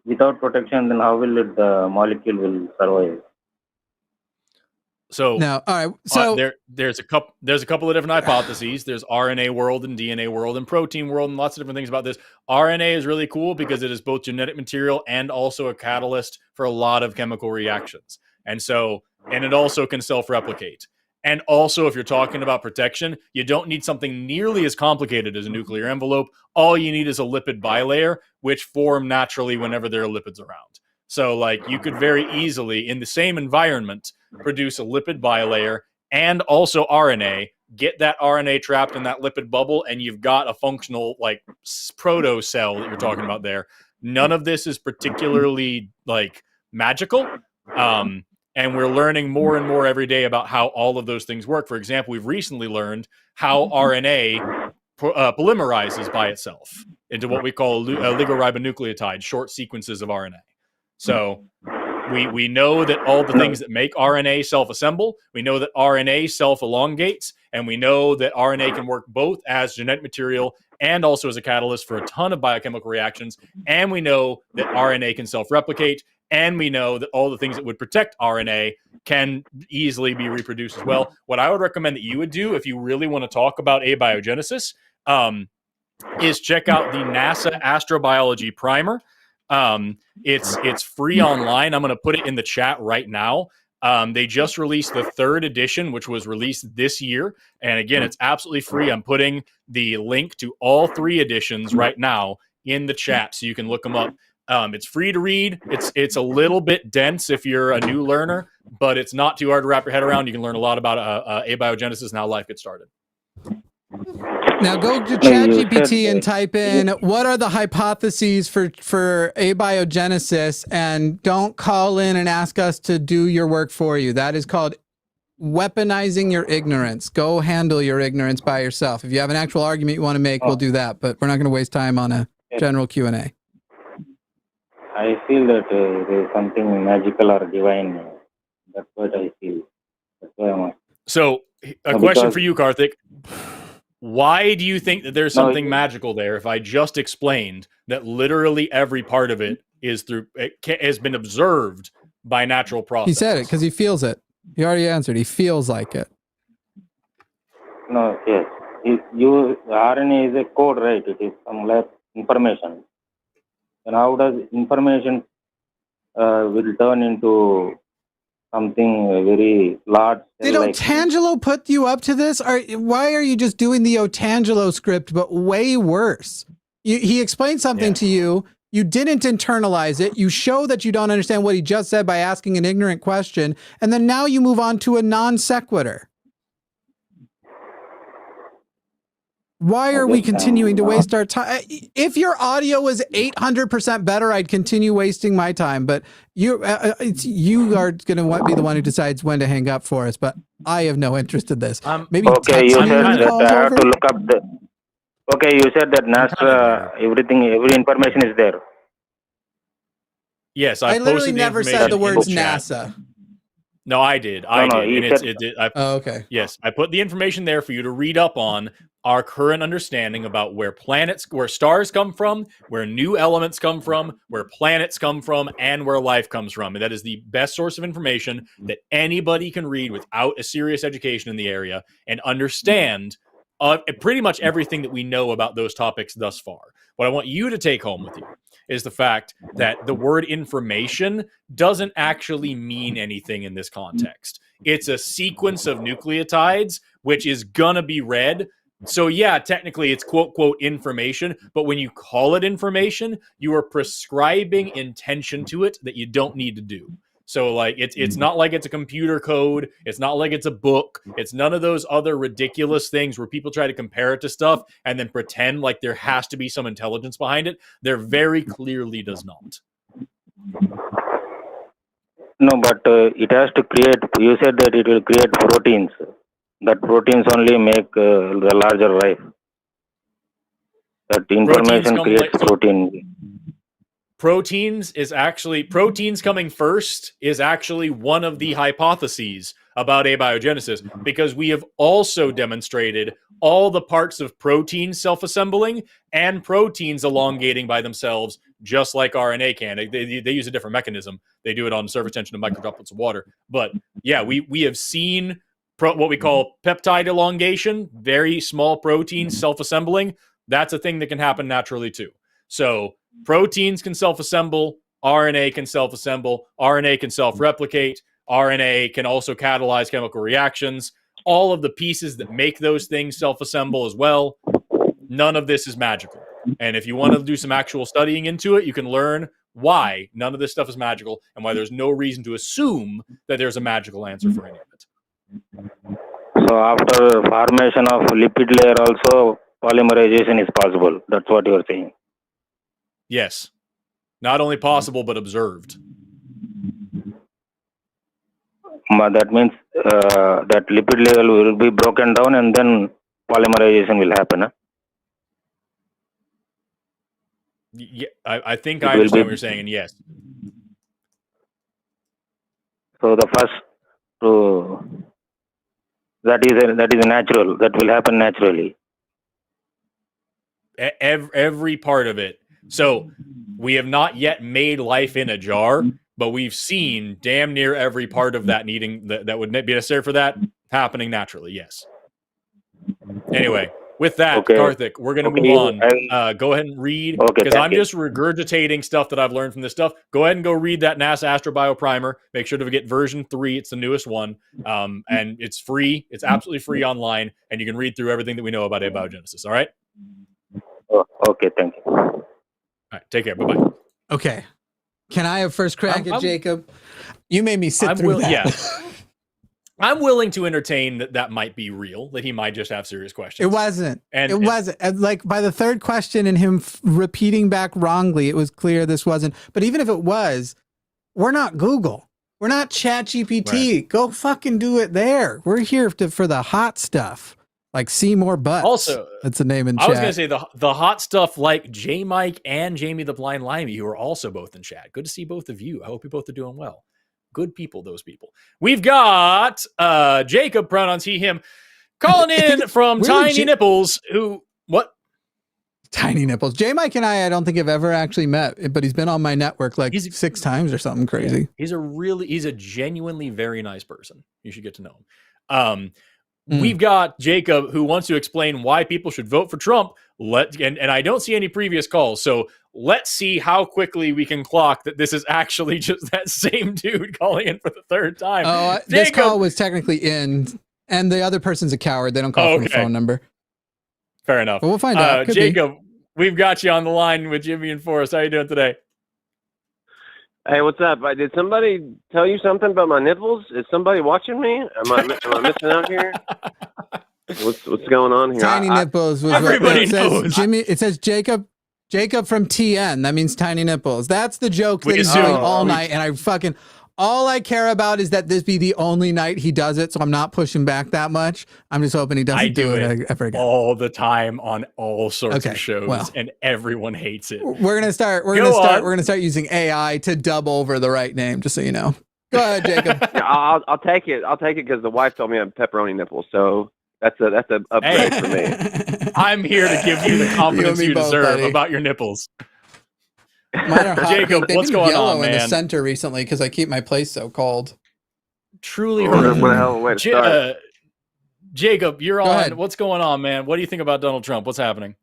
without protection, then how will the molecule will survive?
So
no, all right. So
there's a couple of different hypotheses. There's RNA world and DNA world and protein world and lots of different things about this. RNA is really cool because it is both genetic material and also a catalyst for a lot of chemical reactions. And it also can self-replicate. And also, if you're talking about protection, you don't need something nearly as complicated as a nuclear envelope. All you need is a lipid bilayer, which form naturally whenever there are lipids around. So, like, you could very easily, in the same environment, produce a lipid bilayer and also RNA, get that RNA trapped in that lipid bubble, and you've got a functional, like, proto cell that you're talking about there. None of this is particularly, like, magical. And we're learning more and more every day about how all of those things work. For example, we've recently learned how RNA polymerizes by itself into what we call a oligoribonucleotide, short sequences of RNA. So we know that all the things that make RNA self-assemble, we know that RNA self-elongates, and we know that RNA can work both as genetic material and also as a catalyst for a ton of biochemical reactions. And we know that RNA can self-replicate. And we know that all the things that would protect RNA can easily be reproduced as well. What I would recommend that you would do if you really want to talk about abiogenesis is check out the NASA Astrobiology Primer. It's free online. I'm going to put it in the chat right now. They just released the 3rd edition, which was released this year. And again, it's absolutely free. I'm putting the link to all 3 editions right now in the chat so you can look them up. It's free to read. It's a little bit dense if you're a new learner, but it's not too hard to wrap your head around. You can learn a lot about abiogenesis and how life gets started.
Now go to ChatGPT and type in what are the hypotheses for abiogenesis, and don't call in and ask us to do your work for you. That is called weaponizing your ignorance. Go handle your ignorance by yourself. If you have an actual argument you want to make, we'll do that, but we're not going to waste time on a general Q&A.
I feel that there is something magical or divine. That's what I feel. That's why I'm asking.
So, a question for you, Karthik. Why do you think that there's something magical there if I just explained that literally every part of it has been observed by natural process?
He said it because he feels it. He already answered. He feels like it.
No, yes. RNA is a code, right? It is some like information. And how does information will turn into something very large?
Did Otangelo put you up to this? Why are you just doing the Otangelo script, but way worse? He explained something to you. You didn't internalize it. You show that you don't understand what he just said by asking an ignorant question. And then now you move on to a non sequitur. Why are we continuing to waste our time? If your audio was 800% better, I'd continue wasting my time. But you are going to be the one who decides when to hang up for us. But I have no interest in this. Maybe
you said that I have to look up the. Okay, you said that NASA, every information is there.
Yes,
I literally never said the words NASA.
No, I did.
Okay.
Yes, I put the information there for you to read up on our current understanding about where stars come from, where new elements come from, where planets come from, and where life comes from. And that is the best source of information that anybody can read without a serious education in the area and understand pretty much everything that we know about those topics thus far. What I want you to take home with you is the fact that the word information doesn't actually mean anything in this context. It's a sequence of nucleotides, which is gonna be read. So yeah, technically it's quote, quote, information, but when you call it information, you are prescribing intention to it that you don't need to do. So like it's not like it's a computer code. It's not like it's a book. It's none of those other ridiculous things where people try to compare it to stuff and then pretend like there has to be some intelligence behind it. There very clearly does not.
No, but it has to create, you said that it will create proteins. That proteins only make the larger life. That information creates protein.
Proteins coming first is actually one of the hypotheses about abiogenesis, because we have also demonstrated all the parts of proteins self-assembling and proteins elongating by themselves, just like RNA can. They use a different mechanism. They do it on surface tension of microdroplets of water. But yeah, we have seen what we call peptide elongation, very small proteins self-assembling. That's a thing that can happen naturally too. So proteins can self-assemble, RNA can self-assemble, RNA can self-replicate, RNA can also catalyze chemical reactions. All of the pieces that make those things self-assemble as well. None of this is magical. And if you want to do some actual studying into it, you can learn why none of this stuff is magical and why there's no reason to assume that there's a magical answer for any of it.
So after formation of lipid layer also, polymerization is possible. That's what you're saying.
Yes. Not only possible, but observed.
But that means that lipid layer will be broken down and then polymerization will happen. Huh?
Yeah, I think I understand what you're saying, and yes.
So the first that is natural. That will happen naturally.
Every part of it. So we have not yet made life in a jar, but we've seen damn near every part of that needing that would be necessary for that happening naturally. Yes. Anyway, with that, Karthik, we're going to move on. Go ahead and read, because I'm just regurgitating stuff that I've learned from this stuff. Go ahead and go read that NASA Astrobio Primer. Make sure to get version 3. It's the newest one. And it's free. It's absolutely free online. And you can read through everything that we know about abiogenesis. All right?
Okay, thank you.
All right, take care. Bye-bye.
Okay. Can I have first crack at Jacob? You made me sit through that.
Yeah. I'm willing to entertain that might be real, that he might just have serious questions.
It wasn't. It wasn't. Like by the third question and him repeating back wrongly, it was clear this wasn't. But even if it was, we're not Google. We're not ChatGPT. Right. Go fucking do it there. We're here for the hot stuff. Like see more butts.
Also,
that's a name in chat.
I was going to say the hot stuff like J Mike and Jamie the Blind Limey, who are also both in chat. Good to see both of you. I hope you both are doing well. Good people, those people. We've got Jacob, pronouns he, him. Calling in from Tiny Nipples, who, what?
Tiny Nipples. J Mike and I don't think have ever actually met, but he's been on my network like 6 times or something crazy.
He's a genuinely very nice person. You should get to know him. We've got Jacob who wants to explain why people should vote for Trump. And I don't see any previous calls. So let's see how quickly we can clock that this is actually just that same dude calling in for the third time.
Oh, this call was technically in, and the other person's a coward. They don't call from a phone number.
Fair enough.
But we'll find out.
Jacob, we've got you on the line with Jimmy and Forrest. How are you doing today?
Hey, what's up? Did somebody tell you something about my nipples? Is somebody watching me? Am I missing out here? What's going on here?
Tiny Nipples was
everybody
what
knows.
Says, Jimmy, it says Jacob from TN. That means Tiny Nipples. That's the joke that he's doing all night. And all I care about is that this be the only night he does it. So I'm not pushing back that much. I'm just hoping he doesn't do it ever again.
All the time on all sorts of shows, and everyone hates it.
We're gonna start using AI to dub over the right name, just so you know. Go ahead, Jacob.
Yeah, I'll take it. I'll take it because the wife told me I have pepperoni nipples. So that's a upgrade for me.
I'm here to give you the confidence you deserve about your nipples.
Mine are hot.
Jacob,
They've
what's
been
going
yellow
on,
in
man?
the center recently because I keep my place so cold.
Truly
What a hell of a way to start.
Jacob, you're
Go
on.
ahead.
What's going on, man? What do you think about Donald Trump? What's happening?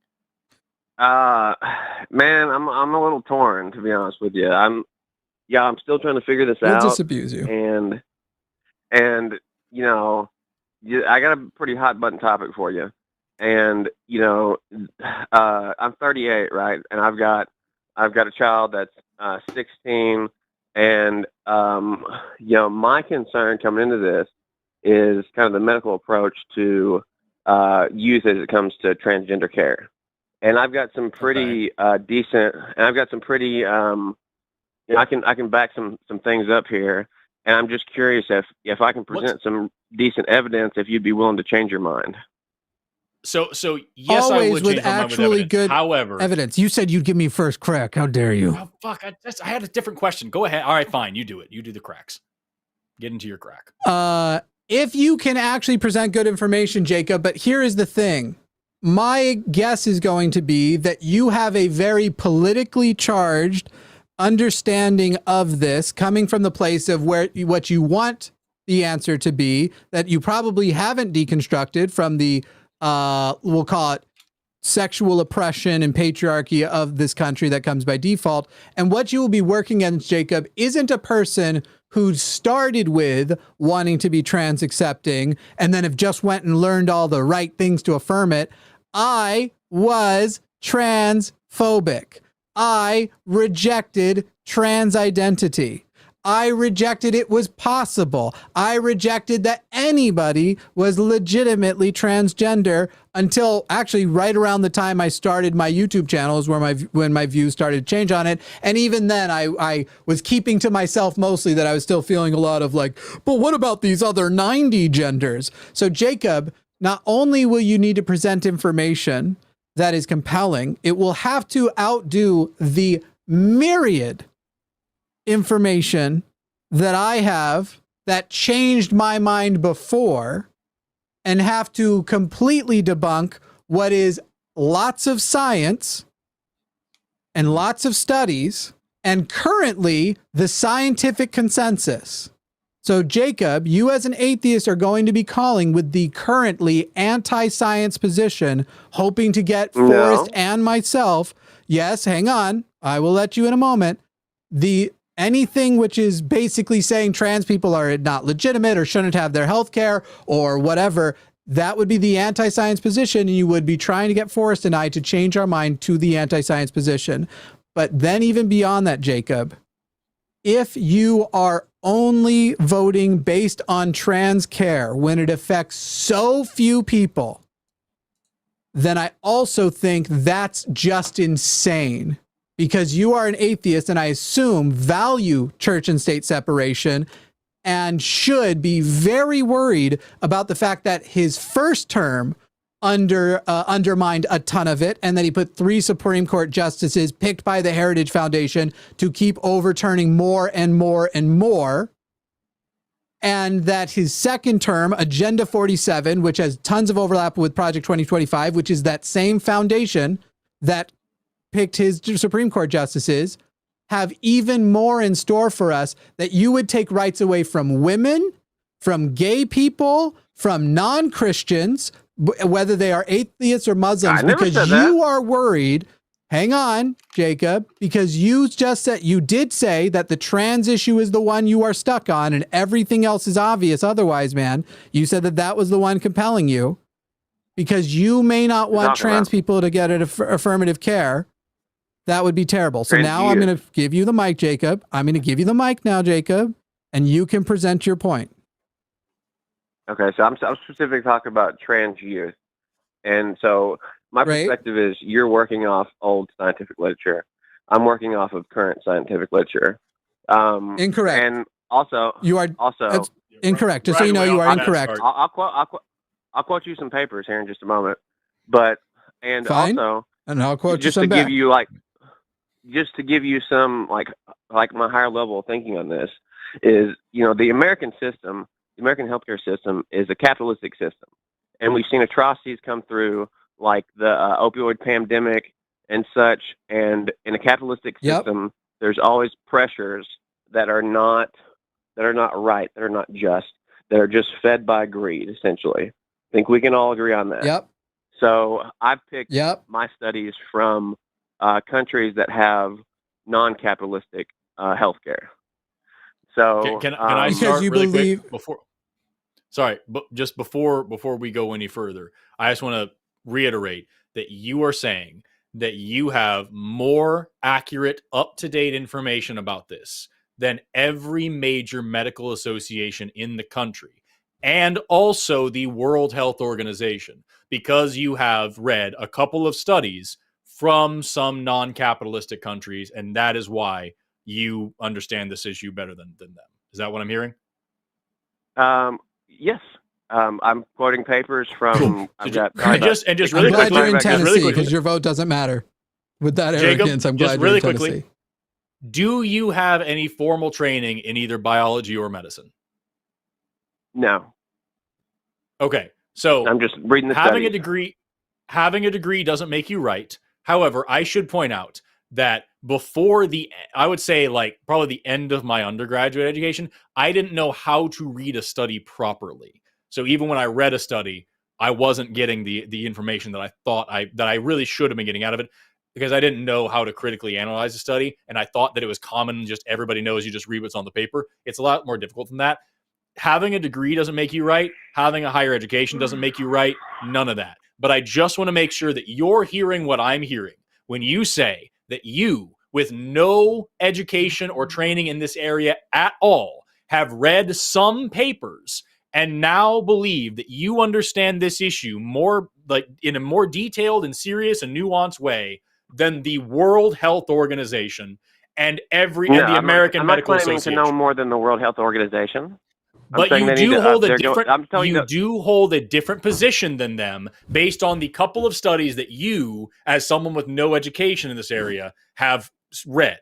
Man, I'm a little torn, to be honest with you. I'm still trying to figure this
We'll
out.
disabuse you.
And you know, I got a pretty hot button topic for you. And you know, I'm 38, right? And I've got a child that's 16, and you know, my concern coming into this is kind of the medical approach to youth as it comes to transgender care. And I've got some pretty decent, and I've got some pretty, you know, I can back some things up here. And I'm just curious if I can present some decent evidence, if you'd be willing to change your mind.
So yes,
Always
I would
with
change my mind
actually
with evidence.
good
However,
evidence. You said you'd give me first crack. How dare you?
oh, fuck, I had a different question. Go ahead. All right, fine. You do it. You do the cracks. Get into your crack.
If you can actually present good information, Jacob, but here is the thing. My guess is going to be that you have a very politically charged understanding of this coming from the place of what you want the answer to be, that you probably haven't deconstructed from the we'll call it sexual oppression and patriarchy of this country that comes by default. And what you will be working against, Jacob, isn't a person who started with wanting to be trans accepting and then have just went and learned all the right things to affirm it. I was transphobic. I rejected trans identity. I rejected it was possible. I rejected that anybody was legitimately transgender until actually right around the time I started my YouTube channel is when my views started to change on it. And even then I was keeping to myself mostly that I was still feeling a lot of like, but what about these other 90 genders? So Jacob, not only will you need to present information that is compelling, it will have to outdo the myriad information that I have that changed my mind before and have to completely debunk what is lots of science and lots of studies and currently the scientific consensus. So Jacob, you as an atheist are going to be calling with the currently anti-science position, hoping to get Forrest and myself. Yes, hang on. I will let you in a moment. Anything which is basically saying trans people are not legitimate or shouldn't have their health care or whatever, that would be the anti-science position. And you would be trying to get Forrest and I to change our mind to the anti-science position. But then even beyond that, Jacob, if you are only voting based on trans care when it affects so few people, then I also think that's just insane. Because you are an atheist and I assume value church and state separation and should be very worried about the fact that his first term undermined a ton of it and that he put 3 Supreme Court justices picked by the Heritage Foundation to keep overturning more and more and more. and that his second term, Agenda 47, which has tons of overlap with Project 2025, which is that same foundation that picked his Supreme Court justices, have even more in store for us, that you would take rights away from women, from gay people, from non-Christians, whether they are atheists or Muslims, because you are worried. Hang on, Jacob, because you did say that the trans issue is the one you are stuck on and everything else is obvious otherwise, man. You said that was the one compelling you because you may not want trans people to get affirmative care. That would be terrible. So now I'm going to give you the mic, Jacob. I'm going to give you the mic now, Jacob, and you can present your point.
Okay, so I'm specifically talking about trans youth. And so my perspective is you're working off old scientific literature. I'm working off of current scientific literature.
Incorrect.
And also,
you are also incorrect. Just so you know, you are incorrect.
I'll quote you some papers here in just a moment. But
Fine.
Also,
and I'll quote
just
you some
to give you just to give you some like my higher level of thinking on this is, the American system, the American healthcare system is a capitalistic system. And we've seen atrocities come through like the opioid pandemic and such. And in a capitalistic system, there's always pressures that are not right, that are not just, that are just fed by greed, essentially. I think we can all agree on that.
Yep.
So I've picked my studies from countries that have non-capitalistic healthcare. So
can I start really quick before? Sorry, but just before we go any further, I just want to reiterate that you are saying that you have more accurate, up-to-date information about this than every major medical association in the country, and also the World Health Organization, because you have read a couple of studies from some non-capitalistic countries, and that is why you understand this issue better than them. Is that what I'm hearing?
Yes. I'm quoting papers from. I've got.
Just really
I'm glad
quickly,
you're in Tennessee because your vote doesn't matter. With that arrogance, I'm glad you're in Tennessee.
Do you have any formal training in either biology or medicine?
No.
Okay, so
I'm just reading the
having
studies.
Having a degree doesn't make you right. However, I should point out that before I would say like probably the end of my undergraduate education, I didn't know how to read a study properly. So even when I read a study, I wasn't getting the information that I thought that I really should have been getting out of it, because I didn't know how to critically analyze a study. And I thought that it was common, just everybody knows you just read what's on the paper. It's a lot more difficult than that. Having a degree doesn't make you right. Having a higher education doesn't make you right. None of that. But I just want to make sure that you're hearing what I'm hearing when you say that you, with no education or training in this area at all, have read some papers and now believe that you understand this issue more, like in a more detailed and serious and nuanced way than the World Health Organization and the American Medical Association.
I'm not claiming to know more than the World Health Organization.
But you do hold a different position than them based on the couple of studies that you, as someone with no education in this area, have read.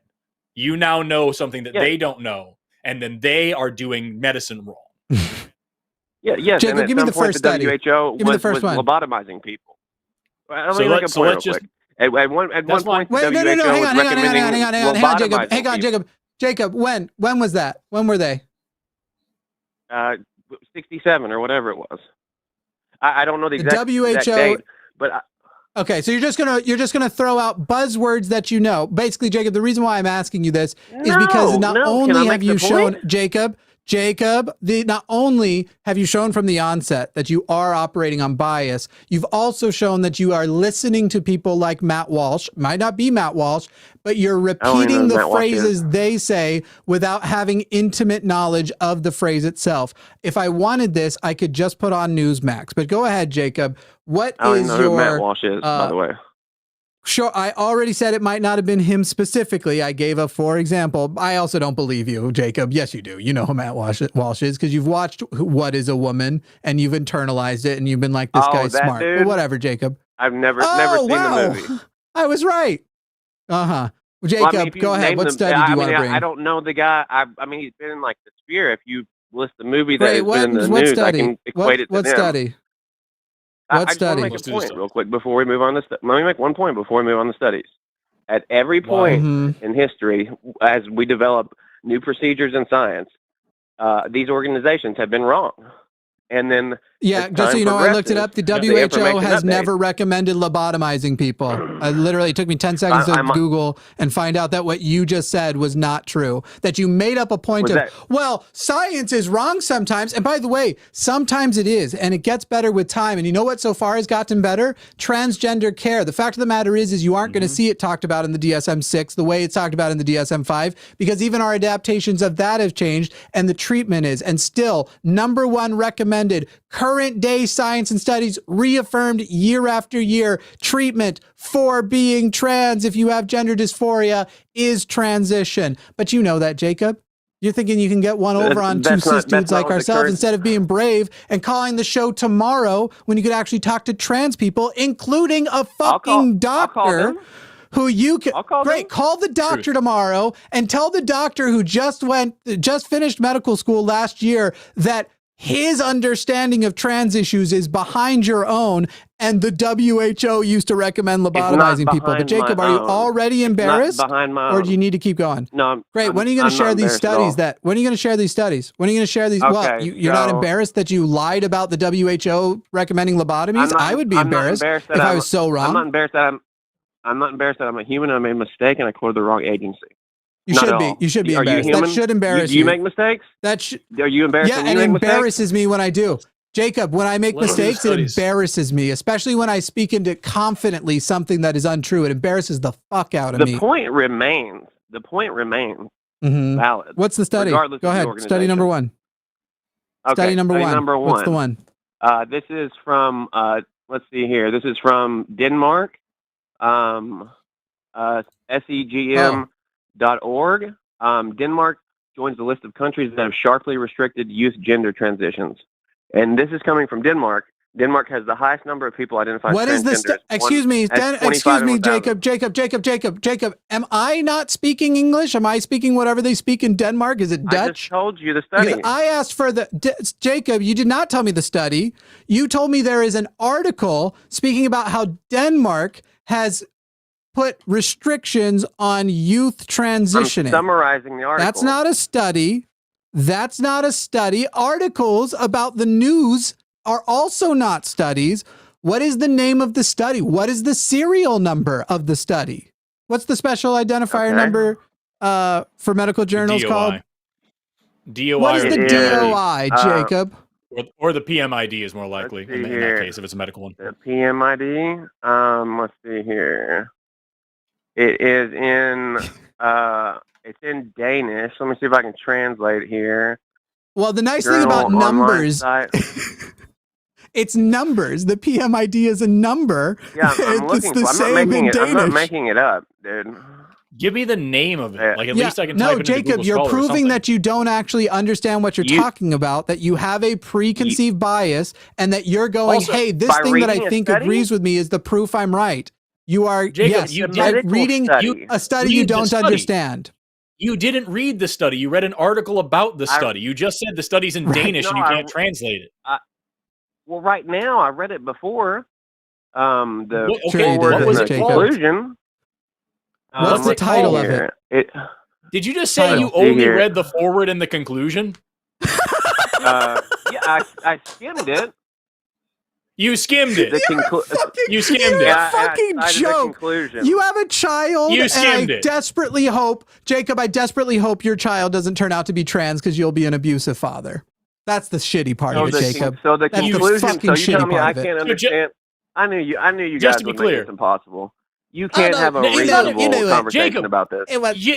You now know something that they don't know, and then they are doing medicine wrong.
Yes.
Jacob, give me the first study.
WHO
give me the first
was
one.
lobotomizing people.
Let's just.
At one point,
wait,
WHO
hang on, Jacob. Hang on, Jacob. Jacob, when was that? When were they?
67 or whatever it was. I don't know the exact
WHO
date, but
okay, so you're just gonna throw out buzzwords that you know. Basically, Jacob, the reason why I'm asking you this is because not only have you shown not only have you shown from the onset that you are operating on bias, you've also shown that you are listening to people like Matt Walsh. Might not be Matt Walsh, but you're repeating the phrases they say without having intimate knowledge of the phrase itself. If I wanted this, I could just put on Newsmax. But go ahead, Jacob. What is your
who Matt Walsh is, by the way?
Sure, I already said it might not have been him specifically. I gave a for example. I also don't believe you, Jacob. Yes, you do. You know who Matt Walsh is because you've watched What is a Woman and you've internalized it and you've been like, this guy's smart.
Dude?
But whatever, Jacob.
I've never seen the movie.
I was right. Well, Jacob, go ahead. What study do you want to bring?
I don't know the guy. I mean, he's been in like the Sphere. If you list the movie that has been in the news.
Study?
I can equate it to
what
them.
Study?
I just want to make a point real quick before we move on. Let me make one point before we move on to studies. At every point in history, as we develop new procedures in science, these organizations have been wrong. And then,
just so you know, I looked it up. The WHO has never recommended lobotomizing people. It took me 10 seconds to Google and find out that what you just said was not true. That you made up a point well, science is wrong sometimes. And by the way, sometimes it is, and it gets better with time. And you know what so far has gotten better? Transgender care. The fact of the matter is you aren't going to see it talked about in the DSM-6 the way it's talked about in the DSM-5, because even our adaptations of that have changed, and the treatment is. And still, number one recommended current day science and studies reaffirmed year after year, treatment for being trans if you have gender dysphoria is transition. But you know that, Jacob. You're thinking you can get one over on two cis dudes like ourselves instead of being brave and calling the show tomorrow when you could actually talk to trans people, including a fucking doctor who you can call the doctor tomorrow and tell the doctor who just finished medical school last year that his understanding of trans issues is behind your own, and the WHO used to recommend lobotomizing people. But Jacob, are you already embarrassed, or do you need to keep going?
No.
Great. When are you going to share these studies? When are you going to share these studies? When are you going to share these? Well, you're not embarrassed that you lied about the WHO recommending lobotomies? I would be embarrassed if I was so wrong.
I'm not embarrassed that I'm a human and I made a mistake and I quoted the wrong agency.
You should be. You should be embarrassed. That should embarrass you.
Do you make mistakes?
Are
you embarrassed?
Yeah, and it embarrasses me when I do. Jacob, when I make mistakes, it embarrasses me, especially when I speak into confidently something that is untrue. It embarrasses the fuck out of me.
The point remains. Valid.
What's the study? Go ahead. Study number one.
Okay.
Study number one. What's the one?
This is from. Let's see here. This is from Denmark. SEGM. .org. Denmark joins the list of countries that have sharply restricted youth gender transitions. And this is coming from Denmark. Denmark has the highest number of people identifying
What is this? Excuse me, Jacob. Am I not speaking English? Am I speaking whatever they speak in Denmark? Is it Dutch?
I just told you the study.
Because I asked for Jacob, you did not tell me the study. You told me there is an article speaking about how Denmark has put restrictions on youth transitioning.
I'm summarizing the article.
That's not a study. Articles about the news are also not studies. What is the name of the study? What is the serial number of the study? What's the special identifier number for medical journals called?
DOI.
What is the DOI, Jacob?
Or the PMID is more likely in that case if it's a medical one.
The PMID. Let's see here. It is in it's in Danish. Let me see if I can translate it here.
Well, the nice thing about numbers, it's numbers. The PMID is a number.
Yeah, I'm looking for I'm not making it up, dude.
Give me the name of it. Like at least I can type it into
Jacob,
Google
you're
Scholar
proving that you don't actually understand what you're talking about, that you have a preconceived bias, and that you're going, also, hey, this thing that I think agrees with me is the proof I'm right. You are,
Jacob,
reading a study you don't understand.
You didn't read the study. You read an article about the study. You just said the study's in Danish and you can't translate it.
Well, right now, I read it before.
What was it
conclusion.
What's the title of it?
Did you just say you only read the forward and the conclusion?
Yeah, I skimmed it.
You skimmed it. You skimmed it.
A fucking joke. You have a child.
You skimmed it.
Desperately hope, Jacob, I desperately hope your child doesn't turn out to be trans because you'll be an abusive father. That's the shitty part of it, Jacob.
So the conclusion. So you tell me I can't understand. I knew you guys would make this impossible. You can't have a reasonable conversation about this.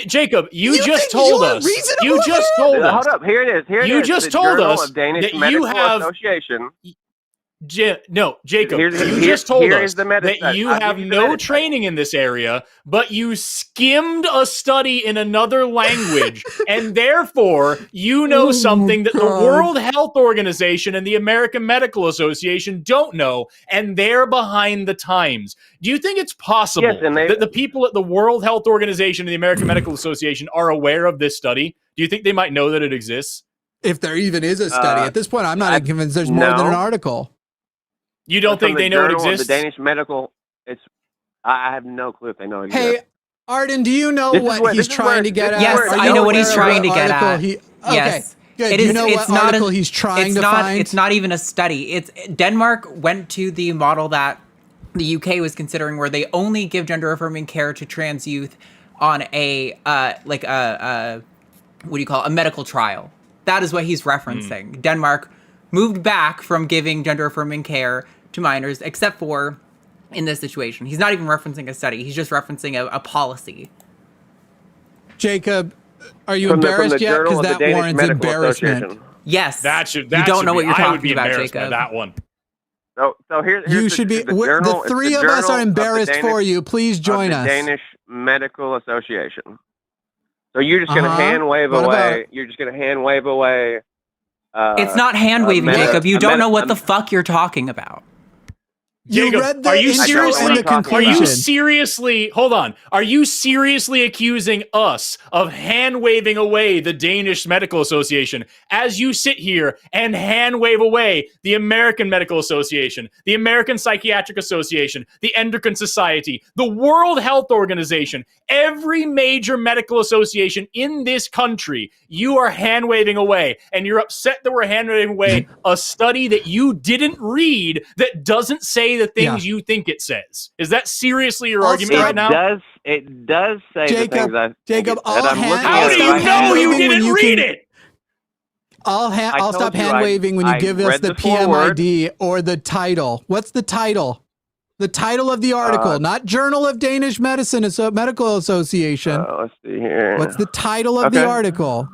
Jacob, you just told us. You just told us.
Hold up. Here it is.
You just told us that you have.
Association.
No, Jacob, you just told us that you have no training in this area, but you skimmed a study in another language, and therefore you know something that the World Health Organization and the American Medical Association don't know, and they're behind the times. Do you think it's possible that the people at the World Health Organization and the American Medical Association are aware of this study? Do you think they might know that it exists?
If there even is a study. At this point, I'm not convinced there's more than an article.
You don't think they know it exists?
The Danish medical, I have no clue if they know it exists.
Hey, Arden, do you know what he's trying to get at?
Yes, I know what he's trying to get at. Yes.
Good.
It is,
you know what article he's trying to find?
It's not even a study. It's Denmark went to the model that the UK was considering, where they only give gender affirming care to trans youth on a a medical trial. That is what he's referencing. Denmark moved back from giving gender affirming care to minors, except for in this situation. He's not even referencing a study. He's just referencing a policy.
Jacob, are you embarrassed yet? Because that warrants embarrassment.
Yes.
You
don't know what you're talking about,
By
Jacob.
that one.
So here's
you should be. The three of us are embarrassed for you. Please join us.
Danish Medical Association. So you're just going to hand wave away. You're just going to hand wave away.
It's not hand waving, Jacob. You don't know what the fuck you're talking about.
Jacob, are you seriously hold on? Are you seriously accusing us of hand waving away the Danish Medical Association as you sit here and hand wave away the American Medical Association, the American Psychiatric Association, the Endocrine Society, the World Health Organization, every major medical association in this country? You are hand waving away, and you're upset that we're hand waving away a study that you didn't read that doesn't say the things you think it says. Is that seriously your argument right now?
It does say
Jacob,
the things
Jacob,
how do you know you didn't read it?
I'll stop hand waving when you give us the PMID or the title. What's the title? The title of the article, not Journal of Danish Medicine Medical Association.
Let's see here.
What's the title of the article?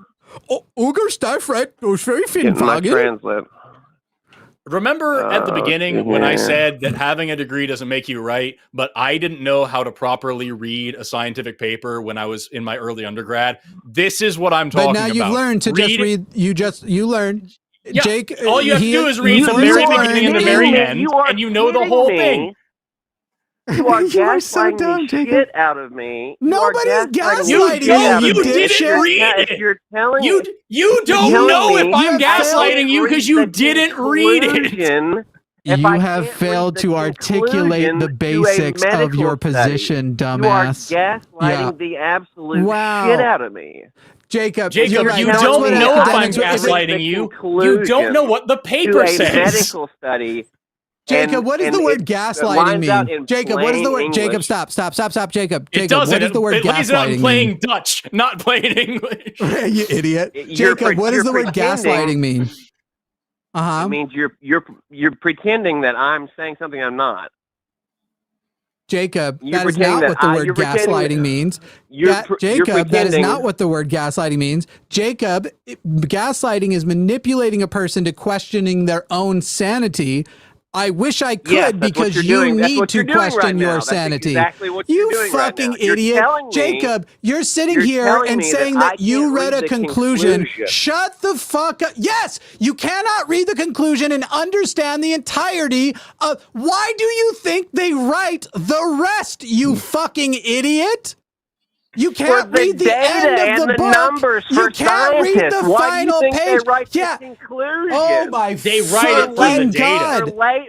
Remember at the beginning when I said that having a degree doesn't make you right, but I didn't know how to properly read a scientific paper when I was in my early undergrad? This is what I'm talking about.
But now you've learned to just read. You learned.
Yeah,
Jake,
all you have to do is read the very beginning and the very end, and you know the whole thing.
You are gaslighting the shit out of me.
Nobody's gaslighting you.
You didn't read it.
You're telling
you don't know if I'm gaslighting you because you didn't read it.
You have failed to articulate the basics of your position, dumbass.
You are gaslighting the absolute shit out of me.
Jacob,
you don't know if I'm gaslighting you. You don't know what the paper says.
Medical study.
Jacob, what does the word gaslighting mean? Jacob, what is the word? Jacob, stop, Jacob.
It doesn't.
What is the word gaslighting
I'm playing Dutch, not playing English.
You idiot. Jacob, what does the word gaslighting mean?
It means you're pretending that I'm saying something I'm not.
Jacob, that is not what the word gaslighting means. Jacob, that is not what the word gaslighting means. Jacob, gaslighting is manipulating a person to questioning their own sanity. I wish I could because you need to question your sanity. You fucking idiot. Jacob, you're sitting here and saying that you read a conclusion. Shut the fuck up. Yes, you cannot read the conclusion and understand the entirety of why do you think they write the rest, you fucking idiot? You can't read the end of the book.
Numbers
you can't read the final page. Oh my
They write it for the data.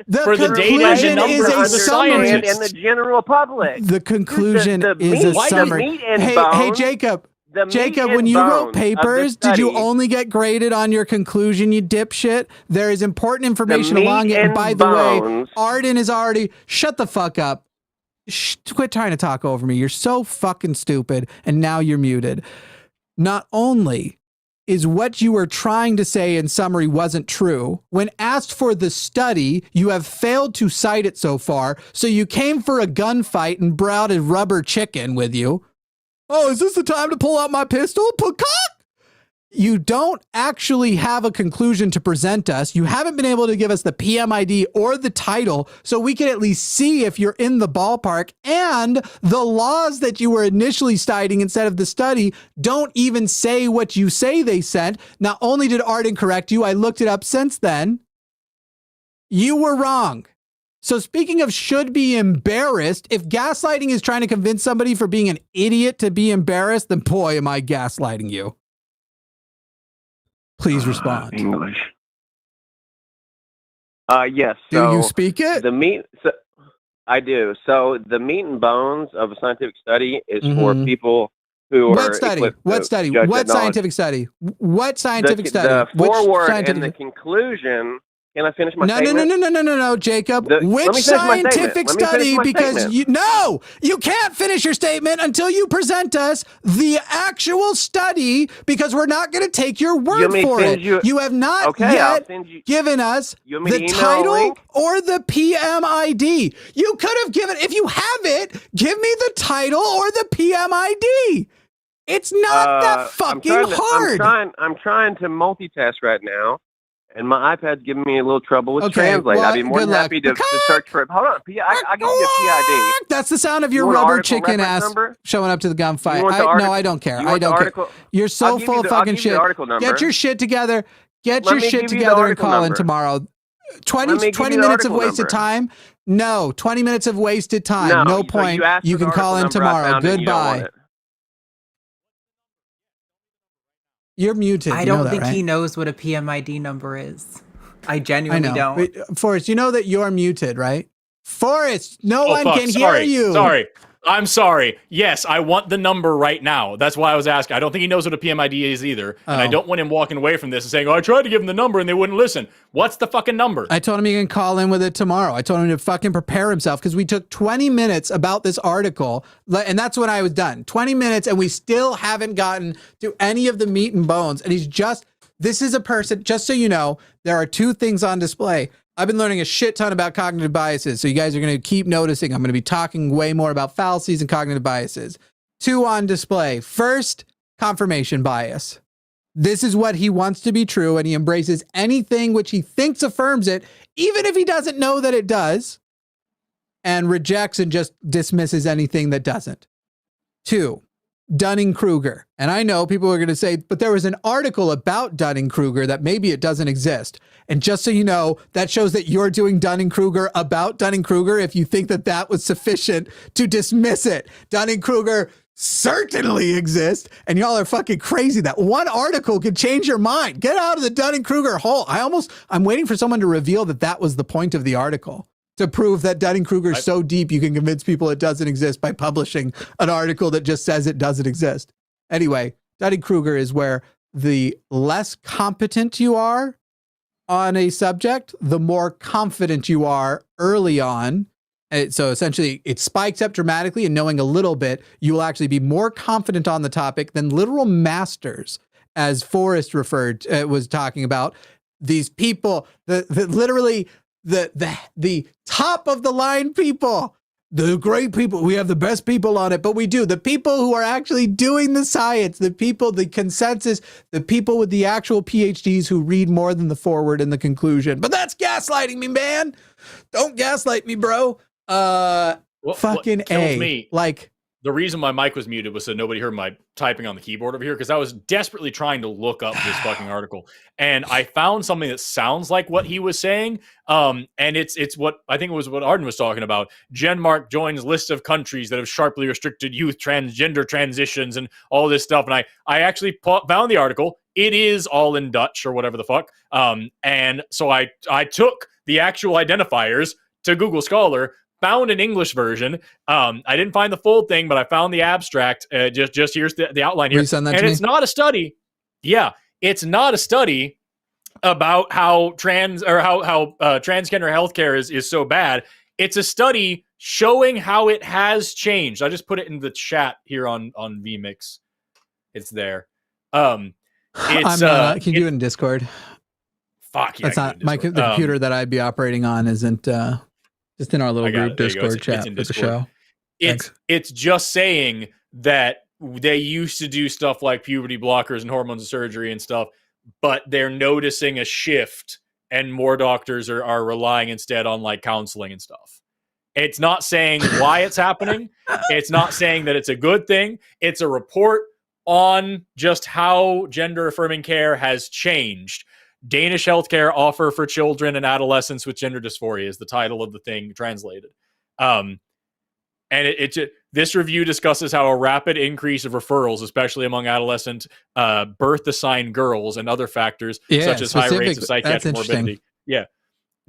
The conclusion is a summary.
And the general public.
The conclusion is a summary. Hey, Jacob. Jacob, when you wrote papers, did you only get graded on your conclusion, you dipshit? There is important information along it. And by the way, Arden is already... Shut the fuck up. Quit trying to talk over me. You're so fucking stupid, and now you're muted. Not only is what you were trying to say in summary wasn't true, when asked for the study, you have failed to cite it so far, so you came for a gunfight and brought a rubber chicken with you. Oh, is this the time to pull out my pistol? Peacock! You don't actually have a conclusion to present us. You haven't been able to give us the PMID or the title so we can at least see if you're in the ballpark. And the laws that you were initially citing instead of the study don't even say what you say they sent. Not only did Arden correct you, I looked it up since then. You were wrong. So speaking of should be embarrassed, if gaslighting is trying to convince somebody for being an idiot to be embarrassed, then boy, am I gaslighting you. Please respond.
English. Yes.
Do
So
you speak it?
I do. So the meat and bones of a scientific study is for people who
What
are
study? What study? What scientific study? What scientific study?
The foreword and the conclusion. Can I finish my statement?
No, Jacob. Which scientific study? Because you can't finish your statement until you present us the actual study, because we're not going to take your word for it. You have not yet given us the title or the PMID. You could have given, if you have it, give me the title or the PMID. It's not that fucking hard.
I'm trying to multitask right now. And my iPad's giving me a little trouble with Translate. I'd be more than happy to search for it. Hold on, I'll give you a PID.
That's the sound of your rubber chicken ass showing up to the gunfight. No, I don't care. I don't care. You're so full of fucking shit. Get your shit together. Get your shit together and call in tomorrow. 20 minutes of wasted time? No, 20 minutes of wasted time. No point. You can call in tomorrow. Goodbye. You're muted.
I don't think he knows what a PMID number is. I genuinely don't.
Wait, Forrest, you know that you're muted, right? Forrest, no one can hear you.
Sorry. I'm sorry. Yes, I want the number right now. That's why I was asking. I don't think he knows what a PMID is either. And I don't want him walking away from this and saying, I tried to give him the number and they wouldn't listen. What's the fucking number?
I told him he can call in with it tomorrow. I told him to fucking prepare himself, because we took 20 minutes about this article, and that's when I was done. 20 minutes, and we still haven't gotten to any of the meat and bones. And this is a person, just so you know, there are two things on display. I've been learning a shit ton about cognitive biases, so you guys are going to keep noticing. I'm going to be talking way more about fallacies and cognitive biases. Two on display. First, confirmation bias. This is what he wants to be true, and he embraces anything which he thinks affirms it, even if he doesn't know that it does, and rejects and just dismisses anything that doesn't. Two, Dunning-Kruger. And I know people are going to say, but there was an article about Dunning-Kruger that maybe it doesn't exist. And just so you know, that shows that you're doing Dunning-Kruger about Dunning-Kruger if you think that that was sufficient to dismiss it. Dunning-Kruger certainly exists, and y'all are fucking crazy. That one article could change your mind. Get out of the Dunning-Kruger hole. I'm waiting for someone to reveal that was the point of the article, to prove that Dunning-Kruger is so deep you can convince people it doesn't exist by publishing an article that just says it doesn't exist. Anyway, Dunning-Kruger is where the less competent you are on a subject, the more confident you are early on. And so essentially it spikes up dramatically, and knowing a little bit, you will actually be more confident on the topic than literal masters, as Forrest was talking about. These people, literally the top of the line people, the great people. We have the best people on it, but we do. The people who are actually doing the science, the people, the consensus, the people with the actual PhDs who read more than the foreword and the conclusion. But that's gaslighting me, man. Don't gaslight me, bro. Fucking
what kills me, like, the reason my mic was muted was so nobody heard my typing on the keyboard over here, because I was desperately trying to look up this fucking article, and I found something that sounds like what he was saying. And it's what I think it was what Arden was talking about. Denmark joins list of countries that have sharply restricted youth transgender transitions and all this stuff. And I actually found the article. It is all in Dutch or whatever the fuck. And so I took the actual identifiers to Google Scholar, found an English version. I didn't find the full thing, but I found the abstract. Just here's the outline here. And it's not a study. Yeah, it's not a study about how transgender healthcare is so bad. It's a study showing how it has changed. I just put it in the chat here on vMix. It's there. Can
you do it in Discord?
Fuck yeah.
That's not the computer that I'd be operating on. Isn't just in our little group Discord chat for the show.
It's just saying that they used to do stuff like puberty blockers and hormones and surgery and stuff, but they're noticing a shift and more doctors are relying instead on like counseling and stuff. It's not saying why it's happening. It's not saying that it's a good thing. It's a report on just how gender affirming care has changed. Danish healthcare offer for children and adolescents with gender dysphoria is the title of the thing translated. And This review discusses how a rapid increase of referrals, especially among adolescent birth-assigned girls and other factors, such as high rates of psychiatric morbidity. Yeah.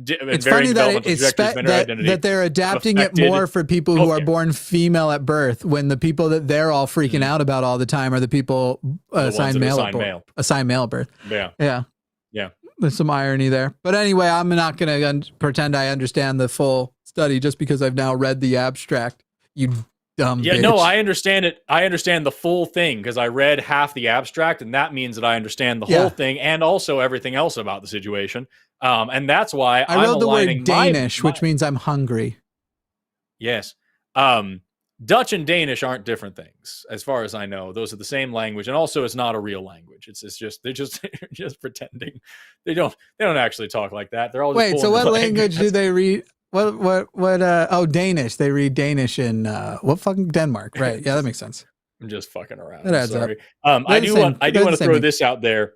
It's funny that that they're adapting it more for people who are born female at birth, when the people that they're all freaking out about all the time are the people assigned male at birth. Yeah. There's some irony there, but anyway, I'm not going to pretend I understand the full study just because I've now read the abstract. You dumb bitch.
No, I understand it. I understand the full thing because I read half the abstract, and that means that I understand the whole thing and also everything else about the situation. And that's why
I wrote the word Danish, which means I'm hungry.
Yes. Dutch and Danish aren't different things, as far as I know. Those are the same language, and also it's not a real language. It's just they're just pretending. They don't actually talk like that. They're all just
wait. So what language do they read? What? Oh, Danish. They read Danish in what fucking Denmark, right? Yeah, that makes sense.
I'm just fucking around.
That adds
sorry.
up.
I do want to throw this out there.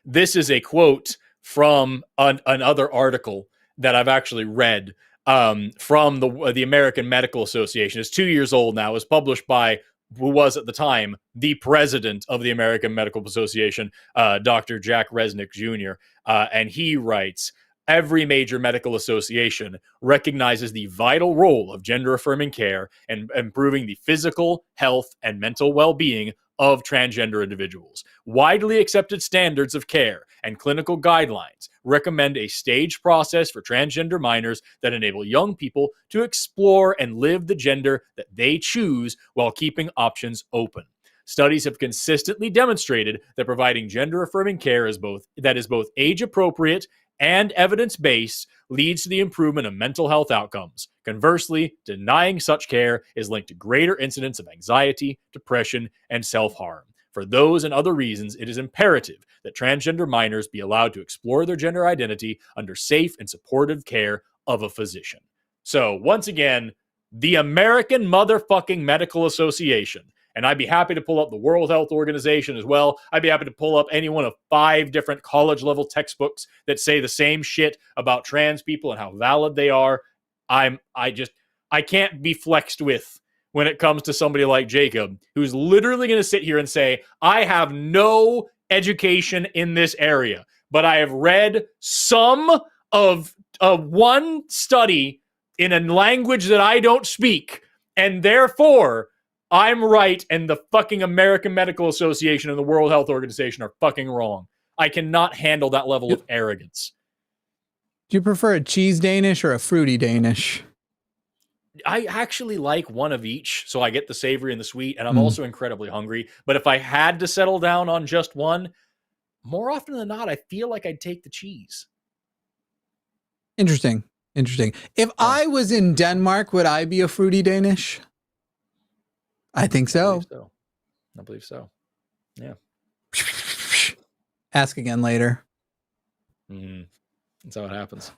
This is a quote from another article that I've actually read from the American Medical Association. It's 2 years old now. It was published by who was at the time the president of the American Medical Association, Dr. Jack Resnick Jr. And he writes, every major medical association recognizes the vital role of gender-affirming care and improving the physical, health, and mental well-being of transgender individuals. Widely accepted standards of care and clinical guidelines recommend a staged process for transgender minors that enable young people to explore and live the gender that they choose while keeping options open. Studies have consistently demonstrated that providing gender-affirming care is both age-appropriate and evidence-based leads to the improvement of mental health outcomes. Conversely, denying such care is linked to greater incidence of anxiety, depression, and self-harm. For those and other reasons, it is imperative that transgender minors be allowed to explore their gender identity under safe and supportive care of a physician. So, once again, the American motherfucking Medical Association, and I'd be happy to pull up the World Health Organization as well. I'd be happy to pull up any one of 5 different college-level textbooks that say the same shit about trans people and how valid they are. I can't be flexed with when it comes to somebody like Jacob, who's literally going to sit here and say, I have no education in this area, but I have read some of one study in a language that I don't speak, and therefore I'm right, and the fucking American Medical Association and the World Health Organization are fucking wrong. I cannot handle that level of arrogance.
Do you prefer a cheese Danish or a fruity Danish?
I actually like one of each, so I get the savory and the sweet, and I'm also incredibly hungry. But if I had to settle down on just one, more often than not, I feel like I'd take the cheese.
Interesting. If I was in Denmark, would I be a fruity Danish? I think so.
I believe so. Yeah.
Ask again later.
That's how it happens.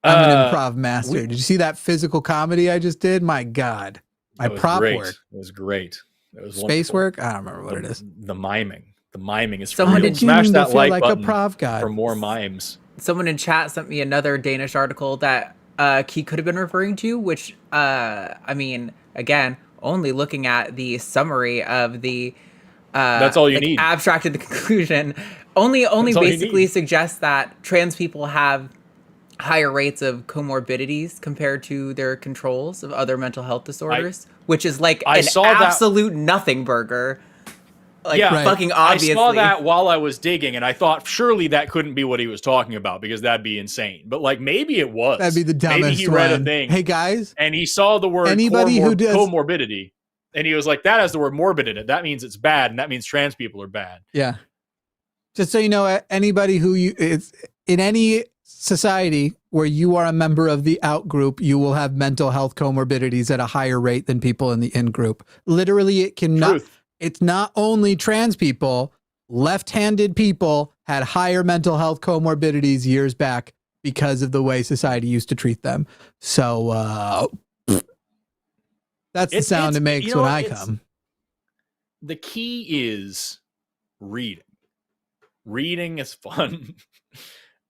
I'm an improv master. Did you see that physical comedy I just did? My God. My prop work.
It was great. It was
space work? I don't remember what it is.
The miming. The miming is
someone
real. Smash that like button
a prov god
for more mimes.
Someone in chat sent me another Danish article that Key could have been referring to, which, I mean, again, only looking at the summary of the
that's all you need.
Abstracted the conclusion. Only basically suggests that trans people have higher rates of comorbidities compared to their controls of other mental health disorders, which is like an absolute nothing burger. Like, fucking obviously.
I saw that while I was digging, and I thought surely that couldn't be what he was talking about because that'd be insane. But like maybe it was.
That'd be the dumbest
Maybe he read
one.
a thing.
Hey guys,
and he saw the word comorbidity, and he was like, "That has the word morbid in it. That means it's bad, and that means trans people are bad."
Yeah. Just so you know, anybody who it's in any society where you are a member of the out group, you will have mental health comorbidities at a higher rate than people in the in group. Literally, it cannot. It's not only trans people, left-handed people had higher mental health comorbidities years back because of the way society used to treat them. So that's the sound it makes when I come.
The key is reading. Reading is fun.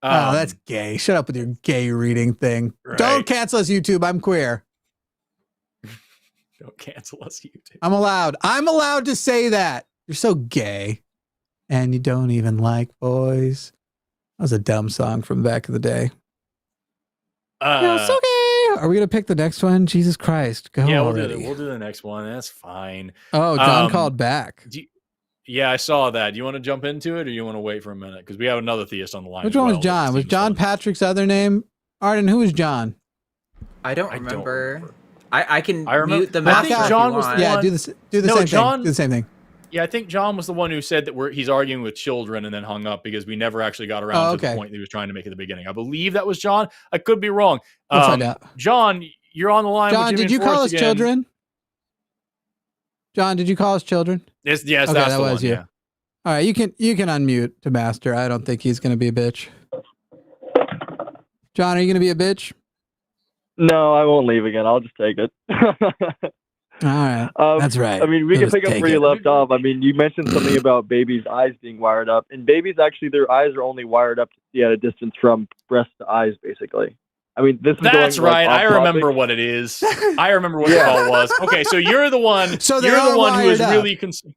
Oh, that's gay. Shut up with your gay reading thing. Right. Don't cancel us, YouTube. I'm queer.
Don't cancel us, YouTube.
I'm allowed to say that. You're so gay. And you don't even like boys. That was a dumb song from back in the day. You're so gay. Are we going to pick the next one? Jesus Christ. Go already.
We'll do the next one. That's fine.
Oh, John called back.
Yeah, I saw that. Do you want to jump into it or you want to wait for a minute? Because we have another theist on the line.
Which one was John? Was John Patrick's other name? Arden, who was John?
I don't remember. I can
remember,
mute the mouth.
I think John was the one.
Yeah, do the same thing. Do the same thing.
Yeah, I think John was the one who said that he's arguing with children and then hung up because we never actually got around to the point that he was trying to make at the beginning. I believe that was John. I could be wrong.
We'll find out.
John, you're on the line.
John,
with Jimmy
did you call us
again.
children? John, did you call us children?
Yes,
okay,
that's
that
the
was
one,
you.
yeah.
All right, you can unmute to Master. I don't think he's going to be a bitch. John, are you going to be a bitch?
No, I won't leave again. I'll just take it.
All right. That's right.
I mean, we can pick up where you left off. I mean, you mentioned something about babies' eyes being wired up. And babies, actually, their eyes are only wired up to see at a distance from breast to eyes, basically. I mean, this is
That's
going,
right.
like,
I remember what it is. I remember what the call was. Okay, so you're the one.
So
you're the one who is
up.
really concerned.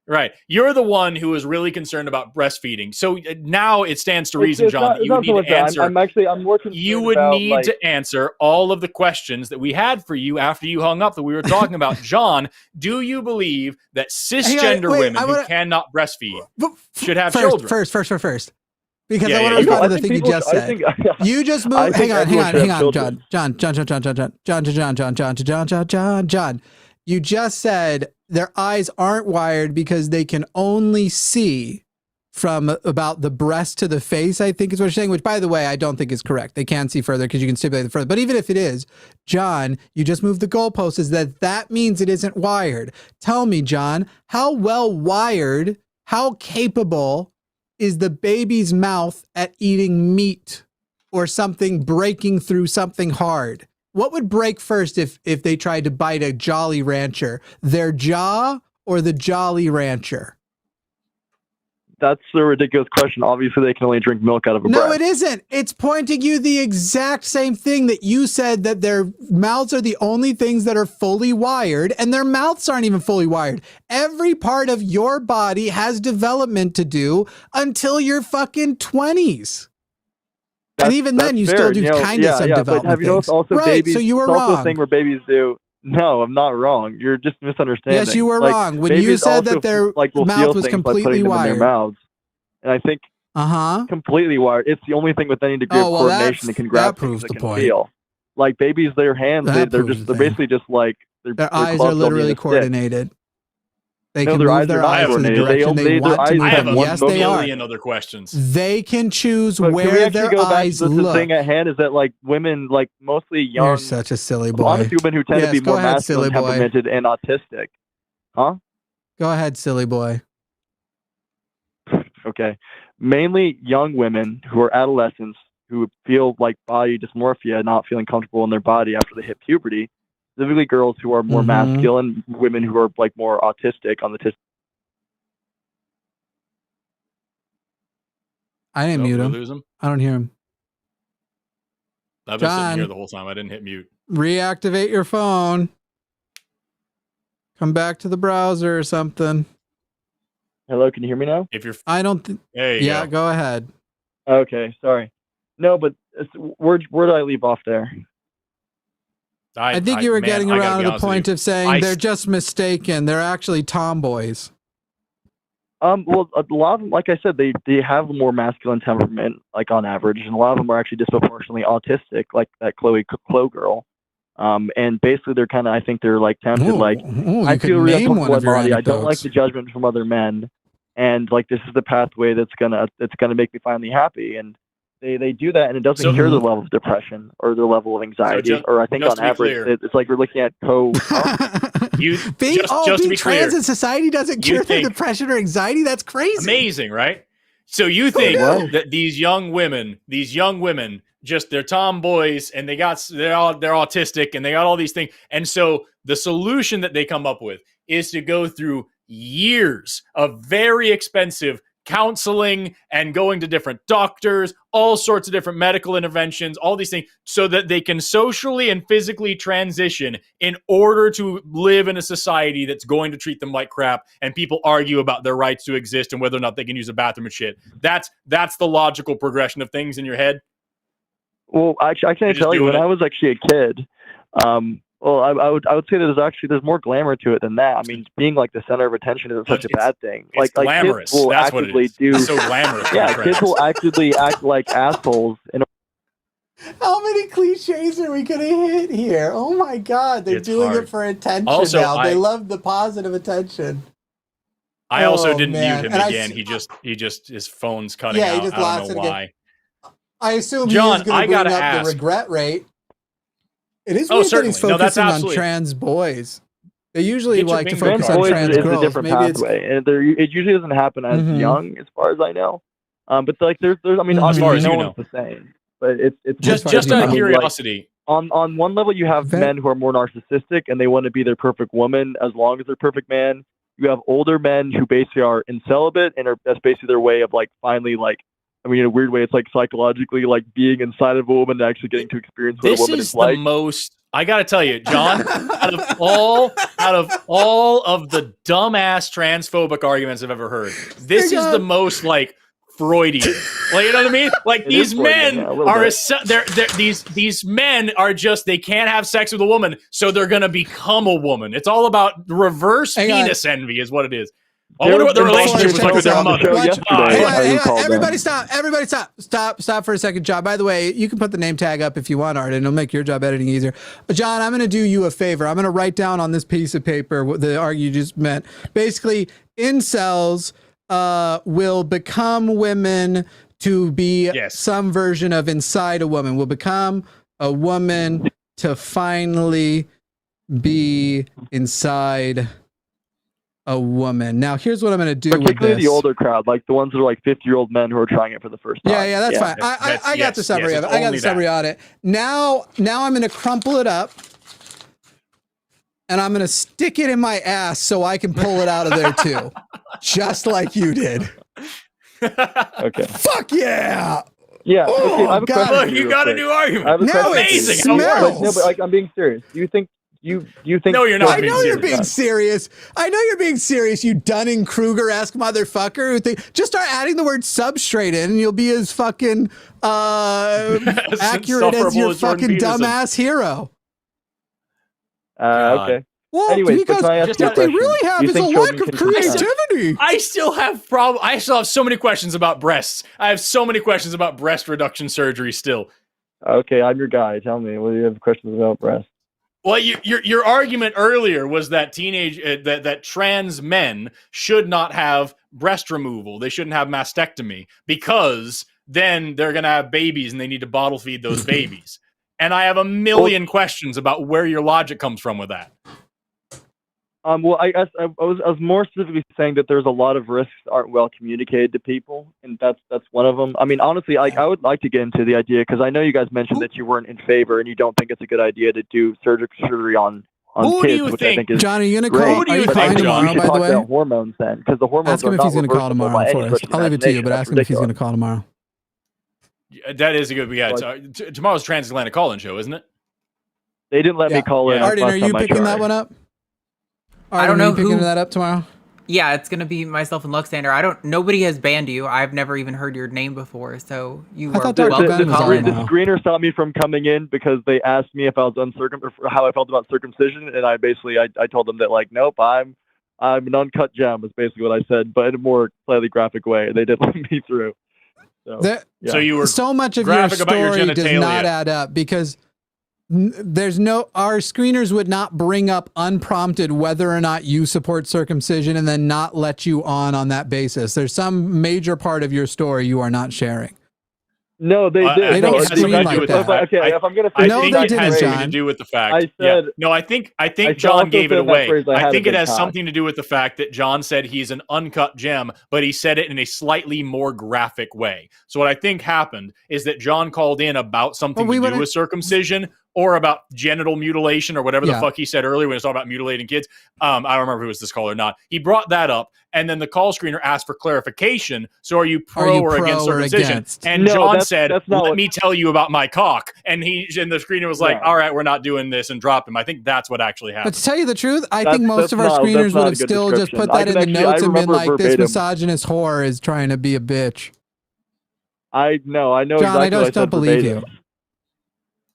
Right. You're the one who is really concerned about breastfeeding. So now it stands to reason, John, that you would need to answer.
I'm more concerned
you would
about,
need to answer all of the questions that we had for you after you hung up that we were talking about. John, do you believe that cisgender women who cannot breastfeed should have children?
First. Because I want to respond to the thing you just said. You just moved. Hang on, John. You just said their eyes aren't wired because they can only see from about the breast to the face, I think is what you're saying, which, by the way, I don't think is correct. They can see further because you can stipulate it further. But even if it is, John, you just moved the goalpost, is that means it isn't wired. Tell me, John, how well wired, how capable is the baby's mouth at eating meat or something breaking through something hard? What would break first if they tried to bite a Jolly Rancher? Their jaw or the Jolly Rancher?
That's a ridiculous question. Obviously, they can only drink milk out of a breast.
No, it isn't. It's pointing you the exact same thing that you said, that their mouths are the only things that are fully wired, and their mouths aren't even fully wired. Every part of your body has development to do until your fucking 20s. And even then, you still do kind of some development.
But have you noticed also
right,
babies?
So you were
it's also
wrong.
a thing where babies do. No, I'm not wrong. You're just misunderstanding.
Yes, you were wrong when you said that their mouth was completely wired.
In their mouths. And I think completely wired. It's the only thing with any degree of coordination that can grab things that can feel. Like babies, their hands, they're basically just like
their eyes are literally coordinated. They can move their eyes in the direction they want to move.
I have
yes, they are.
a million other questions.
They can choose
but
where their eyes
look.
look.
The thing at hand is that like women, like mostly young,
you're such a silly boy.
Honestly, women who tend to be more masculine, temperamented, and autistic. Huh?
Go ahead, silly boy.
Okay. Mainly young women who are adolescents who feel like body dysmorphia, not feeling comfortable in their body after they hit puberty. Specifically girls who are more masculine, women who are like more autistic on the
I didn't mute him. I don't hear him.
I've been sitting here the whole time. I didn't hit mute.
Reactivate your phone. Come back to the browser or something.
Hello, can you hear me now?
I don't think.
Yeah,
go ahead.
Okay, sorry. No, but where did I leave off there?
I think you were getting around to the point of saying they're just mistaken. They're actually tomboys.
Well, a lot of them, like I said, they have more masculine temperament, like on average, and a lot of them are actually disproportionately autistic, like that Chloe girl. And basically, they're kind of, I think they're like tempted, I feel really comfortable with my body. I don't like the judgment from other men, and like this is the pathway that's gonna make me finally happy. And they do that, and it doesn't cure the level of depression or the level of anxiety. Or I think on average, it's like we're looking at
being trans in society doesn't cure the depression or anxiety. That's crazy.
Amazing, right? So you think that these young women, just they're tomboys and they're autistic and they got all these things. And so the solution that they come up with is to go through years of very expensive counseling and going to different doctors, all sorts of different medical interventions, all these things, so that they can socially and physically transition in order to live in a society that's going to treat them like crap, and people argue about their rights to exist and whether or not they can use a bathroom and shit. That's the logical progression of things in your head.
Well, I can't tell you, when I was actually a kid, well, I would say that there's more glamour to it than that. I mean, being like the center of attention isn't such a bad thing.
It's glamorous.
Kids will
That's what it is. It's so glamorous.
Yeah, kids will actively act like assholes.
How many cliches are we going to hit here? Oh my God, they're doing it for attention now. They love the positive attention.
I also didn't mute him again. He just his phone's cutting out.
He just
I don't know why.
Again. I assume
John,
he's going to bring up the regret rate. It is weird that he's focusing on trans boys. They usually like to focus on trans girls.
It's a different pathway, and it usually doesn't happen as young, as far as I know. But like, there's I mean, obviously no one's the same. But it's
just out of curiosity.
Like, on one level, you have men who are more narcissistic and they want to be their perfect woman as long as they're perfect man. You have older men who basically are in celibate, and that's basically their way of like finally like. I mean, in a weird way, it's like psychologically like being inside of a woman and actually getting to experience what a woman is like.
This is the most, I got to tell you, John, out of all of the dumbass transphobic arguments I've ever heard, this is the most like Freudian. Like, you know what I mean? Like these men are these men are just, they can't have sex with a woman, so they're going to become a woman. It's all about reverse penis envy is what it is. I wonder what the relationship was like with their mother.
Everybody stop. Everybody stop. Stop for a second, John. By the way, you can put the name tag up if you want, Art, and it'll make your job editing easier. John, I'm going to do you a favor. I'm going to write down on this piece of paper what the argument you just meant. Basically, incels will become women to be some version of inside a woman. Will become a woman to finally be inside a woman. Now, here's what I'm going to do with this.
Particularly the older crowd, like the ones that are like 50-year-old men who are trying it for the first time.
Yeah, that's fine. I got the summary of it. I got the summary on it. Now I'm going to crumple it up, and I'm going to stick it in my ass so I can pull it out of there too, just like you did.
Okay.
Fuck yeah!
Yeah.
Oh,
okay, I have a question.
Look, you got a new argument.
Now
amazing.
Smells.
No, but like, I'm being serious. Do you think? You think?
No, you're not.
I know you're being serious. I know you're being serious. You Dunning-Kruger-esque motherfucker who just start adding the word substrate in, and you'll be as fucking accurate as your fucking dumbass hero.
Okay.
Well,
anyways,
because what they really have is a lack of creativity.
I still have so many questions about breasts. I have so many questions about breast reduction surgery still.
Okay, I'm your guy. Tell me, what do you have questions about breasts?
Well, your argument earlier was that that trans men should not have breast removal. They shouldn't have mastectomy because then they're going to have babies and they need to bottle feed those babies. And I have a million questions about where your logic comes from with that.
Well, I guess I was more specifically saying that there's a lot of risks that aren't well communicated to people, and that's one of them. I mean, honestly, I would like to get into the idea because I know you guys mentioned that you weren't in favor and you don't think it's a good idea to do surgery on kids, which I think is
John, are you going to call?
Are
you calling tomorrow? By the way,
about hormones then, because the hormones.
Ask him if he's going to call tomorrow. Forrest, I'll leave it to you, but ask him if he's going to call tomorrow.
That is a good. Yeah, tomorrow's transatlantic call-in show, isn't it?
They didn't let me call in.
Arden, are you picking that one up?
I don't know who
picking that up tomorrow.
Yeah, it's gonna be myself and Luxander. Nobody has banned you. I've never even heard your name before, so you are welcome to call in.
The screener stopped me from coming in because they asked me if I was how I felt about circumcision, and I basically I told them that like, nope, I'm an uncut gem is basically what I said, but in a more slightly graphic way. They didn't let me through.
So you were
so much of your story does not add up because. Our screeners would not bring up unprompted whether or not you support circumcision and then not let you on that basis. There's some major part of your story you are not sharing.
No, they did.
They don't screen like that.
Okay, if I'm going to
say it has something to do with the fact. I think John gave it away. I think it has something to do with the fact that John said he's an uncut gem, but he said it in a slightly more graphic way. So what I think happened is that John called in about something to do with circumcision, or about genital mutilation or whatever the fuck he said earlier when he was talking about mutilating kids. I don't remember if it was this call or not. He brought that up, and then the call screener asked for clarification. So are you pro or against circumcision? And John said, let me tell you about my cock. And the screener was like, all right, we're not doing this, and dropped him. I think that's what actually happened.
But to tell you the truth, I think most of our screeners would have still just put that in the notes and been like, this misogynist whore is trying to be a bitch.
I know
John,
exactly
I just don't believe you.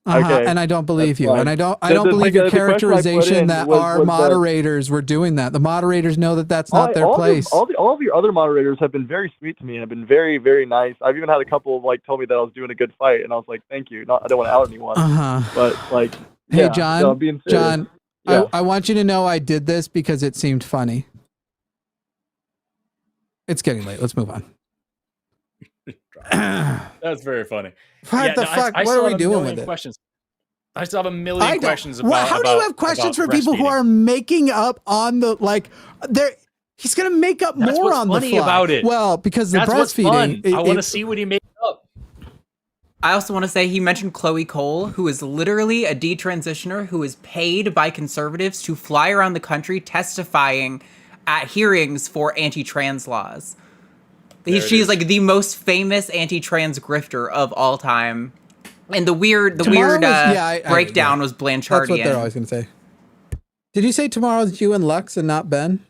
Okay.
And I don't believe you. And I don't believe your characterization that our moderators were doing that. The moderators know that that's not their place.
All of your other moderators have been very sweet to me and have been very, very nice. I've even had a couple of like told me that I was doing a good fight, and I was like, thank you. I don't want to out anyone. But like,
hey, John, I want you to know I did this because it seemed funny. It's getting late. Let's move on.
That's very funny.
What the fuck? What are we doing with it?
Questions. I still have a million questions about.
How do you have questions for people who are making up on the he's gonna make up more on the fly.
About it.
Well, because the breastfeeding.
I want to see what he made up.
I also want to say he mentioned Chloe Cole, who is literally a detransitioner who is paid by conservatives to fly around the country testifying at hearings for anti-trans laws. She's like the most famous anti-trans grifter of all time. And the weird breakdown was Blanchard.
That's what they're always going to say. Did you say tomorrow's you and Lux and not Ben?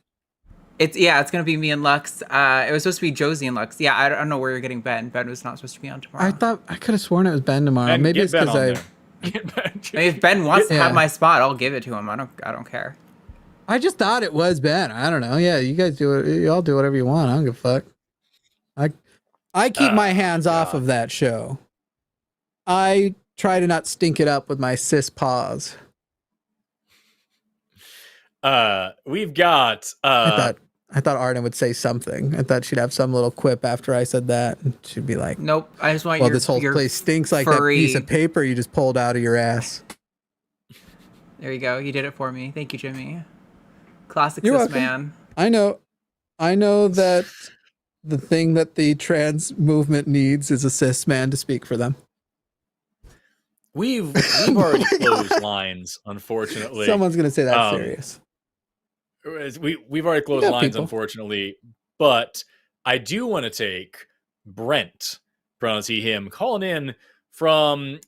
It's going to be me and Lux. It was supposed to be Josie and Lux. Yeah, I don't know where you're getting Ben. Ben was not supposed to be on tomorrow.
I could have sworn it was Ben tomorrow. Maybe it's because
if Ben wants to have my spot, I'll give it to him. I don't care.
I just thought it was Ben. I don't know. Yeah, you guys do it. Y'all do whatever you want. I don't give a fuck. I keep my hands off of that show. I try to not stink it up with my cis paws.
We've got.
I thought Arden would say something. I thought she'd have some little quip after I said that, and she'd be like,
"Nope, I just want
this whole place stinks like that piece of paper you just pulled out of your ass."
There you go. You did it for me. Thank you, Jimmy. Classic
You're
cis
welcome.
man.
I know that. The thing that the trans movement needs is a cis man to speak for them.
We've already closed lines, unfortunately.
Someone's going to say that's serious.
We've already closed lines, unfortunately. But I do want to take Brent, pronouns he, him, calling in from,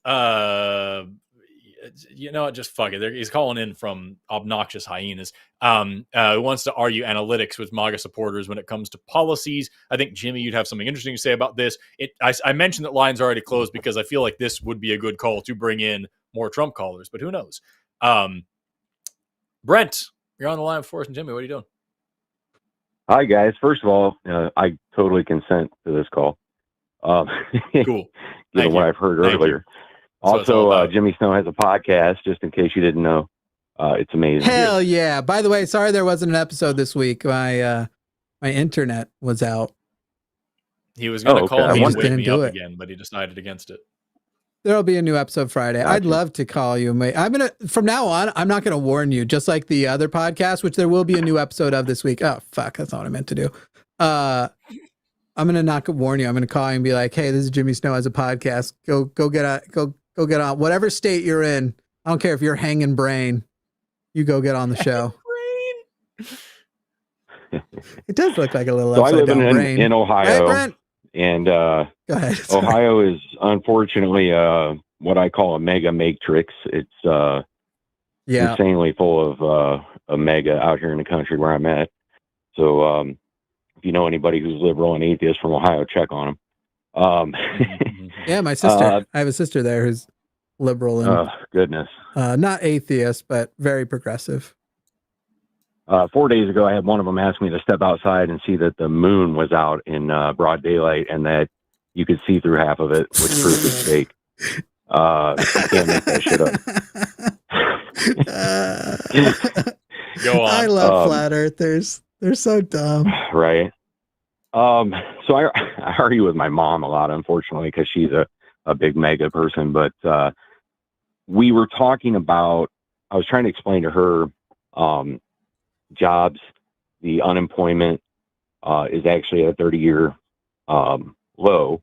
just fuck it. He's calling in from Obnoxious Hyenas. Who wants to argue analytics with MAGA supporters when it comes to policies. I think, Jimmy, you'd have something interesting to say about this. I mentioned that lines are already closed because I feel like this would be a good call to bring in more Trump callers, but who knows? Brent, you're on the line with Forrest and Jimmy. What are you doing?
Hi, guys. First of all, I totally consent to this call.
Cool.
What I've heard earlier. Also, Jimmy Snow has a podcast, just in case you didn't know. It's amazing.
Hell yeah. By the way, sorry there wasn't an episode this week. My internet was out.
He was going to call me and wake me up again, but he decided against it.
There'll be a new episode Friday. Gotcha. I'd love to call you. From now on, I'm not going to warn you, just like the other podcast, which there will be a new episode of this week. Oh, fuck. That's not what I meant to do. I'm going to not warn you. I'm going to call you and be like, hey, this is Jimmy Snow has a podcast. Go get on whatever state you're in. I don't care if you're hanging brain. You go get on the show. It does look like a little upside down brain.
in Ohio.
Hey, Brent.
And
go ahead.
Ohio is unfortunately what I call a mega matrix. It's insanely full of a mega out here in the country where I'm at. So if you know anybody who's liberal and atheist from Ohio, check on them.
Yeah, my sister. I have a sister there who's liberal and
goodness,
not atheist, but very progressive.
4 days ago, I had one of them ask me to step outside and see that the moon was out in broad daylight and that you could see through half of it, which proves it's fake. You can't make that shit
up. Go on. I love flat earthers. They're so dumb.
Right. So I argue with my mom a lot, unfortunately, because she's a big mega person. But we were talking about, I was trying to explain to her jobs, the unemployment is actually at a 30-year low,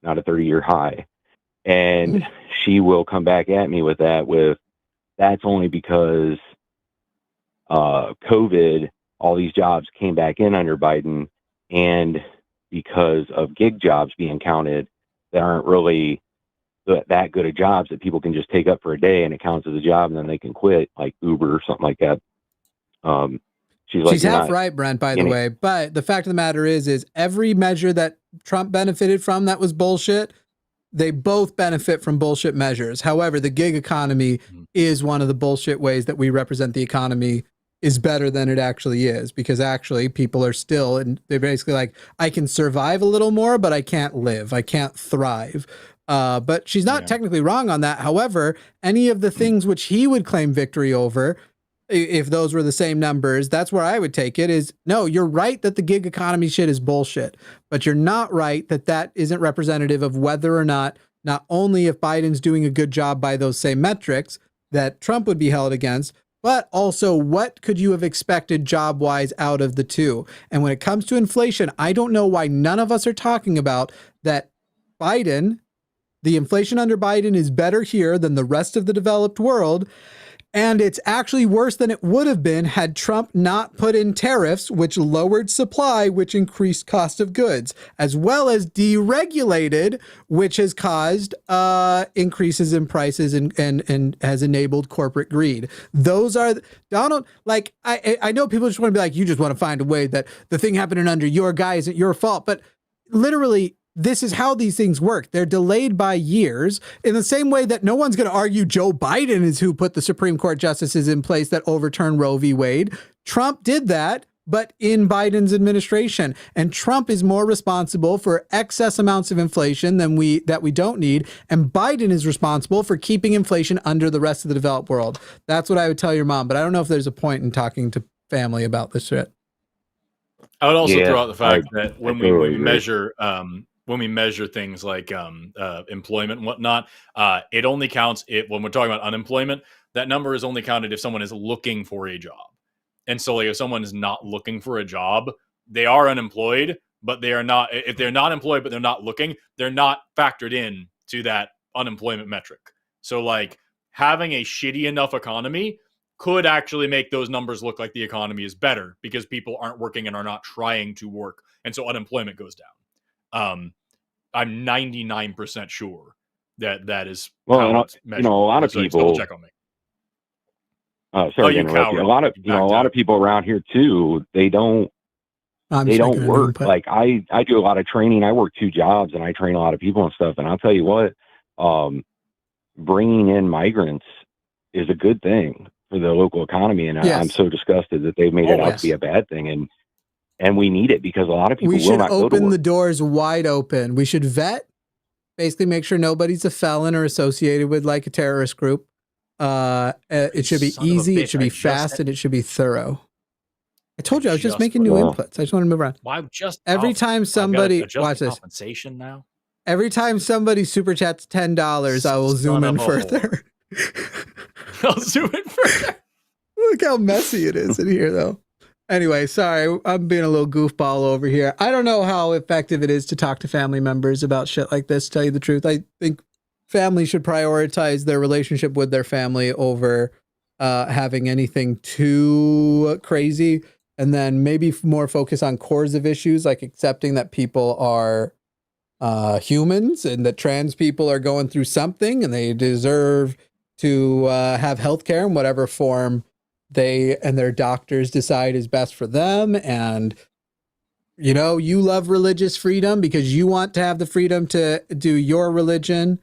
not a 30-year high. And she will come back at me with that's only because COVID, all these jobs came back in under Biden, and because of gig jobs being counted that aren't really that good of jobs that people can just take up for a day and it counts as a job and then they can quit, like Uber or something like that.
She's half right, Brent, by the way. But the fact of the matter is every measure that Trump benefited from that was bullshit, they both benefit from bullshit measures. However, the gig economy is one of the bullshit ways that we represent the economy is better than it actually is, because actually people are still, and they're basically like, I can survive a little more, but I can't live. I can't thrive. But she's not technically wrong on that. However, any of the things which he would claim victory over, if those were the same numbers, that's where I would take it is, no, you're right that the gig economy shit is bullshit, but you're not right that that isn't representative of whether or not only if Biden's doing a good job by those same metrics that Trump would be held against, but also what could you have expected job-wise out of the two? And when it comes to inflation, I don't know why none of us are talking about that Biden, the inflation under Biden is better here than the rest of the developed world. And it's actually worse than it would have been had Trump not put in tariffs, which lowered supply, which increased cost of goods, as well as deregulated, which has caused increases in prices and has enabled corporate greed. Those are, Donald, like, I know people just want to be like, you just want to find a way that the thing happening under your guy isn't your fault. But literally, this is how these things work. They're delayed by years in the same way that no one's going to argue Joe Biden is who put the Supreme Court justices in place that overturned Roe v. Wade. Trump did that, but in Biden's administration. And Trump is more responsible for excess amounts of inflation than we don't need. And Biden is responsible for keeping inflation under the rest of the developed world. That's what I would tell your mom. But I don't know if there's a point in talking to family about this shit.
I would also throw out the fact that when we measure things like employment and whatnot, it only counts when we're talking about unemployment. That number is only counted if someone is looking for a job. And so, like, if someone is not looking for a job, they are unemployed, but they are not. If they're not employed but they're not looking, they're not factored in to that unemployment metric. So, like, having a shitty enough economy could actually make those numbers look like the economy is better because people aren't working and are not trying to work, and so unemployment goes down. I'm 99% sure that is
well. A lot of people.
Check on me.
Sorry to interrupt you. A lot of people around here too. They don't work. Like I do a lot of training. I work 2 jobs and I train a lot of people and stuff. And I'll tell you what, bringing in migrants is a good thing for the local economy. And I'm so disgusted that they've made it out to be a bad thing. And we need it because a lot of people will not go to work. We should open
the doors wide open. We should vet, basically make sure nobody's a felon or associated with like a terrorist group. It should be easy, it should be fast, and it should be thorough. I told you I was just making new inputs. I just want to move around. Every time somebody watch this
compensation now.
Every time somebody super chats $10, I will zoom in further.
I'll zoom in further.
Look how messy it is in here, though. Anyway, sorry, I'm being a little goofball over here. I don't know how effective it is to talk to family members about shit like this, to tell you the truth. I think family should prioritize their relationship with their family over having anything too crazy, and then maybe more focus on cores of issues, like accepting that people are humans and that trans people are going through something and they deserve to have healthcare in whatever form they and their doctors decide is best for them. And, you know, you love religious freedom because you want to have the freedom to do your religion.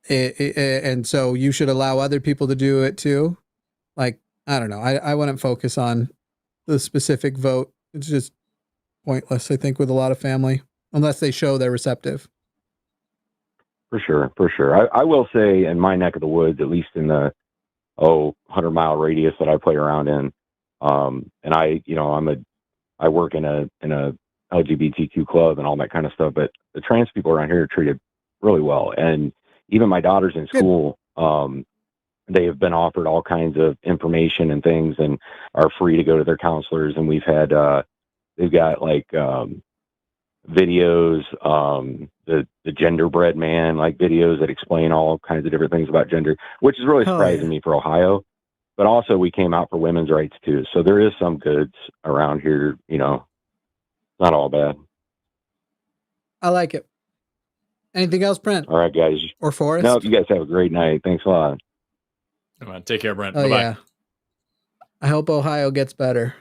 And so you should allow other people to do it too. Like, I don't know. I wouldn't focus on the specific vote. It's just pointless, I think, with a lot of family, unless they show they're receptive.
For sure. I will say in my neck of the woods, at least in the 100-mile radius that I play around in, and I work in a LGBTQ club and all that kind of stuff, but the trans people around here are treated really well. And even my daughters in school, they have been offered all kinds of information and things and are free to go to their counselors. And we've had, they've got like videos, the genderbread man, like videos that explain all kinds of different things about gender, which is really surprising me for Ohio. But also we came out for women's rights too. So there is some goods around here, you know, not all bad.
I like it. Anything else, Brent?
All right, guys.
Or Forrest?
No, you guys have a great night. Thanks a lot.
Come on, take care, Brent.
Oh,
Bye-bye.
yeah. I hope Ohio gets better.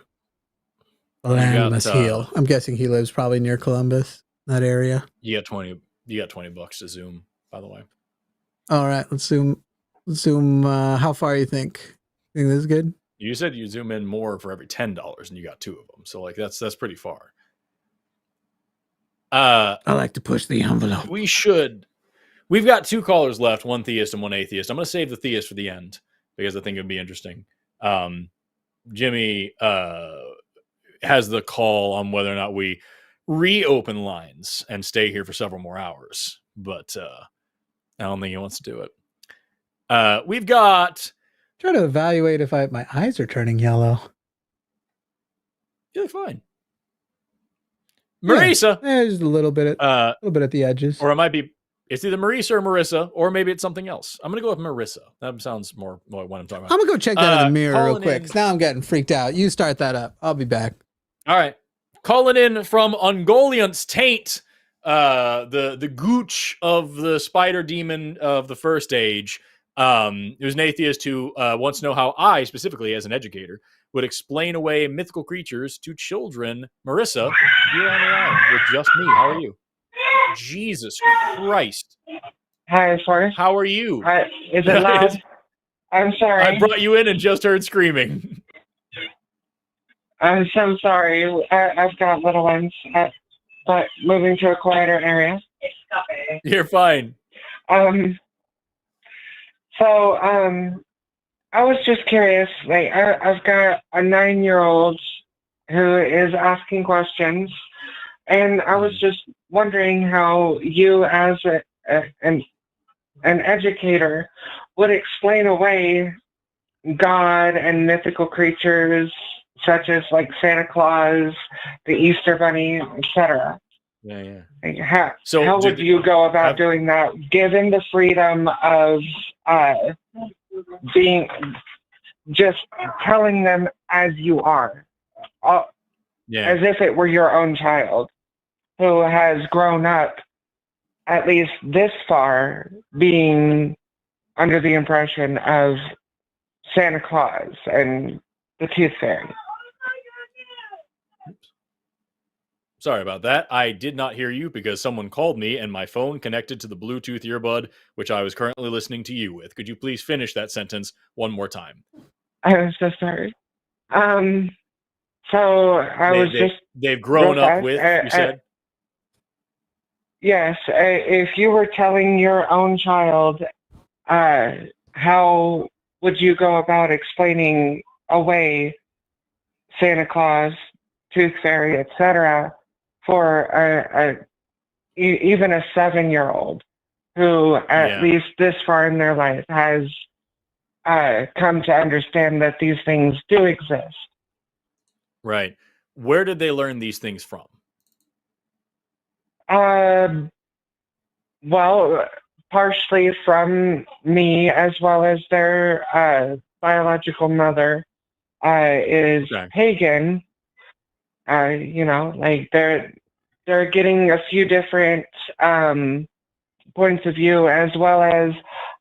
The land must heal. I'm guessing he lives probably near Columbus, that area.
You got $20 to Zoom, by the way.
All right, let's zoom. How far you think? Think this is good?
You said you zoom in more for every $10, and you got 2 of them. So like that's pretty far.
I like to push the envelope.
We've got 2 callers left, one theist and one atheist. I'm going to save the theist for the end because I think it'd be interesting. Jimmy has the call on whether or not we reopen lines and stay here for several more hours, but I don't think he wants to do it. We've got.
Try to evaluate if my eyes are turning yellow.
You look fine. Marisa,
yeah, just a little bit at the edges,
or it might be. It's either Marisa or Marissa, or maybe it's something else. I'm gonna go with Marissa. That sounds more like what I'm talking about.
I'm gonna go check that in the mirror real quick. Now I'm getting freaked out. You start that up. I'll be back.
All right, calling in from Ungoliant's taint, the gooch of the spider demon of the first age. It was an atheist who wants to know how I, specifically as an educator, would explain away mythical creatures to children. Marissa, you're on the line with just me. How are you? Jesus Christ.
Hi, Forrest.
How are you?
Is it loud? I'm sorry.
I brought you in and just heard screaming.
I'm so sorry. I've got little ones, but moving to a quieter area.
You're fine.
So, I was just curious. Like, I've got a 9-year-old who is asking questions, and I was just wondering how you, as an educator, would explain away God and mythical creatures such as like Santa Claus, the Easter Bunny, etc.
Yeah.
Like, how would you go about doing that, given the freedom of being just telling them as you are, as if it were your own child who has grown up at least this far being under the impression of Santa Claus and the Tooth Fairy?
Sorry about that. I did not hear you because someone called me and my phone connected to the Bluetooth earbud, which I was currently listening to you with. Could you please finish that sentence one more time?
I'm so sorry.
They've grown up with, you said?
Yes. If you were telling your own child, how would you go about explaining away Santa Claus, Tooth Fairy, etc., for even a 7-year-old who, at least this far in their life, has come to understand that these things do exist?
Right. Where did they learn these things from?
Well, partially from me, as well as their biological mother is pagan. Like they're getting a few different points of view, as well as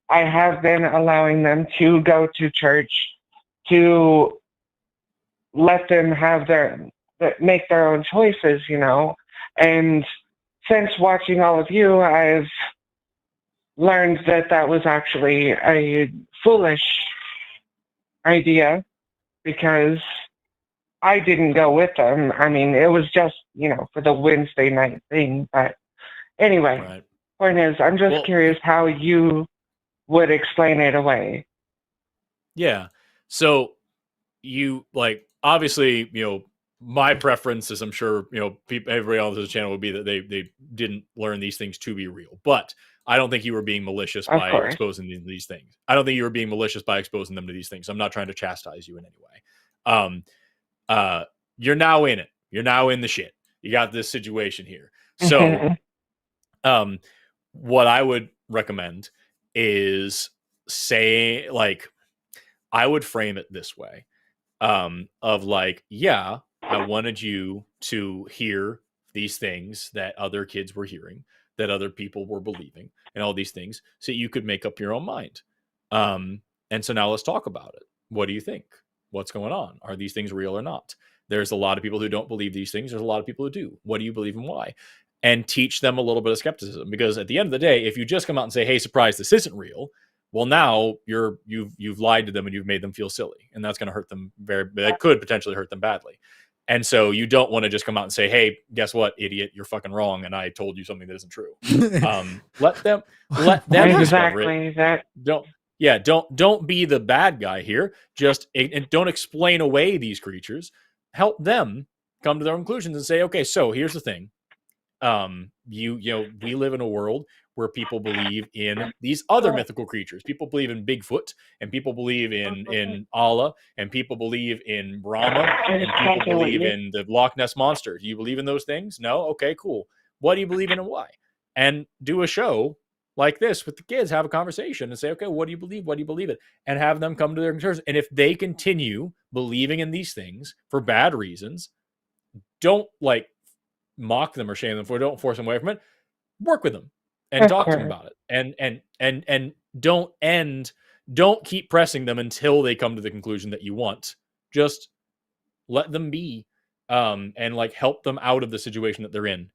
I have been allowing them to go to church to let them have make their own choices, and since watching all of you, I've learned that was actually a foolish idea, because I didn't go with them. I mean, it was just, for the Wednesday night thing. But anyway, point is, I'm just curious how you would explain it away.
Yeah. So you, obviously, my preference, as I'm sure, everybody on this channel would be that they didn't learn these things to be real. But I don't think you were being malicious by exposing these things. I don't think you were being malicious by exposing them to these things. I'm not trying to chastise you in any way. You're now in it. You're now in the shit. You got this situation here. So What I would recommend is I would frame it this way, of like, yeah, I wanted you to hear these things that other kids were hearing, that other people were believing, and all these things, so you could make up your own mind. And so now let's talk about it. What do you think? What's going on? Are these things real or not? There's a lot of people who don't believe these things. There's a lot of people who do. What do you believe and why? And teach them a little bit of skepticism, because at the end of the day, if you just come out and say, "Hey, surprise, this isn't real," well, now you've lied to them and you've made them feel silly, and that's going to hurt them that could potentially hurt them badly. And so you don't want to just come out and say, "Hey, guess what, idiot? You're fucking wrong, and I told you something that isn't true." Let them
exactly that.
Don't be the bad guy here. And don't explain away these creatures. Help them come to their own conclusions and say, "Okay, so here's the thing. We live in a world where people believe in these other mythical creatures. People believe in Bigfoot, and people believe in Allah, and people believe in Brahma, and people believe in the Loch Ness Monster. Do you believe in those things? No? Okay, cool. What do you believe in and why?" And do a show like this with the kids, have a conversation and say, "Okay, what do you believe? What do you believe in?" And have them come to their conclusions. And if they continue believing in these things for bad reasons, don't like mock them or shame them for it. Don't force them away from it. Work with them and talk to them about it. And don't keep pressing them until they come to the conclusion that you want. Just let them be, and like help them out of the situation that they're in.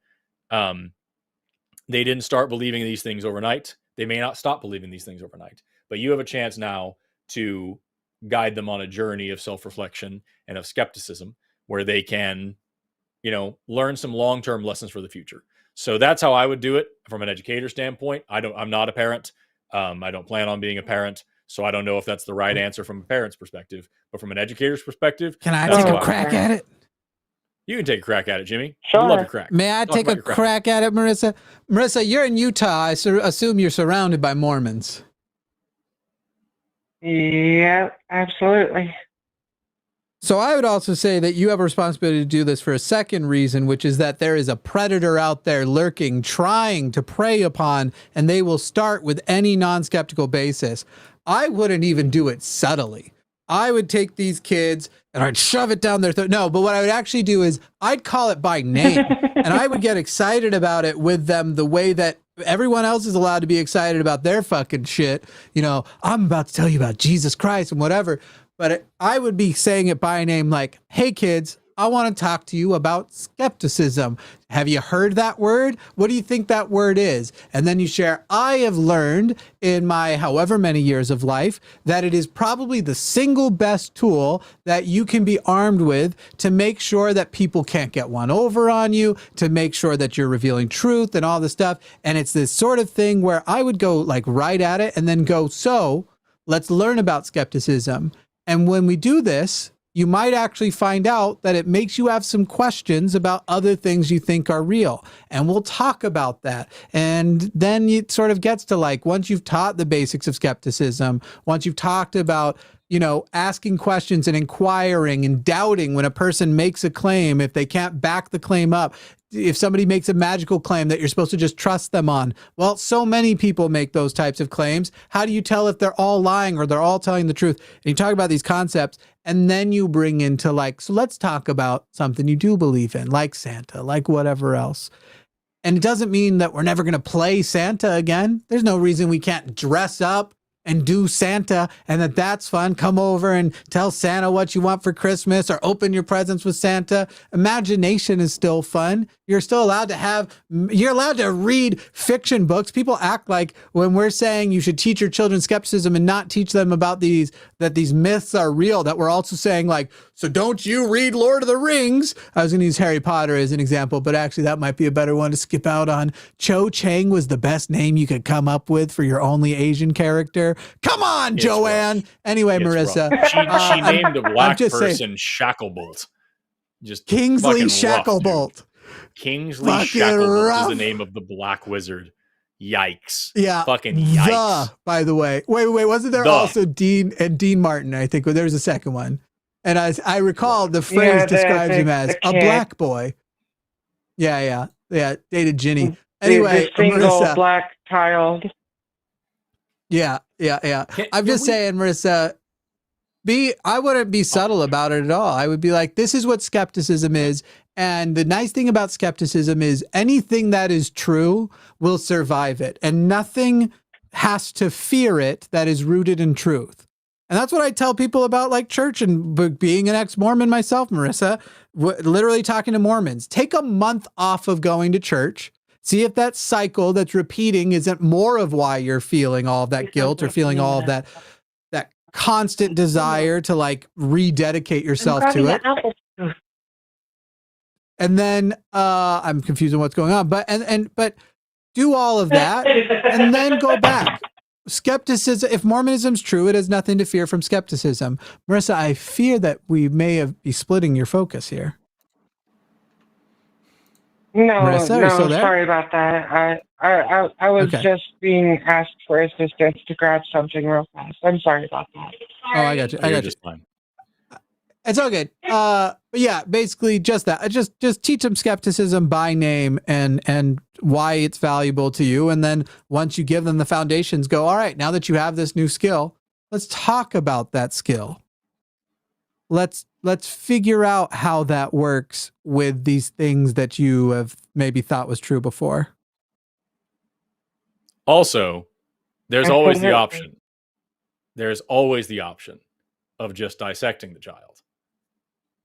They didn't start believing these things overnight. They may not stop believing these things overnight, but you have a chance now to guide them on a journey of self-reflection and of skepticism, where they can, learn some long-term lessons for the future. So that's how I would do it from an educator standpoint. I'm not a parent. I don't plan on being a parent. So I don't know if that's the right answer from a parent's perspective, but from an educator's perspective.
Can I take a crack at it?
You can take a crack at it, Jimmy.
Sure.
I'd love to crack.
May I take a crack at it, Marissa? Marissa, you're in Utah. I assume you're surrounded by Mormons.
Yeah, absolutely.
So I would also say that you have a responsibility to do this for a second reason, which is that there is a predator out there lurking, trying to prey upon, and they will start with any non-skeptical basis. I wouldn't even do it subtly. I would take these kids and I'd shove it down their throat. No, but what I would actually do is I'd call it by name and I would get excited about it with them the way that everyone else is allowed to be excited about their fucking shit. I'm about to tell you about Jesus Christ and whatever. But I would be saying it by name, like, "Hey kids, I want to talk to you about skepticism. Have you heard that word? What do you think that word is?" And then you share, "I have learned in my however many years of life that it is probably the single best tool that you can be armed with to make sure that people can't get one over on you, to make sure that you're revealing truth and all this stuff." And it's this sort of thing where I would go like right at it and then go, "So let's learn about skepticism." And when we do this, you might actually find out that it makes you have some questions about other things you think are real. And we'll talk about that. And then it sort of gets to like, once you've taught the basics of skepticism, once you've talked about, asking questions and inquiring and doubting when a person makes a claim, if they can't back the claim up, if somebody makes a magical claim that you're supposed to just trust them on. Well, so many people make those types of claims. How do you tell if they're all lying or they're all telling the truth? And you talk about these concepts, and then you bring into like, so let's talk about something you do believe in, like Santa, like whatever else. And it doesn't mean that we're never going to play Santa again. There's no reason we can't dress up and do Santa, and that's fun. Come over and tell Santa what you want for Christmas, or open your presents with Santa. Imagination is still fun. You're still allowed to read fiction books. People act like when we're saying you should teach your children skepticism and not teach them about that these myths are real, that we're also saying like, so don't you read Lord of the Rings? I was going to use Harry Potter as an example, but actually that might be a better one to skip out on. Cho Chang was the best name you could come up with for your only Asian character. Come on, Joanne. Rough. Anyway, Marissa.
She named a black person Shacklebolt. Just
Kingsley Shacklebolt.
Kingsley Shacklebolt is the name of the black wizard. Yikes.
Yeah.
Fucking yikes.
By the way. Wait. Wasn't there also Dean Martin, I think? Well, there was a second one. And I recall the phrase describes him as a black boy. Yeah. Dated Ginny. Anyway,
the single
Marissa,
black child.
Yeah. I'm just saying, Marissa, I wouldn't be subtle about it at all. I would be like, this is what skepticism is. And the nice thing about skepticism is anything that is true will survive it. And nothing has to fear it that is rooted in truth. And that's what I tell people about like church and being an ex-Mormon myself, Marissa, literally talking to Mormons. Take a month off of going to church. See if that cycle that's repeating isn't more of why you're feeling all of that guilt or feeling all of that constant desire to like rededicate yourself to it. And then I'm confused on what's going on, but do all of that and then go back. Skepticism, if Mormonism's true, it has nothing to fear from skepticism. Marissa, I fear that we may be splitting your focus here.
No,
Marissa,
no, sorry about that. I was just being asked for assistance to grab something real fast. I'm sorry about that.
Oh, I got you. I got you. Fine. It's all good. But yeah, basically just that. Just teach them skepticism by name and why it's valuable to you. And then once you give them the foundations, go, all right, now that you have this new skill, let's talk about that skill. Let's figure out how that works with these things that you have maybe thought was true before.
Also, there's always the option. There's always the option of just dissecting the child.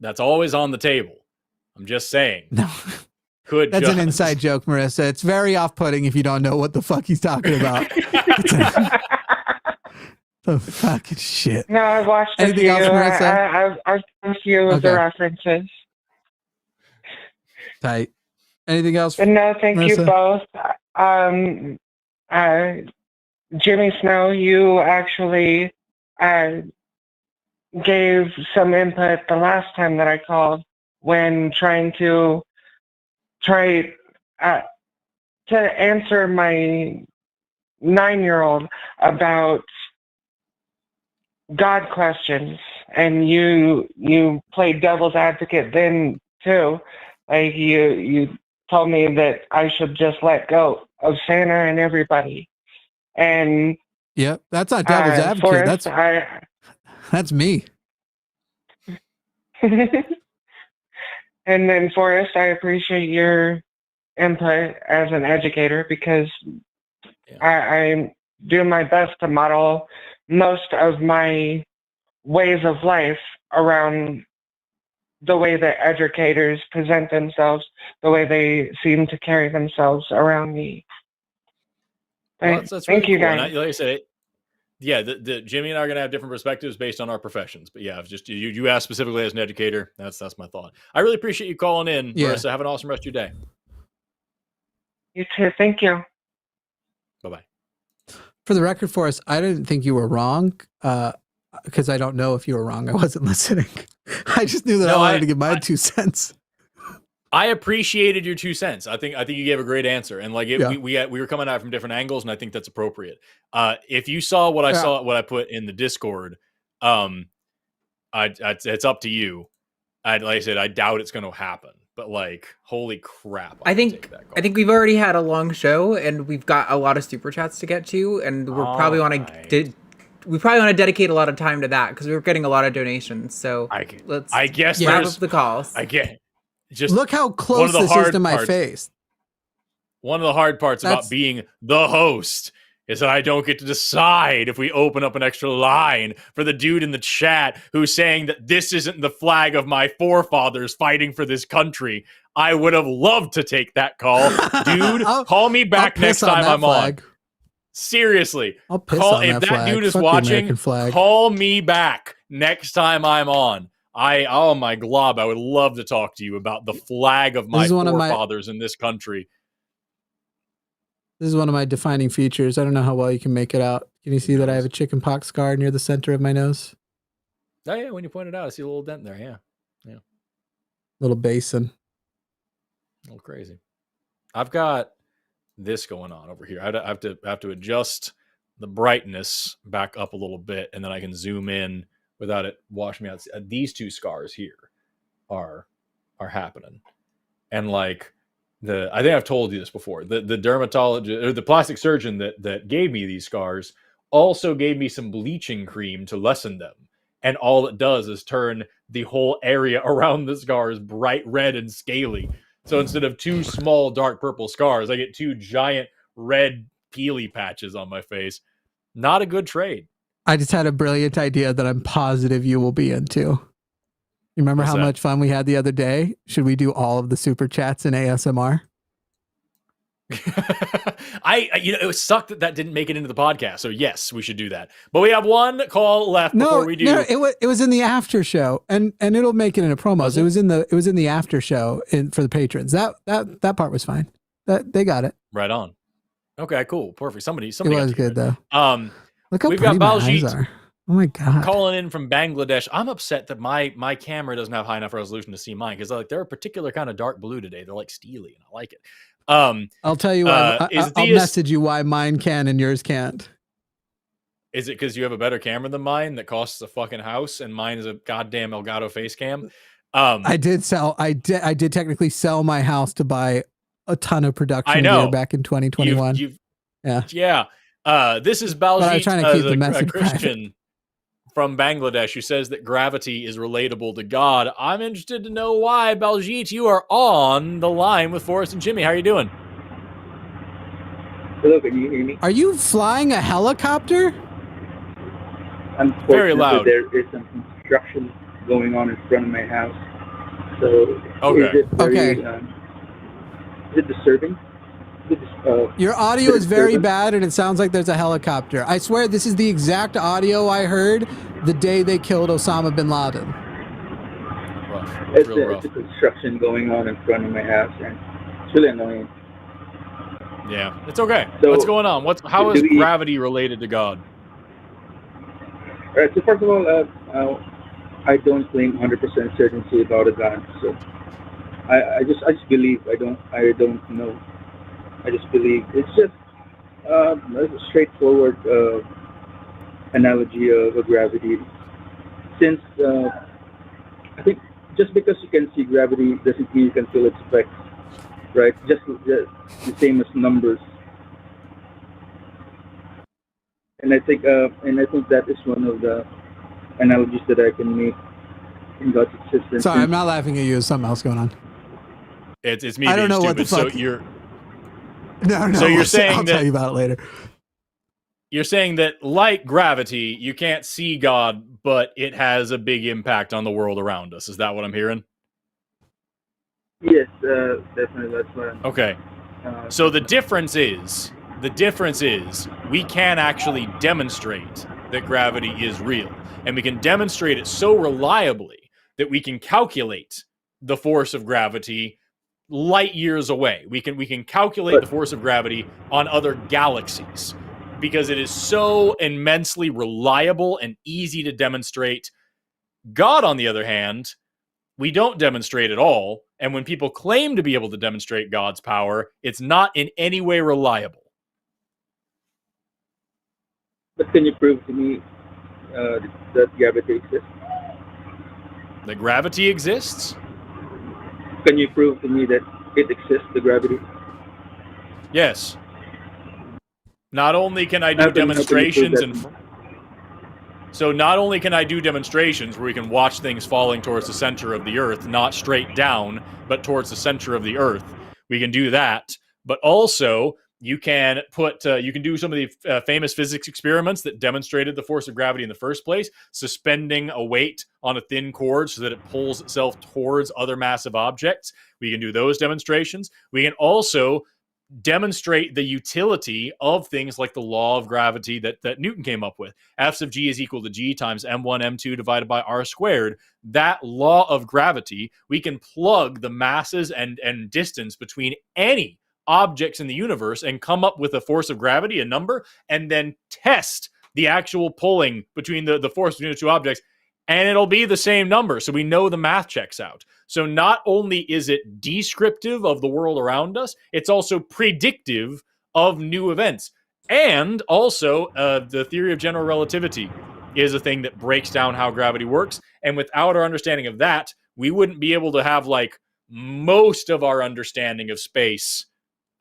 That's always on the table. I'm just saying.
No. That's an inside joke, Marissa. It's very off-putting if you don't know what the fuck he's talking about. The fucking shit.
No, I've watched
anything else, Marissa?
I've seen a few of the references.
Tight. Anything else?
But no, thank
Marissa?
you both. Jimmy Snow, you actually gave some input the last time that I called when trying to answer my 9-year-old about God questions, and you played devil's advocate then too. Like you told me that I should just let go of Santa and everybody. And
yep, that's not devil's advocate.
Forrest,
that's me.
And then Forrest, I appreciate your input as an educator because I do my best to model most of my ways of life around the way that educators present themselves, the way they seem to carry themselves around me.
Well, that's
thank
really
you,
cool.
guys.
And like I said, yeah, the Jimmy and I are going to have different perspectives based on our professions. But yeah, just you asked specifically as an educator. That's my thought. I really appreciate you calling in, Marissa. Have an awesome rest of your day.
You too. Thank you.
Bye-bye.
For the record, Forrest, I didn't think you were wrong because I don't know if you were wrong. I wasn't listening. I just knew that I wanted to give my 2 cents.
I appreciated your 2 cents. I think you gave a great answer, and like we were coming at it from different angles, and I think that's appropriate. If you saw what I saw, what I put in the Discord, it's up to you. Like I said, I doubt it's going to happen, but like, holy crap!
I think we've already had a long show, and we've got a lot of super chats to get to, and we probably want to dedicate a lot of time to that because we're getting a lot of donations. So let's wrap up the calls.
Just
look how close this is to my face.
One of the hard parts about being the host is that I don't get to decide if we open up an extra line for the dude in the chat who's saying that this isn't the flag of my forefathers fighting for this country. I would have loved to take that call. Dude, call me back next time I'm on. Seriously.
If that
dude is watching, call me back next time I'm on. Oh my glob, I would love to talk to you about the flag of my forefathers in this country.
This is one of my defining features. I don't know how well you can make it out. Can you see that I have a chicken pox scar near the center of my nose?
Oh yeah, when you point it out, I see a little dent there. Yeah.
Little basin.
A little crazy. I've got this going on over here. I have to adjust the brightness back up a little bit, and then I can zoom in without it washing me out. These 2 scars here are happening. And like, I think I've told you this before. The dermatologist or the plastic surgeon that gave me these scars also gave me some bleaching cream to lessen them. And all it does is turn the whole area around the scars bright red and scaly. So instead of 2 small dark purple scars, I get 2 giant red peely patches on my face. Not a good trade.
I just had a brilliant idea that I'm positive you will be into. You remember how much fun we had the other day? Should we do all of the super chats in ASMR?
It sucked that didn't make it into the podcast. So yes, we should do that. But we have one call left before we do.
No, it was in the after show, and it'll make it into promos. It was in the after show for the patrons. That part was fine. That they got it
right on. Okay, cool, perfect. Somebody.
It was good though. Look how
we've
pretty
got
my eyes are. Oh my god!
Calling in from Bangladesh. I'm upset that my camera doesn't have high enough resolution to see mine because they're a particular kind of dark blue today. They're like steely, and I like it.
I'll tell you why. I'll message you why mine can and yours can't.
Is it because you have a better camera than mine that costs a fucking house, and mine is a goddamn Elgato face cam?
I did technically sell my house to buy a ton of production gear back in 2021.
Yeah. This is Baljit, a Christian from Bangladesh, who says that gravity is relatable to God. I'm interested to know why. Baljit, you are on the line with Forrest and Jimmy. How are you doing?
Hello, can you hear me?
Are you flying a helicopter?
Very loud.
There is some construction going on in front of my house. So
okay.
Is it disturbing?
Your audio is very bad, and it sounds like there's a helicopter. I swear this is the exact audio I heard the day they killed Osama bin Laden.
It's a construction going on in front of my house, and it's really annoying.
Yeah, it's okay. So, what's going on? How is gravity related to God?
All right. So first of all, I don't claim 100% certainty about a God. So I just believe. I don't know. I just believe it's just a straightforward analogy of gravity. Since I think just because you can see gravity doesn't mean you can feel its effects, right? Just the same as numbers. And I think that is one of the analogies that I can make in God's existence.
Sorry, I'm not laughing at you. There's something else going on.
It's me.
I don't know
stupid.
what the fuck.
So you're.
No.
So you're saying
I'll tell you about it later.
You're saying that, like gravity, you can't see God, but it has a big impact on the world around us. Is that what I'm hearing?
Yes, definitely. That's what I'm.
Okay. So the difference is we can actually demonstrate that gravity is real, and we can demonstrate it so reliably that we can calculate the force of gravity light years away. We can calculate the force of gravity on other galaxies because it is so immensely reliable and easy to demonstrate. God, on the other hand, we don't demonstrate at all. And when people claim to be able to demonstrate God's power, it's not in any way reliable.
But can you prove to me that gravity exists?
That gravity exists?
Can you prove to me that it exists, the gravity?
Yes. Not only can I do demonstrations not only can I do demonstrations where we can watch things falling towards the center of the earth, not straight down, but towards the center of the earth. We can do that, but also you can do some of the famous physics experiments that demonstrated the force of gravity in the first place, suspending a weight on a thin cord so that it pulls itself towards other massive objects. We can do those demonstrations. We can also demonstrate the utility of things like the law of gravity that Newton came up with. F of g is equal to g times m1, m2 divided by r squared. That law of gravity, we can plug the masses and distance between any objects in the universe and come up with a force of gravity, a number, and then test the actual pulling between the force between the two objects, and it'll be the same number. So we know the math checks out. So not only is it descriptive of the world around us, it's also predictive of new events. And also, the theory of general relativity is a thing that breaks down how gravity works. And without our understanding of that, we wouldn't be able to have like most of our understanding of space,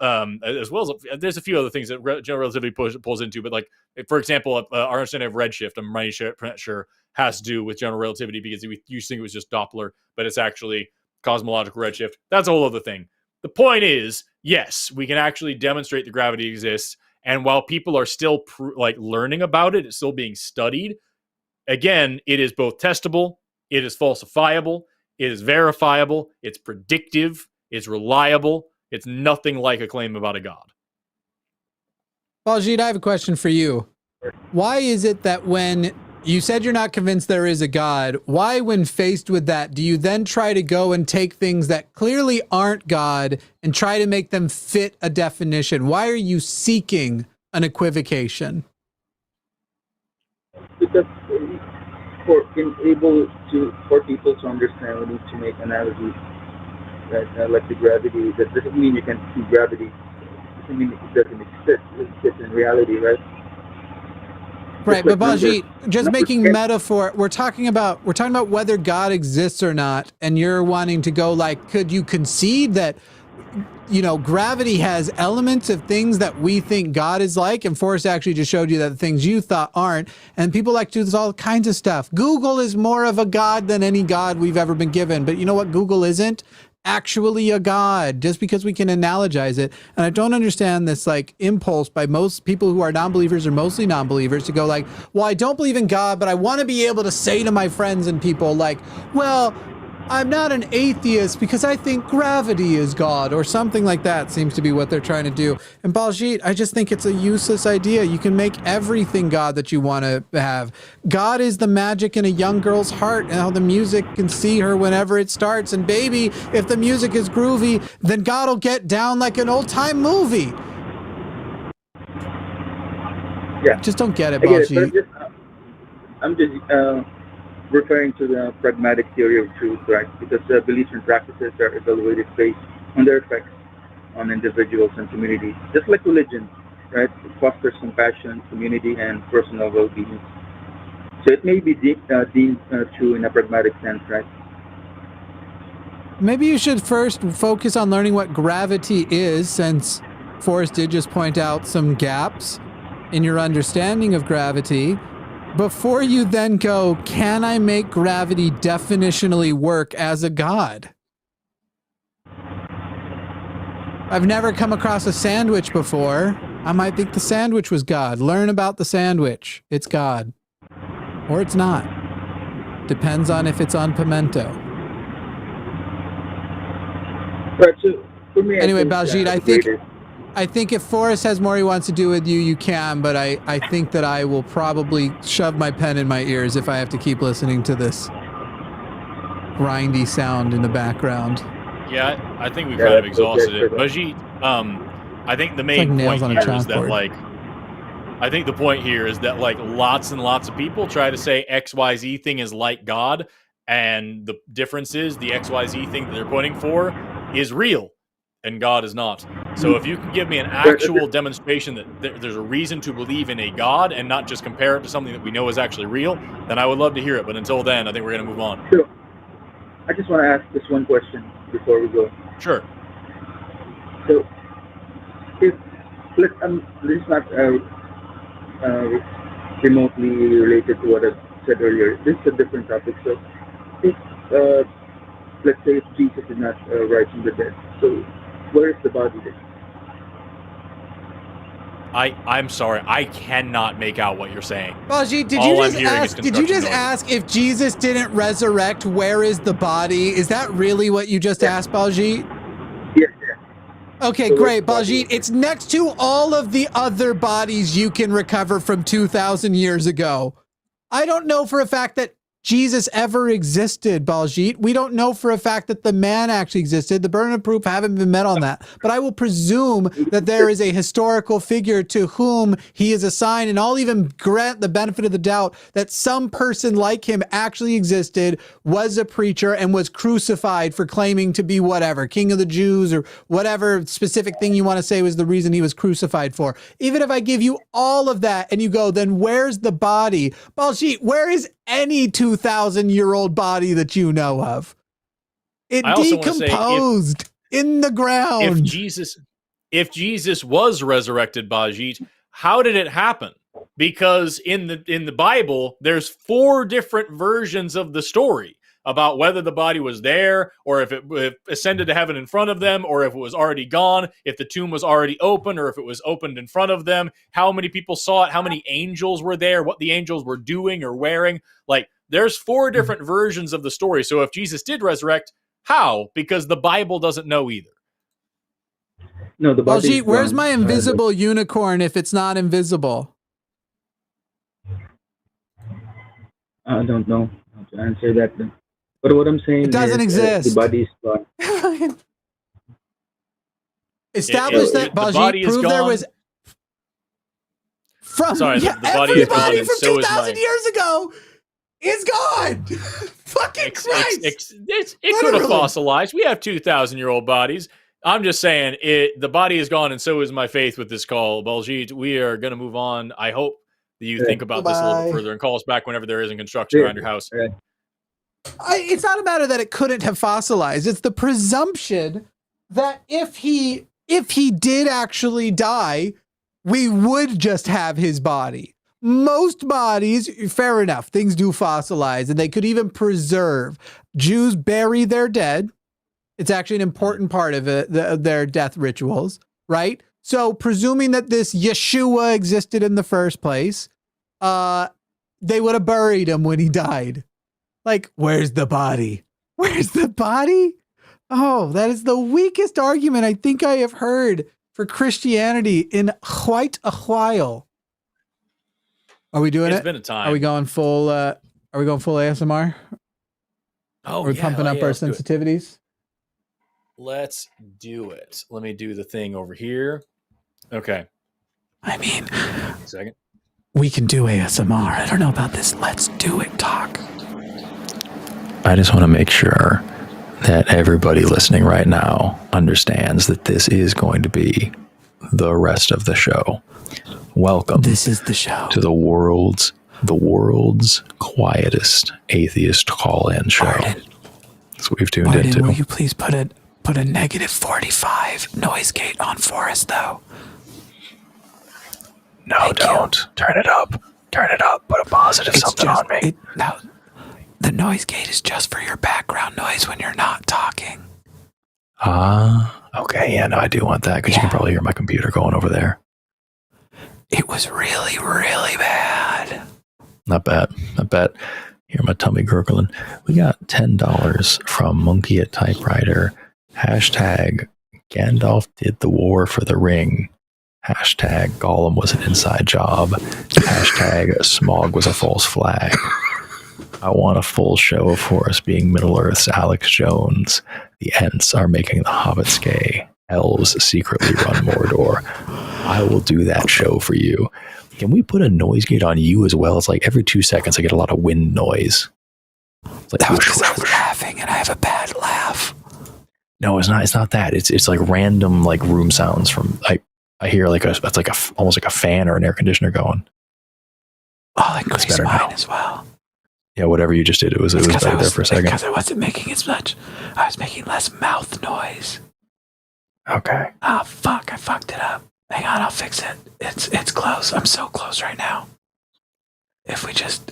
as well as there's a few other things that general relativity pulls into, but like, for example, our understanding of redshift, I'm pretty sure has to do with general relativity, because we used to think it was just Doppler, but it's actually cosmological redshift. That's a whole other thing. The point is, yes, we can actually demonstrate that gravity exists, and while people are still learning about it, it's still being studied. Again, it is both testable, it is falsifiable, it is verifiable, it's predictive, it's reliable. It's nothing like a claim about a god.
Paulogia, I have a question for you. Why is it that when you said you're not convinced there is a god, why, when faced with that, do you then try to go and take things that clearly aren't God and try to make them fit a definition? Why are you seeking an equivocation?
Because for people to understand, we need to make analogies. Right, like the gravity, that doesn't mean you can see gravity. It doesn't mean it doesn't exist. It exists in reality, right?
Right, but Paulogia, just making metaphor, we're talking about whether God exists or not, and you're wanting to go like, could you concede that, you know, gravity has elements of things that we think God is like, and Forrest actually just showed you that the things you thought aren't, and people like to do this all kinds of stuff. Google is more of a god than any god we've ever been given, but you know what Google isn't? Actually a god, just because we can analogize it. And I don't understand this like impulse by most people who are non-believers or mostly non-believers to go like, well, I don't believe in God, but I want to be able to say to my friends and people like, well, I'm not an atheist because I think gravity is God, or something like that seems to be what they're trying to do. And Paulogia, I just think it's a useless idea. You can make everything God that you want to have. God is the magic in a young girl's heart, and how the music can see her whenever it starts. And baby, if the music is groovy, then God will get down like an old-time movie.
Yeah.
Just don't get it, Paulogia.
I'm just referring to the pragmatic theory of truth, right? Because beliefs and practices are evaluated based on their effects on individuals and communities, just like religion, right? It fosters compassion, community, and personal well-being. So it may be deemed true in a pragmatic sense, right?
Maybe you should first focus on learning what gravity is, since Forrest did just point out some gaps in your understanding of gravity, before you then go, can I make gravity definitionally work as a god? I've never come across a sandwich before. I might think the sandwich was God. Learn about the sandwich. It's God. Or it's not. Depends on if it's on pimento.
Right, so for me,
anyway, Paulogia, I think if Forrest has more he wants to do with you, you can, but I think that I will probably shove my pen in my ears if I have to keep listening to this grindy sound in the background.
Yeah, I think we've kind of exhausted it. Paulogia, I think the main point here is that, like, I think the point here is that, like, lots and lots of people try to say XYZ thing is like God, and the difference is the XYZ thing that they're pointing for is real, and God is not. So if you can give me an actual demonstration that there's a reason to believe in a God and not just compare it to something that we know is actually real, then I would love to hear it. But until then, I think we're going to move on.
Sure. I just want to ask this one question before we go.
Sure.
So, this is not remotely related to what I said earlier. This is a different topic. So, if, let's say if Jesus did not rise from the dead, so where is the body then?
I'm sorry, I cannot make out what you're saying.
Paulogia, did you just ask if Jesus didn't resurrect, where is the body? Is that really what you just asked, Paulogia?
Yeah.
Okay, great, Paulogia. It's next to all of the other bodies you can recover from 2,000 years ago. I don't know for a fact that Jesus ever existed, Paulogia. We don't know for a fact that the man actually existed. The burden of proof haven't been met on that. But I will presume that there is a historical figure to whom he is assigned, and I'll even grant the benefit of the doubt that some person like him actually existed, was a preacher, and was crucified for claiming to be whatever, king of the Jews, or whatever specific thing you want to say was the reason he was crucified for. Even if I give you all of that and you go, then where's the body? Paulogia, where is any 2,000-year-old body that you know of? It decomposed in the ground.
If Jesus was resurrected, Bajit, how did it happen? Because in the Bible, there's 4 different versions of the story about whether the body was there, or if it ascended to heaven in front of them, or if it was already gone, if the tomb was already open, or if it was opened in front of them, how many people saw it, how many angels were there, what the angels were doing or wearing. Like, there's 4 different versions of the story. So if Jesus did resurrect, how? Because the Bible doesn't know either.
No, the body.
Baljeet, where's my invisible unicorn if it's not invisible?
I don't know how to answer that. But what I'm saying
it doesn't exist.
The body is gone.
Establish that Baljeet proved there was.
The body is gone, and
from
so
2,000 years ago is gone. Fucking Christ!
It could have fossilized. We have 2,000-year-old bodies. I'm just saying, the body is gone, and so is my faith with this call. Baljeet, we are going to move on. I hope that you think about this a little bit further and call us back whenever there isn't construction around your house.
It's not a matter that it couldn't have fossilized. It's the presumption that if he did actually die, we would just have his body. Most bodies, fair enough, things do fossilize, and they could even preserve. Jews bury their dead. It's actually an important part of their death rituals, right? So presuming that this Yeshua existed in the first place, they would have buried him when he died. Like, where's the body? Where's the body? Oh, that is the weakest argument I think I have heard for Christianity in quite a while. Are we doing it?
It's been a time.
Are we going full ASMR?
Oh,
Are we pumping up our sensitivities?
Let's do it. Let me do the thing over here. Okay.
I mean,
a second.
We can do ASMR. I don't know about this. Let's do it talk.
I just want to make sure that everybody listening right now understands that this is going to be the rest of the show. Welcome.
This is the show
to the world's quietest atheist call-in show.
Pardon.
That's what we've tuned into.
Will you please put a -45 noise gate on Forrest, though?
No, don't. Turn it up. Turn it up. Put a positive something on me.
The noise gate is just for your background noise when you're not talking.
Okay. Yeah, no, I do want that because you can probably hear my computer going over there.
It was really, really bad.
Not bad. Hear my tummy gurgling. We got $10 from Monkey at Typewriter. Hashtag Gandalf did the war for the ring. Hashtag Gollum was an inside job. Hashtag Smog was a false flag. I want a full show of Forrest being Middle-earth's Alex Jones. The Ents are making the hobbits gay. Elves secretly run Mordor. I will do that show for you. Can we put a noise gate on you as well? It's like every 2 seconds I get a lot of wind noise. It's like,
that was because I was laughing and I have a bad laugh.
No, it's not. It's not that. It's like random like room sounds from. I hear like it's like almost like a fan or an air conditioner going.
Oh, that increased mine now as well.
Yeah, whatever you just did, it was better there for a second.
Because I wasn't making as much. I was making less mouth noise.
Okay.
Ah, fuck! I fucked it up. Hang on, I'll fix it. It's close. I'm so close right now. If we just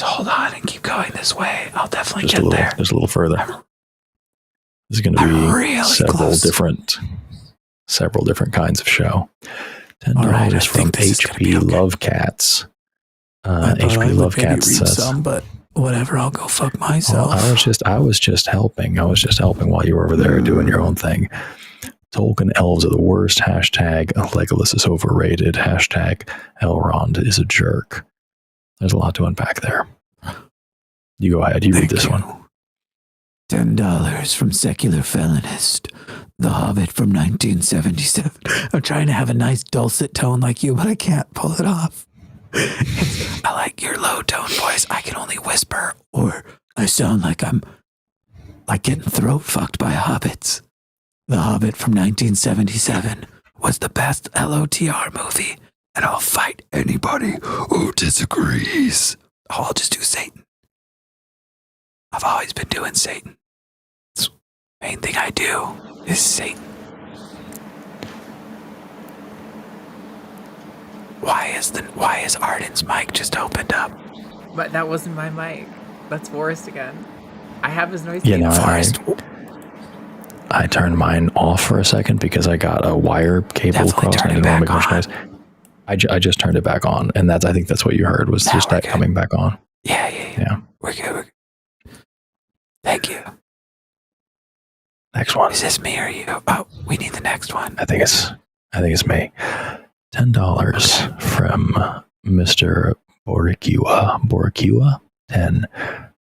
hold on and keep going this way, I'll definitely get there.
Just a little further. This is going to be
really
several different kinds of show. $10 from HP Love Cats. HP Love Cats says,
some, but whatever. I'll go fuck myself.
I was just helping. While you were over there doing your own thing. Tolkien elves are the worst. Hashtag Legolas is overrated. Hashtag Elrond is a jerk. There's a lot to unpack there. You go ahead. You read this one.
$10 from Secular Felonist. The Hobbit from 1977. I'm trying to have a nice dulcet tone like you, but I can't pull it off. I like your low tone voice. I can only whisper, or I sound like I'm like getting throat fucked by hobbits. The Hobbit from 1977 was the best LOTR movie, and I'll fight anybody who disagrees. I'll just do Satan. I've always been doing Satan.
Main thing I do is sing. Why is Arden's mic just opened up?
But that wasn't my mic. That's Forrest again. I have his noise.
Yeah, no, I turned mine off for a second because I got a wire cable across and I didn't want to make much noise. I just turned it back on, and I think that's what you heard was just that coming back on.
Yeah. We're good. Thank you.
Next one.
Is this me or you? Oh, we need the next one.
I think it's me. $10 from Mr. Boricua. 10.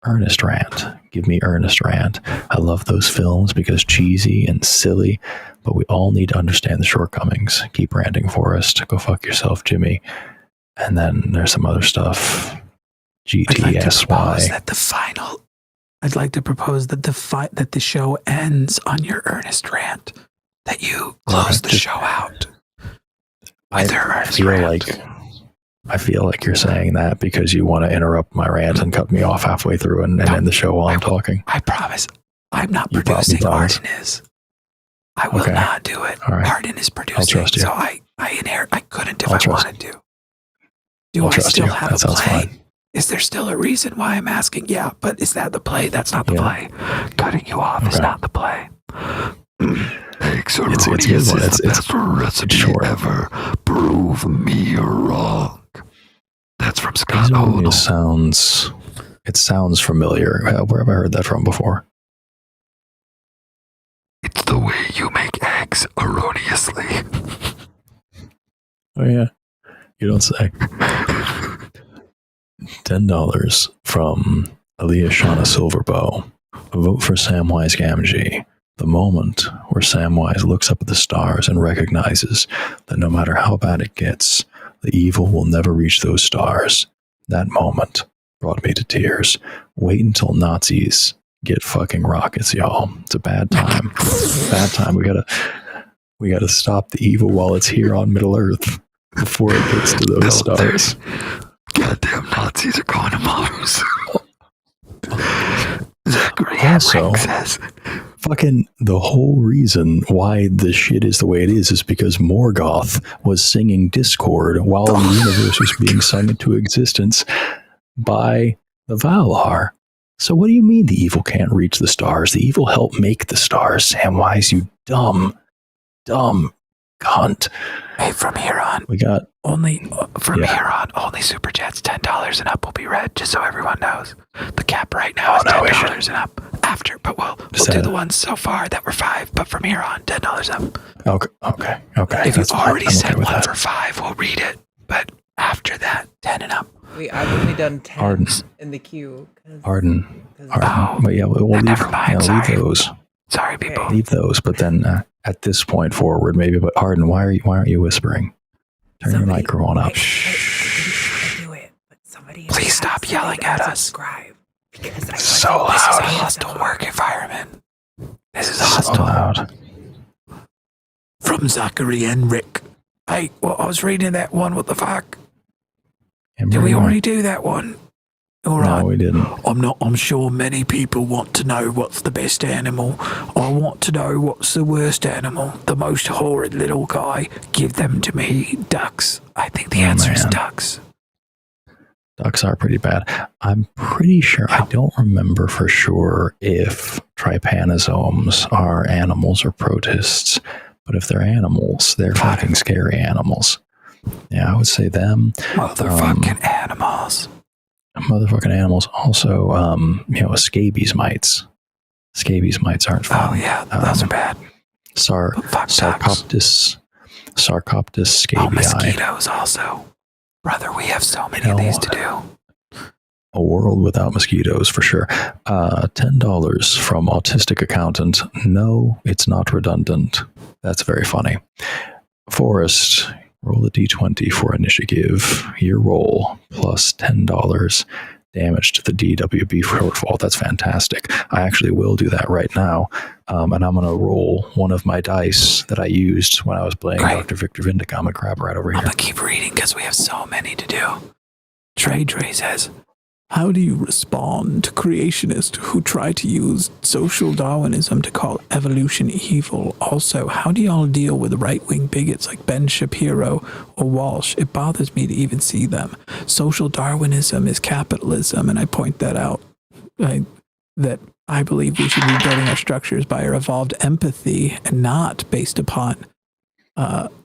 Earnest rant. Give me earnest rant. I love those films because cheesy and silly, but we all need to understand the shortcomings. Keep ranting, Forrest. Go fuck yourself, Jimmy. And then there's some other stuff. GTSY.
I'd like to propose that the show ends on your earnest rant. That you close the show out.
I feel like you're saying that because you want to interrupt my rant and cut me off halfway through and end the show while I'm talking.
I promise. I'm not producing. Arden is. I will not do it.
All right.
Arden is producing.
I'll trust you.
So I couldn't if I wanted to. Do I still have a play?
Fine.
Is there still a reason why I'm asking? Yeah, but is that the play? That's not the play. Cutting you off is not the play.
It's the best recipe
ever. Prove me wrong. That's from Scott
O'Donnell. It sounds familiar. Where have I heard that from before?
It's the way you make eggs erroneously.
Oh yeah, you don't say. $10 from Alyssa Silverbow. Vote for Samwise Gamgee. The moment where Samwise looks up at the stars and recognizes that no matter how bad it gets, the evil will never reach those stars. That moment brought me to tears. Wait until Nazis get fucking rockets, y'all. It's a bad time. Bad time. We gotta stop the evil while it's here on Middle Earth before it gets to those stars.
Goddamn Nazis are going to Mars. Zachary
also, fucking the whole reason why the shit is the way it is because Morgoth was singing Discord while the universe was being sung into existence by the Valar. So what do you mean the evil can't reach the stars? The evil helped make the stars, Samwise, you dumb cunt.
Hey, from here on,
we got
only super chats $10 and up will be read, just so everyone knows. The cap right now is $10 and up. After, but we'll do the ones so far that were $5. But from here on, $10 up.
Okay.
If you've already said one for $5, we'll read it. But after that, 10 and up.
I've only done 10 in the queue.
Arden. But yeah, we'll leave those.
Sorry, people.
Leave those, but then at this point forward, maybe. But Arden, why aren't you whispering? Turn your microphone up.
Please stop yelling at us. This is a hostile work environment. This is hostile.
So loud.
From Zachary and Rick. Hey, well, I was reading that one. What the fuck? Did we already do that one? All right.
No, we didn't.
I'm sure many people want to know what's the best animal. I want to know what's the worst animal. The most horrid little guy. Give them to me. Ducks. I think the answer is ducks.
Ducks are pretty bad. I'm pretty sure, I don't remember for sure if trypanosomes are animals or protists, but if they're animals, they're fucking scary animals. Yeah, I would say them.
Motherfucking animals.
Motherfucking animals. Also, scabies mites. Scabies mites aren't fun.
Oh yeah, those are bad.
Sarcoptes scabii.
Mosquitoes also. Brother, we have so many of these to do.
A world without mosquitoes, for sure. $10 from Autistic Accountant. No, it's not redundant. That's very funny. Forrest, roll a d20 for initiative. Your roll plus $10 damage to the DWB shortfall. That's fantastic. I actually will do that right now. And I'm going to roll one of my dice that I used when I was playing Dr. Victor Vindic. I'm going to grab right over here.
I'm going to keep reading because we have so many to do. Trey says, How do you respond to creationists who try to use social Darwinism to call evolution evil? Also, how do y'all deal with right-wing bigots like Ben Shapiro or Walsh? It bothers me to even see them. Social Darwinism is capitalism, and I point that out. That I believe we should be building our structures by our evolved empathy and not based upon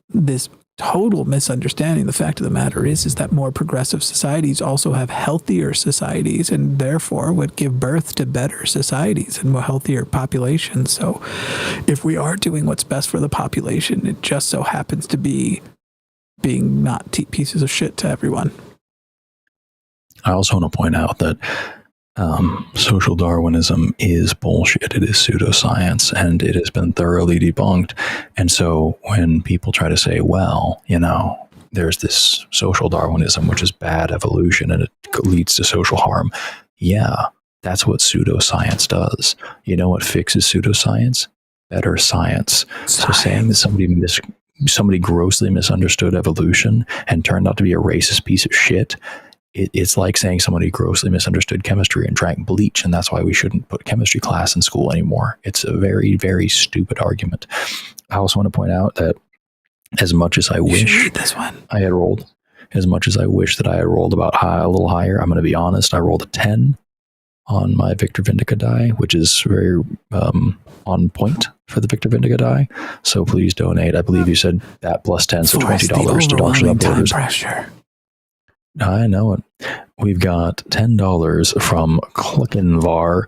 this total misunderstanding. The fact of the matter is that more progressive societies also have healthier societies and therefore would give birth to better societies and more healthier populations. So if we are doing what's best for the population, it just so happens to be being not pieces of shit to everyone.
I also want to point out that social Darwinism is bullshit. It is pseudoscience, and it has been thoroughly debunked. And so when people try to say, well, there's this social Darwinism, which is bad evolution, and it leads to social harm. Yeah, that's what pseudoscience does. You know what fixes pseudoscience? Better science. So saying that somebody grossly misunderstood evolution and turned out to be a racist piece of shit, it's like saying somebody grossly misunderstood chemistry and drank bleach, and that's why we shouldn't put chemistry class in school anymore. It's a very, very stupid argument. I also want to point out that as much as I wish I had rolled about a little higher, I'm going to be honest, I rolled a 10 on my Victor Vindica die, which is very on point for the Victor Vindica die. So please donate. I believe you said that plus 10, so $20 to Dogs and Uploaders.
Pressure.
I know it. We've got $10 from Clickenvar.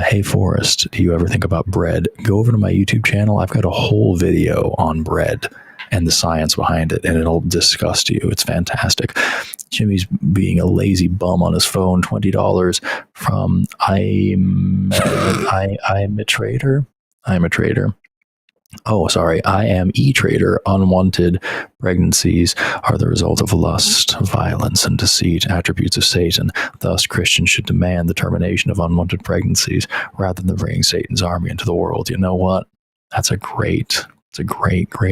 Hey, Forrest, do you ever think about bread? Go over to my YouTube channel. I've got a whole video on bread and the science behind it, and it'll disgust you. It's fantastic. Jimmy's being a lazy bum on his phone. $20 from I'm a trader. I'm a trader. Oh, sorry. I am E-Trader. Unwanted pregnancies are the result of lust, violence, and deceit, attributes of Satan. Thus, Christians should demand the termination of unwanted pregnancies rather than bringing Satan's army into the world. You know what? It's a great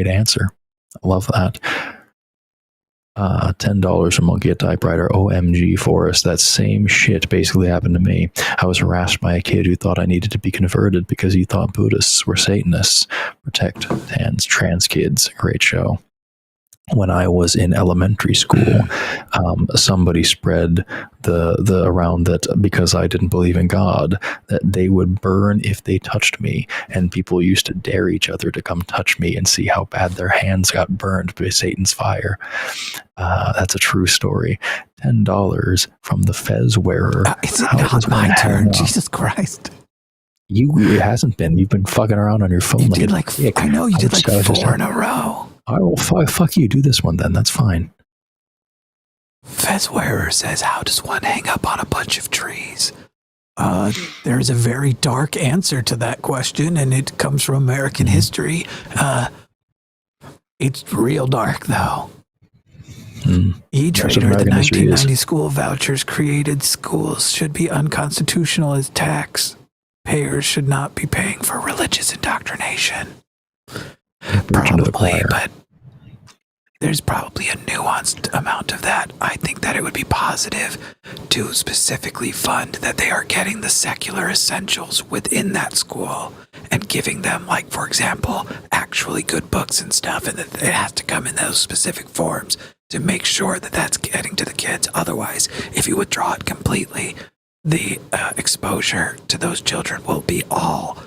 answer. I love that. $10 from Monkey at Typewriter. OMG, Forrest. That same shit basically happened to me. I was harassed by a kid who thought I needed to be converted because he thought Buddhists were Satanists. Protect trans kids. Great show. When I was in elementary school, somebody spread the around that because I didn't believe in God, that they would burn if they touched me, and people used to dare each other to come touch me and see how bad their hands got burned by Satan's fire. That's a true story. $10 from the Fez wearer.
Is it not my turn? Jesus Christ.
It hasn't been. You've been fucking around on your phone.
You did I know you did like 4 in a row.
All right, well, fuck you. Do this one then. That's fine.
Fez wearer says, how does one hang up on a bunch of trees? There's a very dark answer to that question, and it comes from American history. It's real dark, though. E-Trader, the 1990 school vouchers created schools should be unconstitutional as tax. Payers should not be paying for religious indoctrination. Probably, but there's probably a nuanced amount of that. I think that it would be positive to specifically fund that they are getting the secular essentials within that school and giving them, like, for example, actually good books and stuff, and that it has to come in those specific forms to make sure that that's getting to the kids. Otherwise, if you withdraw it completely, the exposure to those children will be all,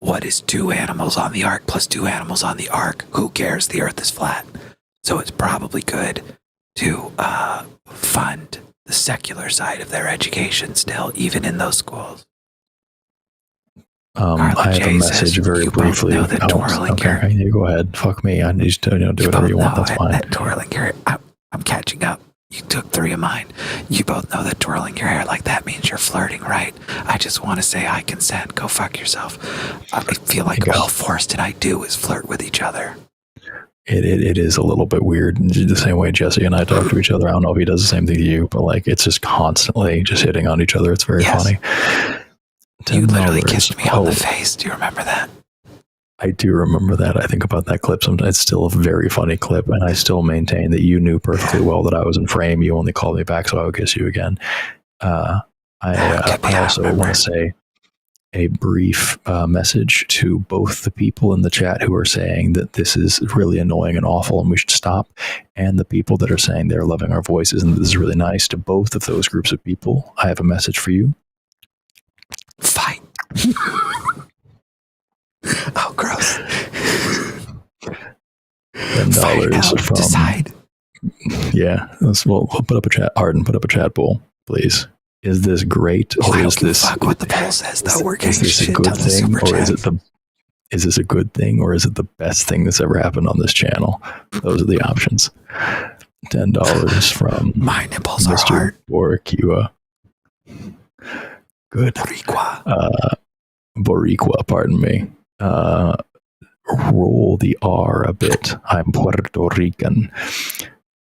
what is 2 animals on the ark plus 2 animals on the ark? Who cares? The earth is flat. So it's probably good to fund the secular side of their education still, even in those schools.
I have a message very briefly. Okay, you go ahead. Fuck me. I need to do whatever you want. That's fine.
That twirling your hair, I'm catching up. You took 3 of mine. You both know that twirling your hair like that means you're flirting, right? I just want to say I consent. Go fuck yourself. I feel like all Forrest and I do is flirt with each other.
It is a little bit weird. The same way Jesse and I talk to each other. I don't know if he does the same thing to you, but like it's just constantly just hitting on each other. It's very funny.
You literally kissed me on the face. Do you remember that?
I do remember that. I think about that clip sometimes. It's still a very funny clip, and I still maintain that you knew perfectly well that I was in frame. You only called me back so I would kiss you again. I also want to say a brief message to both the people in the chat who are saying that this is really annoying and awful and we should stop, and the people that are saying they're loving our voices and this is really nice. To both of those groups of people, I have a message for you.
Fight. Oh, gross.
$10 from...
Decide.
Yeah, we'll put up a chat. Arden, put up a chat poll, please. Is this great, or is this
what the poll says? Though we're getting
is this a good thing, or is this a good thing, or is it the best thing that's ever happened on this channel? Those are the options. $10 from
my nipples
Mr.
are hard.
Boricua. Good. Boricua, pardon me. Roll the R a bit. I'm Puerto Rican.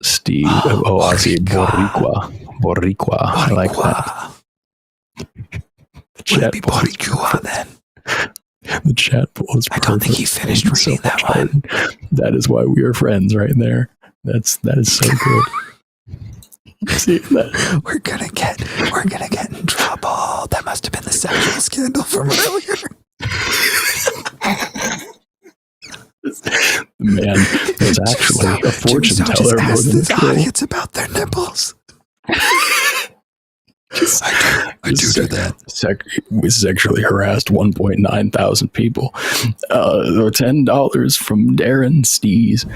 Steve. I see Boricua. Boricua. I like that.
Would it be Boricua then?
The chat poll is perfect.
I don't think he finished reading that one.
That is why we are friends right there. That is so good. See that?
We're gonna get in trouble. That must have been the sexual scandal from earlier.
Man, there's actually a fortune teller more than
this audience about their nipples. I do that.
We sexually harassed 1.9 thousand people. $10 from Darren Stees.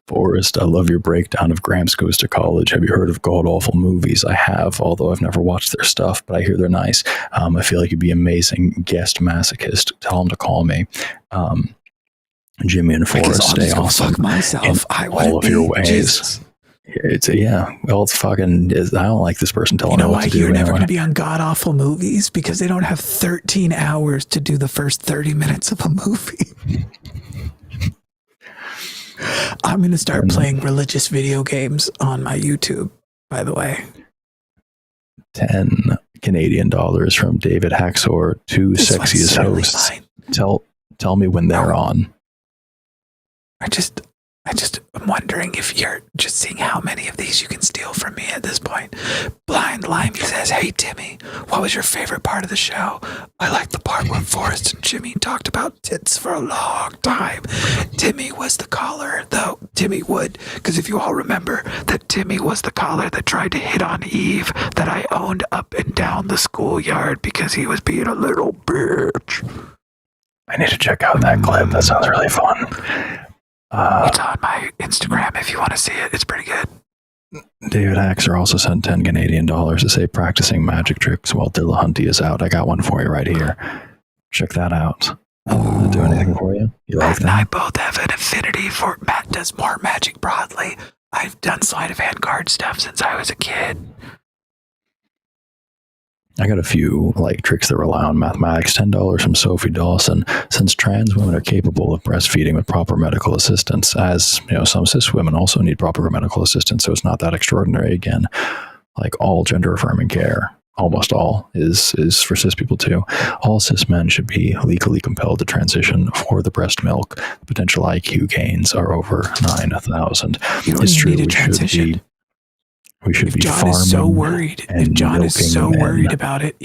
Forrest, I love your breakdown of Gramps Goes to College. Have you heard of God Awful Movies? I have, although I've never watched their stuff, but I hear they're nice. I feel like you'd be amazing guest masochist. Tell them to call me. Jimmy and Forrest, stay awesome.
Fuck myself.
In all of your ways. Jesus. It's fucking. I don't like this person telling me what to do.
You're never going to be on God Awful Movies because they don't have 13 hours to do the first 30 minutes of a movie. I'm going to start playing religious video games on my YouTube, by the way.
10 Canadian dollars from David Haxor, two sexiest hosts. Tell me when they're on.
I'm wondering if you're just seeing how many of these you can steal from me at this point. Blind Limey says, hey, Timmy, what was your favorite part of the show? I liked the part where Forrest and Jimmy talked about tits for a long time. Timmy was the caller, though. Timmy would, because if you all remember that Timmy was the caller that tried to hit on Eve that I owned up and down the schoolyard because he was being a little bitch.
I need to check out that clip. That sounds really fun.
It's on my Instagram if you want to see it. It's pretty good.
David Axer also sent 10 Canadian dollars to say practicing magic tricks while Dillahunty is out. I got one for you right here. Check that out. Does it do anything for you? You like that?
I both have an affinity for Matt does more magic broadly. I've done sleight of hand card stuff since I was a kid.
I got a few tricks that rely on mathematics. $10 from Sophie Dawson. Since trans women are capable of breastfeeding with proper medical assistance, as some cis women also need proper medical assistance, so it's not that extraordinary. Again, like all gender affirming care, almost all is for cis people too. All cis men should be legally compelled to transition for the breast milk. The potential IQ gains are over 9,000. It's true.
Need a transition.
We should be
John is so worried. If John is so worried about it,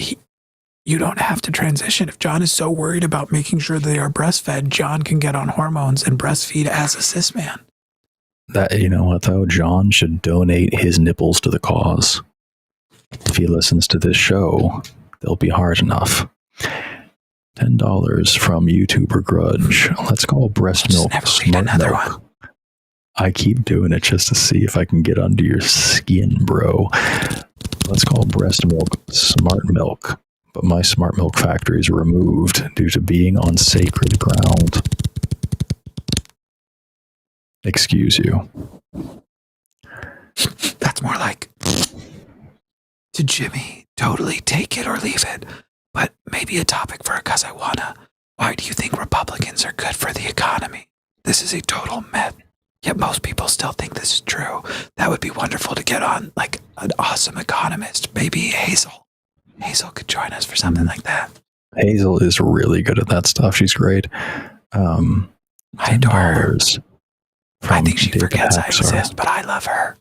you don't have to transition. If John is so worried about making sure they are breastfed, John can get on hormones and breastfeed as a cis man.
That, you know what though? John should donate his nipples to the cause. If he listens to this show, they'll be hard enough. $10 from YouTuber Grudge. Let's call breast milk smart milk. I keep doing it just to see if I can get under your skin, bro. Let's call breast milk smart milk, but my smart milk factory is removed due to being on sacred ground. Excuse you.
That's more like to Jimmy, totally take it or leave it, but maybe a topic for a Cus I Wanna. Why do you think Republicans are good for the economy? This is a total myth. Yet most people still think this is true. That would be wonderful to get on, like an awesome economist. Maybe Hazel. Hazel could join us for something like that.
Hazel is really good at that stuff. She's great.
I adore her. I think she forgets I
Haxor.
exist, but I love her.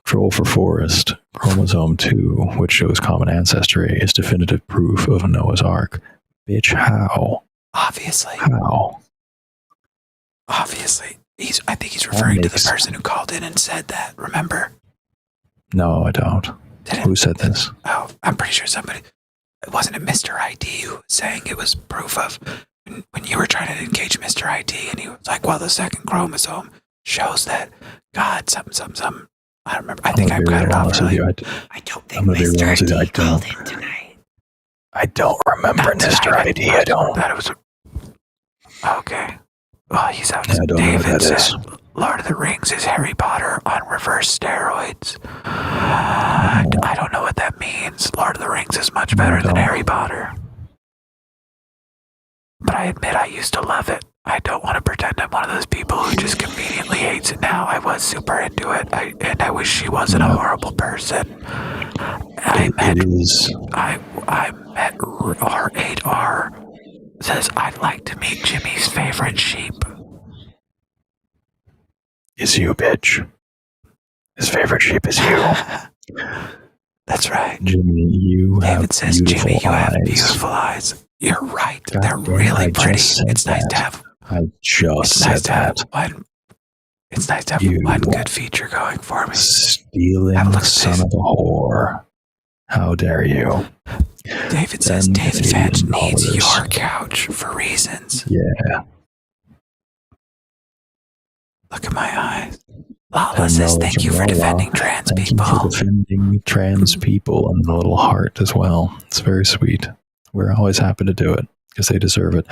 Troll for Forrest. chromosome 2, which shows common ancestry, is definitive proof of Noah's Ark. Bitch, how?
Obviously.
How?
Obviously. I think he's referring to the person who called in and said that, remember?
No, I don't. Who said this?
Oh, I'm pretty sure somebody... Wasn't it Mr. ID who was saying it was proof of... When you were trying to engage Mr. ID, and he was like, well, the second chromosome shows that God, something. I don't remember. I think I've got it off. I don't think Mr. ID called in tonight.
I don't remember Mr. ID. I don't.
That it was... Okay. Well, he's out.
I don't know what that is.
Lord of the Rings is Harry Potter on reverse steroids. I don't know what that means. Lord of the Rings is much better than Harry Potter. But I admit I used to love it. I don't want to pretend I'm one of those people who just conveniently hates it now. I was super into it, and I wish she wasn't a horrible person. I met R8R. Says, I'd like to meet Jimmy's favorite sheep.
Is you, bitch. His favorite sheep is you.
That's right.
Jimmy, you
David says, Jimmy, you have beautiful eyes. You're right. They're really pretty. It's nice to have...
I just said that.
It's nice to have one good feature going for me.
Stealing son of a whore. How dare you?
David says David Finch needs your couch for reasons.
Yeah.
Look at my eyes. Lala says thank you for defending trans people.
Thank you for defending trans people and the little heart as well. It's very sweet. We're always happy to do it because they deserve it.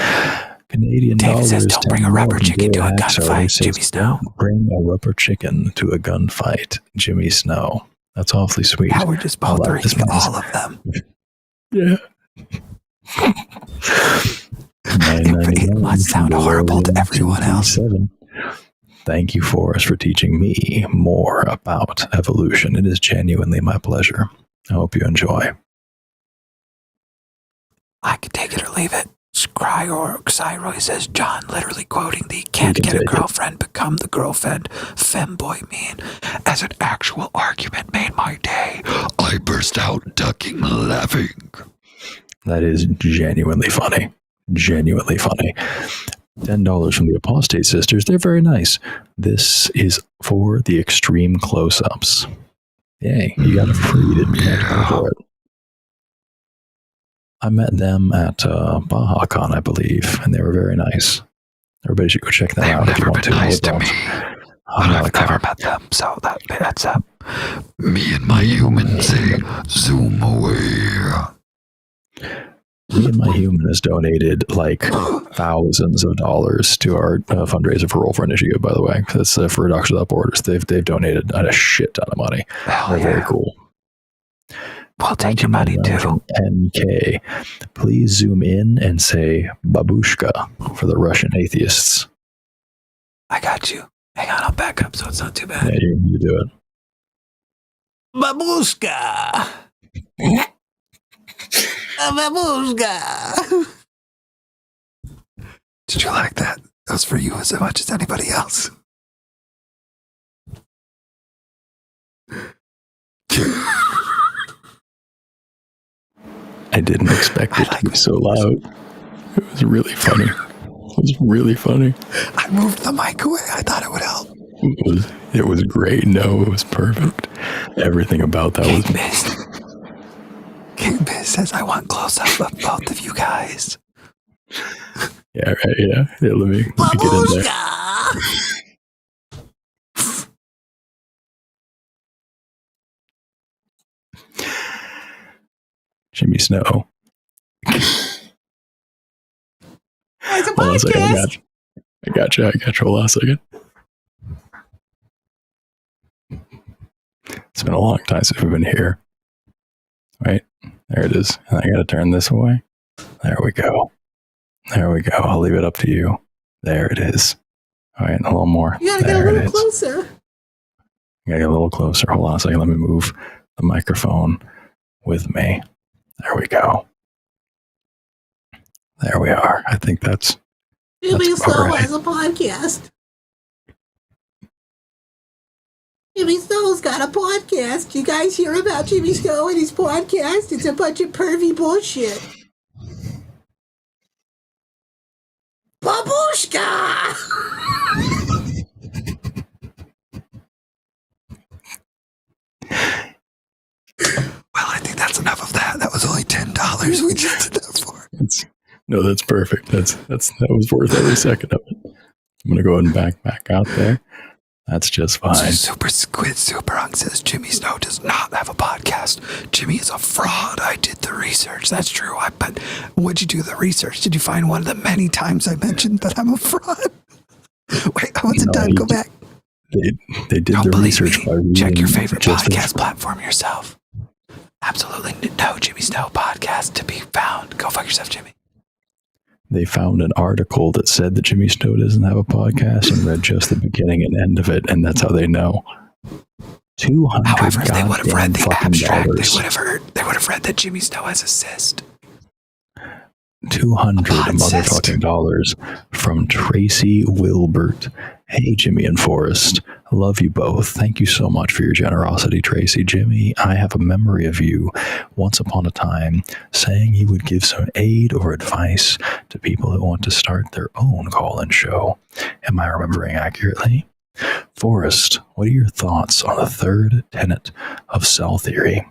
Canadian
David
dollars.
Says don't bring a rubber chicken to a gunfight, Jimmy Snow.
Bring a rubber chicken to a gunfight, Jimmy Snow. That's awfully sweet.
Now we're just both reading all of them.
Yeah.
It must sound horrible to everyone else.
Thank you, Forrest, for teaching me more about evolution. It is genuinely my pleasure. I hope you enjoy.
I could take it or leave it. Xyroy says, John literally quoting the can't get a girlfriend, become the girlfriend, femboy meme as an actual argument made my day. I burst out ducking laughing.
That is genuinely funny. Genuinely funny. $10 from the Apostate Sisters. They're very nice. This is for the extreme close-ups. Yay, you got it free, didn't you? Yeah. For it. I met them at BajaCon, I believe, and they were very nice. Everybody should go check them out if you want to.
Nice to me. I've never met them, so that's up. Me and my human say, zoom away.
Me and my human has donated like thousands of dollars to our fundraiser for Roll for Initiative, by the way. That's for Reduction Without Borders. They've donated a shit ton of money. They're very cool.
We'll take your money too.
NK. Please zoom in and say babushka for the Russian atheists.
I got you. Hang on, I'll back up so it's not too bad.
Yeah, you do it.
Babushka. Babushka. Did you like that? That was for you as much as anybody else.
I didn't expect it to be so loud. It was really funny. It was really funny.
I moved the mic away. I thought it would help.
It was great. No, it was perfect. Everything about that was...
King Biz says, I want close-up of both of you guys.
Yeah, right, yeah. Let me get in there. Jimmy Snow.
It's a
Hold on a second. I got you. Hold on a second. It's been a long time since we've been here. Right? There it is. And I got to turn this away. There we go. I'll leave it up to you. There it is. All right, a little more.
You gotta get a little closer.
I gotta get a little closer. Hold on a second. Let me move the microphone with me. There we go. There we are. I think that's
Jimmy Slow
right.
has a podcast.
Jimmy Snow's got a podcast. You guys hear about Jimmy Snow and his podcast? It's a bunch of pervy bullshit. Babushka!
Well, I think that's enough of that. That was only $10 we just did that for.
No, that's perfect. That was worth every second of it. I'm gonna go ahead and back out there. That's just fine.
Super Squid Superhunk says Jimmy Snow does not have a podcast. Jimmy is a fraud. I did the research. That's true. But what'd you do the research? Did you find one of the many times I mentioned that I'm a fraud? Wait, I wasn't done. Go back.
They did the research by reading.
Check your favorite podcast platform yourself. Absolutely no Jimmy Snow podcast to be found. Go fuck yourself, Jimmy.
They found an article that said that Jimmy Snow doesn't have a podcast and read just the beginning and end of it, and that's how they know.
However, if they would have read the abstract,
dollars.
they would have read that Jimmy Snow has a cyst.
$200 motherfucking dollars from Tracy Wilbert. Hey, Jimmy and Forrest. I love you both. Thank you so much for your generosity, Tracy. Jimmy, I have a memory of you once upon a time saying you would give some aid or advice to people who want to start their own call-in show. Am I remembering accurately? Forrest, what are your thoughts on the third tenet of cell theory?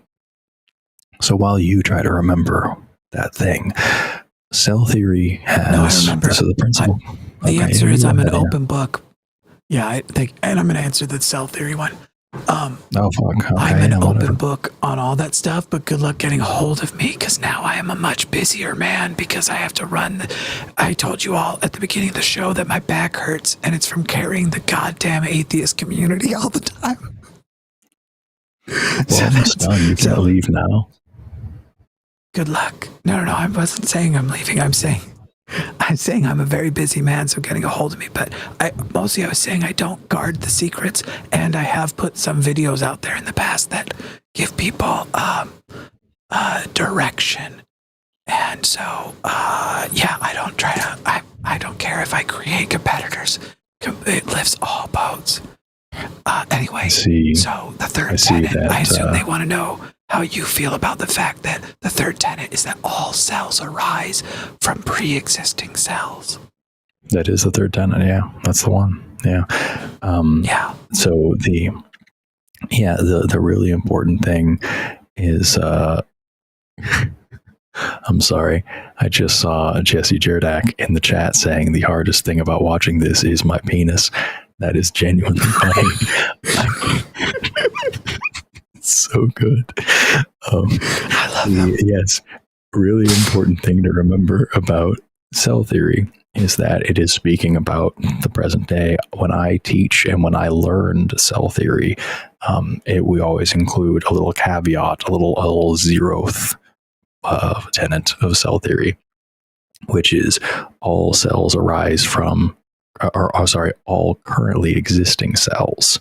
So while you try to remember that thing, cell theory has the principle.
The answer is I'm an open book. Yeah, I think, and I'm going to answer the cell theory one.
Oh, fuck. Okay,
I'm an open book on all that stuff, but good luck getting a hold of me because now I am a much busier man because I have to run. I told you all at the beginning of the show that my back hurts, and it's from carrying the goddamn atheist community all the time.
Well, it's done. You can't leave now.
Good luck. No, I wasn't saying I'm leaving. I'm saying I'm a very busy man, so getting a hold of me. But I was saying I don't guard the secrets, and I have put some videos out there in the past that give people direction. And so, I don't try to. I don't care if I create competitors. It lifts all boats. Anyway, so the third tenet, I assume they want to know how you feel about the fact that the third tenet is that all cells arise from pre-existing cells.
That is the third tenet, yeah. That's the one. Yeah. So the really important thing is I'm sorry. I just saw Jesse Jerdak in the chat saying the hardest thing about watching this is my penis. That is genuinely funny. So good.
I love them.
Yes. Really important thing to remember about cell theory is that it is speaking about the present day. When I teach and when I learned cell theory, we always include a little caveat, a little zeroth tenet of cell theory, which is all cells arise from, all currently existing cells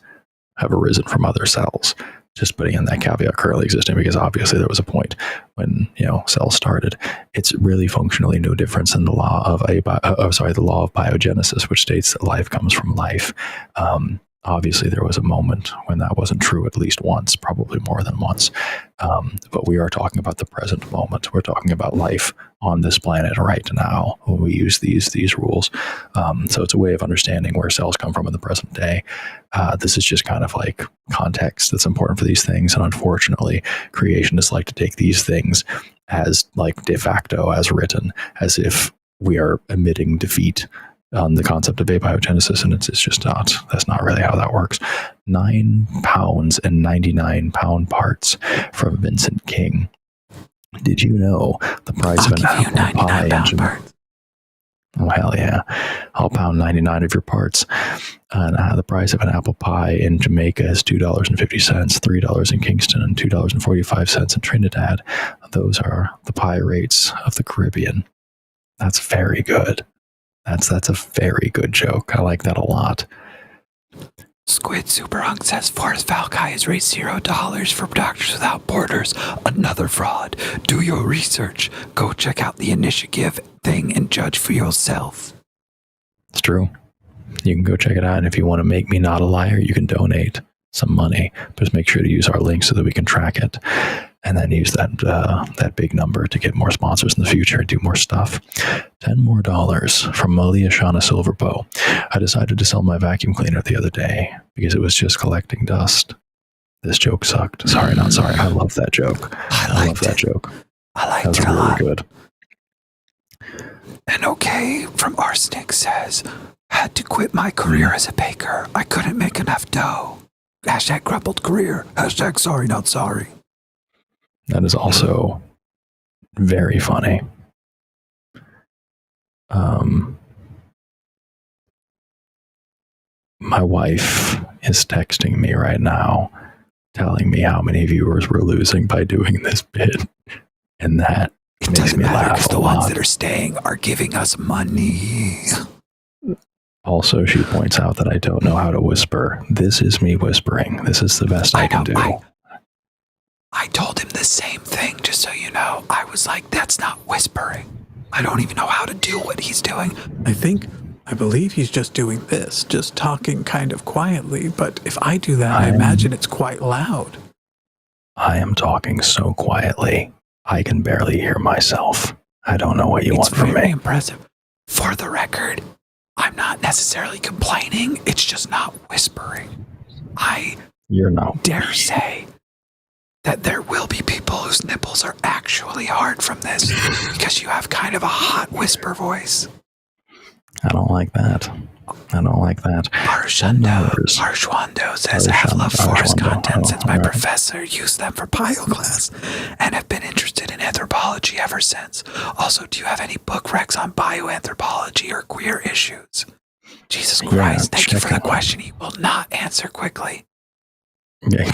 have arisen from other cells. Just putting in that caveat, currently existing, because obviously there was a point when cells started. It's really functionally no difference than the law of the law of biogenesis, which states that life comes from life. Obviously, there was a moment when that wasn't true at least once, probably more than once. But we are talking about the present moment. We're talking about life on this planet right now when we use these rules. So it's a way of understanding where cells come from in the present day. This is just kind of like context that's important for these things. And unfortunately, creationists like to take these things as like de facto, as written, as if we are admitting defeat on the concept of abiogenesis, and it's just not. That's not really how that works. 9 pounds and 99 pound parts from Vincent King. Did you know the price of an apple pie in Jamaica? Oh, hell yeah. I'll pound 99 of your parts. And the price of an apple pie in Jamaica is $2.50, $3 in Kingston, and $2.45 in Trinidad. Those are the pie rates of the Caribbean. That's very good. That's a very good joke. I like that a lot.
Squid Superhunk says Forrest Valkai has raised $0 for Doctors Without Borders. Another fraud. Do your research. Go check out the initiative thing and judge for yourself.
It's true. You can go check it out. And if you want to make me not a liar, you can donate. some money. Just make sure to use our link so that we can track it, and then use that big number to get more sponsors in the future and do more stuff. $10 more from Malia Shauna Silverbow. I decided to sell my vacuum cleaner the other day because it was just collecting dust. This joke sucked. Sorry, not sorry. I love that joke. I love that joke.
I liked
that was
it a
really
lot.
Good.
And okay from Arsenic says, had to quit my career as a baker. I couldn't make enough dough. Hashtag crumpled career. Hashtag sorry, not sorry.
That is also very funny. My wife is texting me right now, telling me how many viewers we're losing by doing this bit, and that makes me laugh
because
a
the
lot.
ones that are staying are giving us money.
Also, she points out that I don't know how to whisper. This is me whispering. This is the best I can do.
I told him the same thing, just so you know. I was like, that's not whispering. I don't even know how to do what he's doing.
I believe he's just doing this, just talking kind of quietly, but if I do that, I imagine it's quite loud.
I am talking so quietly, I can barely hear myself. I don't know what you want from me.
It's very impressive. For the record, I'm not necessarily complaining, it's just not whispering.
You're not.
Dare say that there will be people whose nipples are actually hard from this because you have kind of a hot whisper voice.
I don't like that.
Arshwando says, I have loved forest content since my professor used them for bio class and have been interested in anthropology ever since. Also, do you have any book recs on bioanthropology or queer issues? Jesus Christ, thank you for the question. He will not answer quickly.
Yeah.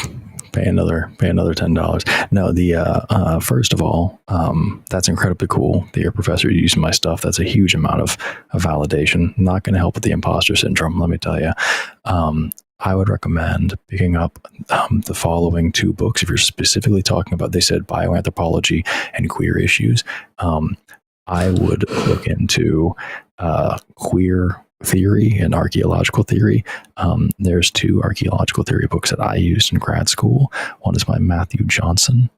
Pay another $10. No, the first of all, that's incredibly cool that your professor using my stuff. That's a huge amount of validation. Not going to help with the imposter syndrome, let me tell you. I would recommend picking up the following 2 books if you're specifically talking about, they said, bioanthropology and queer issues. I would look into queer theory and archaeological theory. There's 2 archaeological theory books that I used in grad school. One is by Matthew Johnson.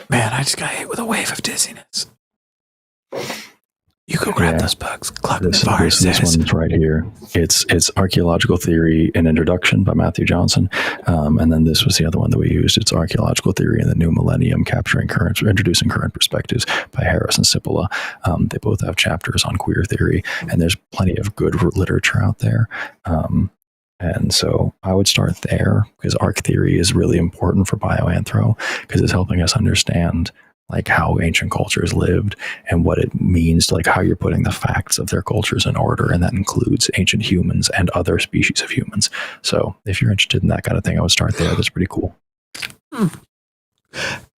Man, I just got hit with a wave of dizziness. You go grab those books.
This one's right here. It's Archaeological Theory, an Introduction by Matthew Johnson. And then this was the other one that we used. It's Archaeological Theory in the New Millennium, Introducing Current Perspectives by Harris and Cipolla. They both have chapters on queer theory, and there's plenty of good literature out there. And so I would start there because arc theory is really important for bioanthro because it's helping us understand like how ancient cultures lived and what it means to like how you're putting the facts of their cultures in order. And that includes ancient humans and other species of humans. So if you're interested in that kind of thing, I would start there. That's pretty cool.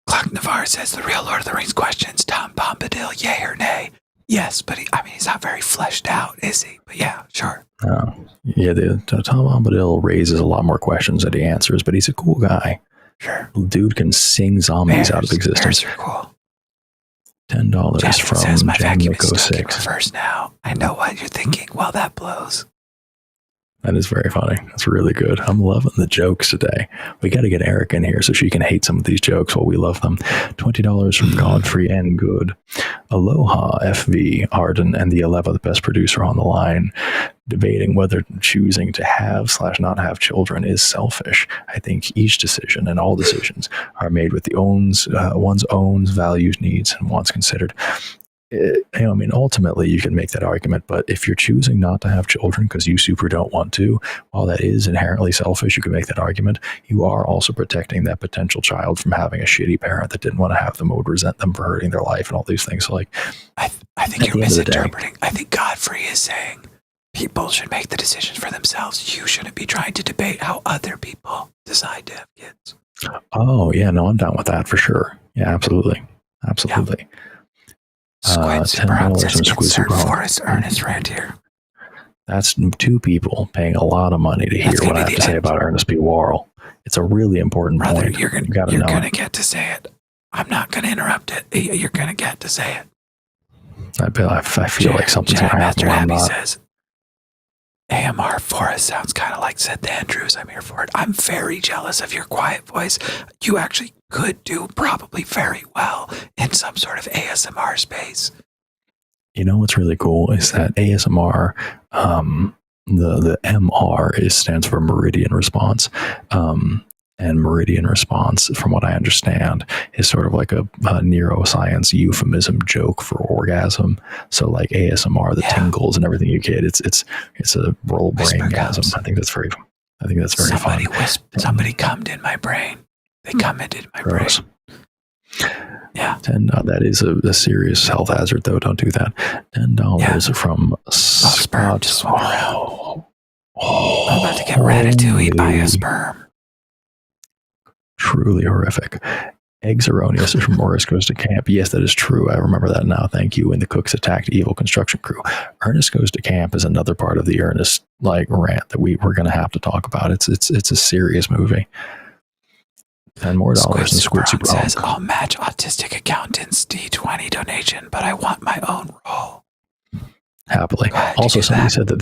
Clark Navarre says the real Lord of the Rings questions, Tom Bombadil, yay or nay? Yes, but he's not very fleshed out, is he? But yeah, sure.
Yeah, Tom Bombadil raises a lot more questions than he answers, but he's a cool guy.
Sure.
Dude can sing zombies out of existence.
Bears are cool.
$10
Jasmine
from
says my vacuum is stuck in
06.
reverse now. I know what you're thinking. Well, that blows.
That is very funny. That's really good. I'm loving the jokes today. We got to get Erika in here so she can hate some of these jokes while we love them. $20 from Godfrey and Good. Aloha, FV, Arden, and the 11th best producer on the line, debating whether choosing to have/not have children is selfish. I think each decision and all decisions are made with one's own values, needs, and wants considered. Ultimately, you can make that argument, but if you're choosing not to have children because you super don't want to, while that is inherently selfish, you can make that argument. You are also protecting that potential child from having a shitty parent that didn't want to have them, would resent them for hurting their life and all these things. So like,
I think you're misinterpreting. I think Godfrey is saying people should make the decisions for themselves. You shouldn't be trying to debate how other people decide to have kids.
Oh, yeah, no, I'm down with that for sure. Yeah, absolutely. Absolutely. Yeah.
Squid Super says insert Forrest Ernest rant here.
That's 2 people paying a lot of money to hear what I have to say about Ernest B. Worrell. It's a really important point.
You're going to get to say it. I'm not going to interrupt it. You're going to get to say it.
I feel like something's going to happen.
Master Abby says, AMR Forrest sounds kind of like Seth Andrews. I'm here for it. I'm very jealous of your quiet voice. You actually could do probably very well in some sort of ASMR space.
You know what's really cool is that ASMR, the MR stands for meridian response. And meridian response, from what I understand, is sort of like a neuroscience euphemism joke for orgasm. So like ASMR, the tingles and everything you get, it's a roll braingasm. I think that's very fun.
Somebody cummed in my brain. They commented in my brain. Yeah.
That is a serious health hazard, though. Don't do that. $10 from
sperm just swim around. I'm about to get ratatouille by a sperm.
Truly horrific. Eggs erroneous from Morris Goes to Camp. Yes, that is true. I remember that now. Thank you. And the cooks attacked evil construction crew. Ernest Goes to Camp is another part of the Ernest rant that we're going to have to talk about. It's a serious movie. $10 more dollars in Squid Super
says, I'll match autistic accountant's D20 donation, but I want my own role.
Happily. Also, somebody said that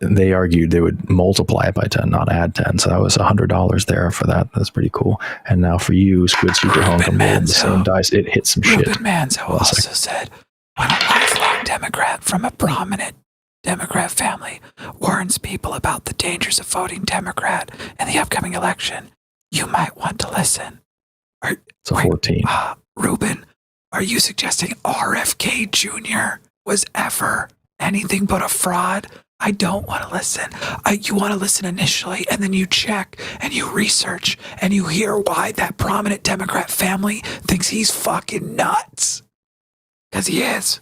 they argued they would multiply it by 10, not add 10. So that was $100 there for that. That's pretty cool. And now for you, Squid Super Home, the same dice. It hit some shit.
Ruben Manzo also said, when a lifelong Democrat from a prominent Democrat family warns people about the dangers of voting Democrat in the upcoming election, you might want to listen.
It's a 14.
Ruben, are you suggesting RFK Jr. was ever anything but a fraud? I don't want to listen. You want to listen initially, and then you check and you research and you hear why that prominent Democrat family thinks he's fucking nuts. Because he is.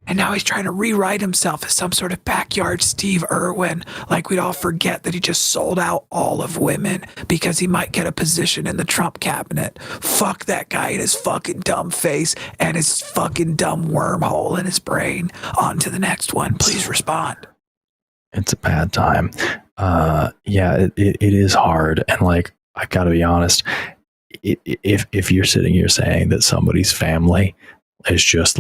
And now he's trying to rewrite himself as some sort of backyard Steve Irwin, like we'd all forget that he just sold out all of women because he might get a position in the Trump cabinet. Fuck that guy and his fucking dumb face and his fucking dumb wormhole in his brain. On to the next one. Please respond.
It's a bad time. It is hard. And I gotta be honest, if you're sitting here saying that somebody's family is just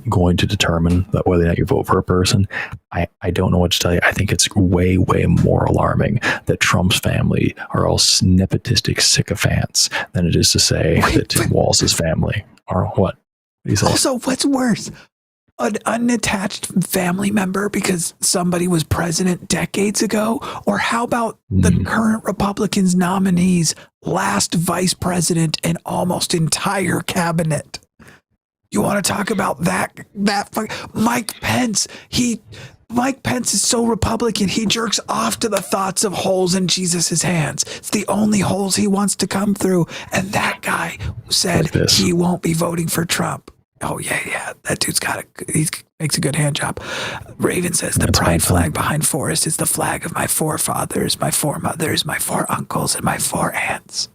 going to determine that whether or not you vote for a person, I don't know what to tell you. I think it's way, way more alarming that Trump's family are all nepotistic sycophants than it is to say that Tim Walz's family are what?
Also, what's worse? An unattached family member because somebody was president decades ago? Or how about the current Republicans nominee's last vice president and almost entire cabinet? You want to talk about that Mike Pence? Mike Pence is so Republican, he jerks off to the thoughts of holes in Jesus's hands. It's the only holes he wants to come through. And that guy said he won't be voting for Trump. Oh, yeah. That dude's he makes a good hand job. Raven says the pride flag behind Forrest is the flag of my forefathers, my foremothers, my four uncles, and my four aunts.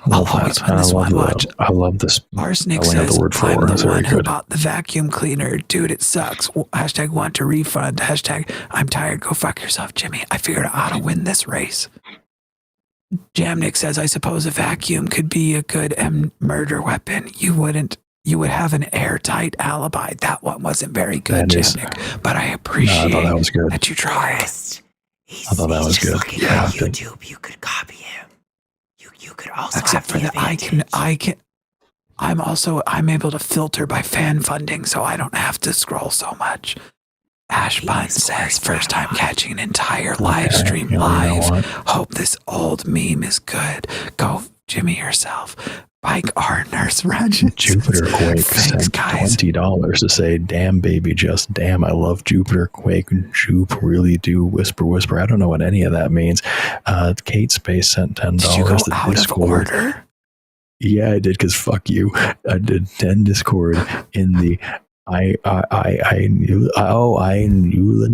I'll always win this one. Watch.
I love this.
Arsenic says, I'm the one who bought the vacuum cleaner. Dude, it sucks. Hashtag want to refund. Hashtag I'm tired. Go fuck yourself, Jimmy. I figured out how to win this race. Jamnik says, I suppose a vacuum could be a good murder weapon. You would have an airtight alibi. That one wasn't very good, Jamnik. But I appreciate that you tried.
I thought that was good.
Looking at YouTube, you could copy him. You could also except for that I'm able to filter by fan funding, so I don't have to scroll so much. Ashbun says first time catching an entire live stream live. Hope this old meme is good. Go Jimmy yourself. Bike our nurse Ratchet.
Jupiter Quake sent $20 to say, damn baby, just damn. I love Jupiter Quake. Jupe really do whisper. I don't know what any of that means. Kate Space sent $10.
Did you go out of order?
Yeah, I did, because fuck you. I did 10 Discord in the I knew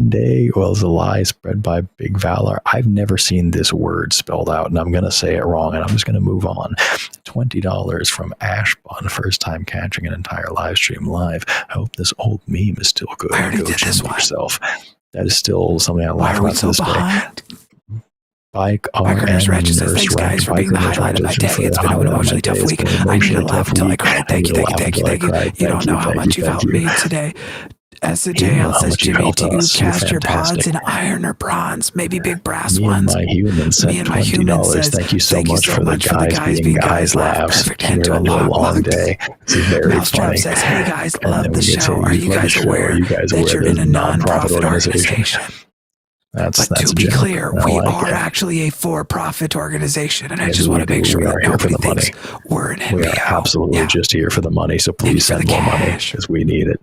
Day. Well, it's a lie spread by Big Valor. I've never seen this word spelled out, and I'm going to say it wrong, and I'm just going to move on. $20 from Ashbun, first time catching an entire live stream live. I hope this old meme is still good.
I already did this one.
Yourself. That is still something I laugh about to this
behind?
day. Biker
Ratchet says, thanks guys for being the highlight of my day. It's been an emotionally tough week. I need to laugh until I cry. Thank you. You don't know how much you've helped me today. SJL says, Jimmy, do you cast your pods in iron or bronze? Maybe big brass ones.
Me and my human says,
thank you so much for the guys being guys laughs.
Perfect end to a long day. It's very funny.
Says, hey guys, love the show. Are you guys aware that you're in a non-profit organization? But to be clear, we are actually a for-profit organization, and I just want to make sure that nobody thinks we're an NPO.
We are absolutely just here for the money, so please send more money because we need it.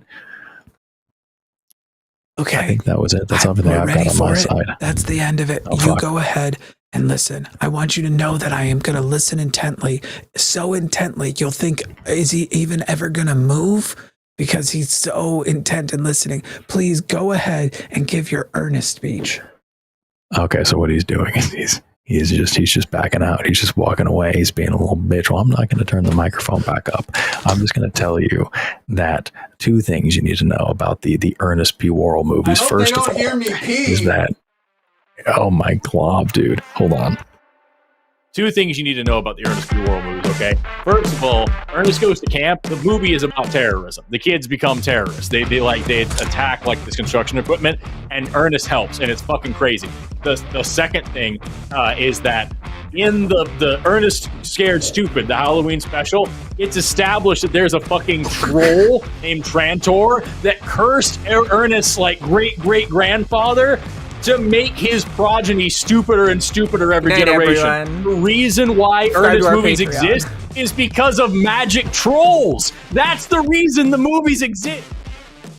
Okay.
I think that was it. That's everything I've got on my side.
That's the end of it. You go ahead and listen. I want you to know that I am going to listen intently, so intently you'll think, is he even ever going to move? Because he's so intent in listening. Please go ahead and give your earnest speech.
Okay, so what he's doing is he's just backing out. He's just walking away. He's being a little bitch. Well, I'm not going to turn the microphone back up. I'm just going to tell you that 2 things you need to know about the Ernest P. Worrell movies. First of all, is that oh my glob, dude. Hold on.
2 things you need to know about the Ernest P. Worrell movies, okay? First of all, Ernest Goes to Camp, the movie is about terrorism. The kids become terrorists. They attack like this construction equipment, and Ernest helps, and it's fucking crazy. The second thing is that in the Ernest Scared Stupid, the Halloween special, it's established that there's a fucking troll named Trantor that cursed Ernest's like great-great-grandfather to make his progeny stupider and stupider every generation. Everyone. The reason why Ernest movies exist is because of magic trolls. That's the reason the movies exist.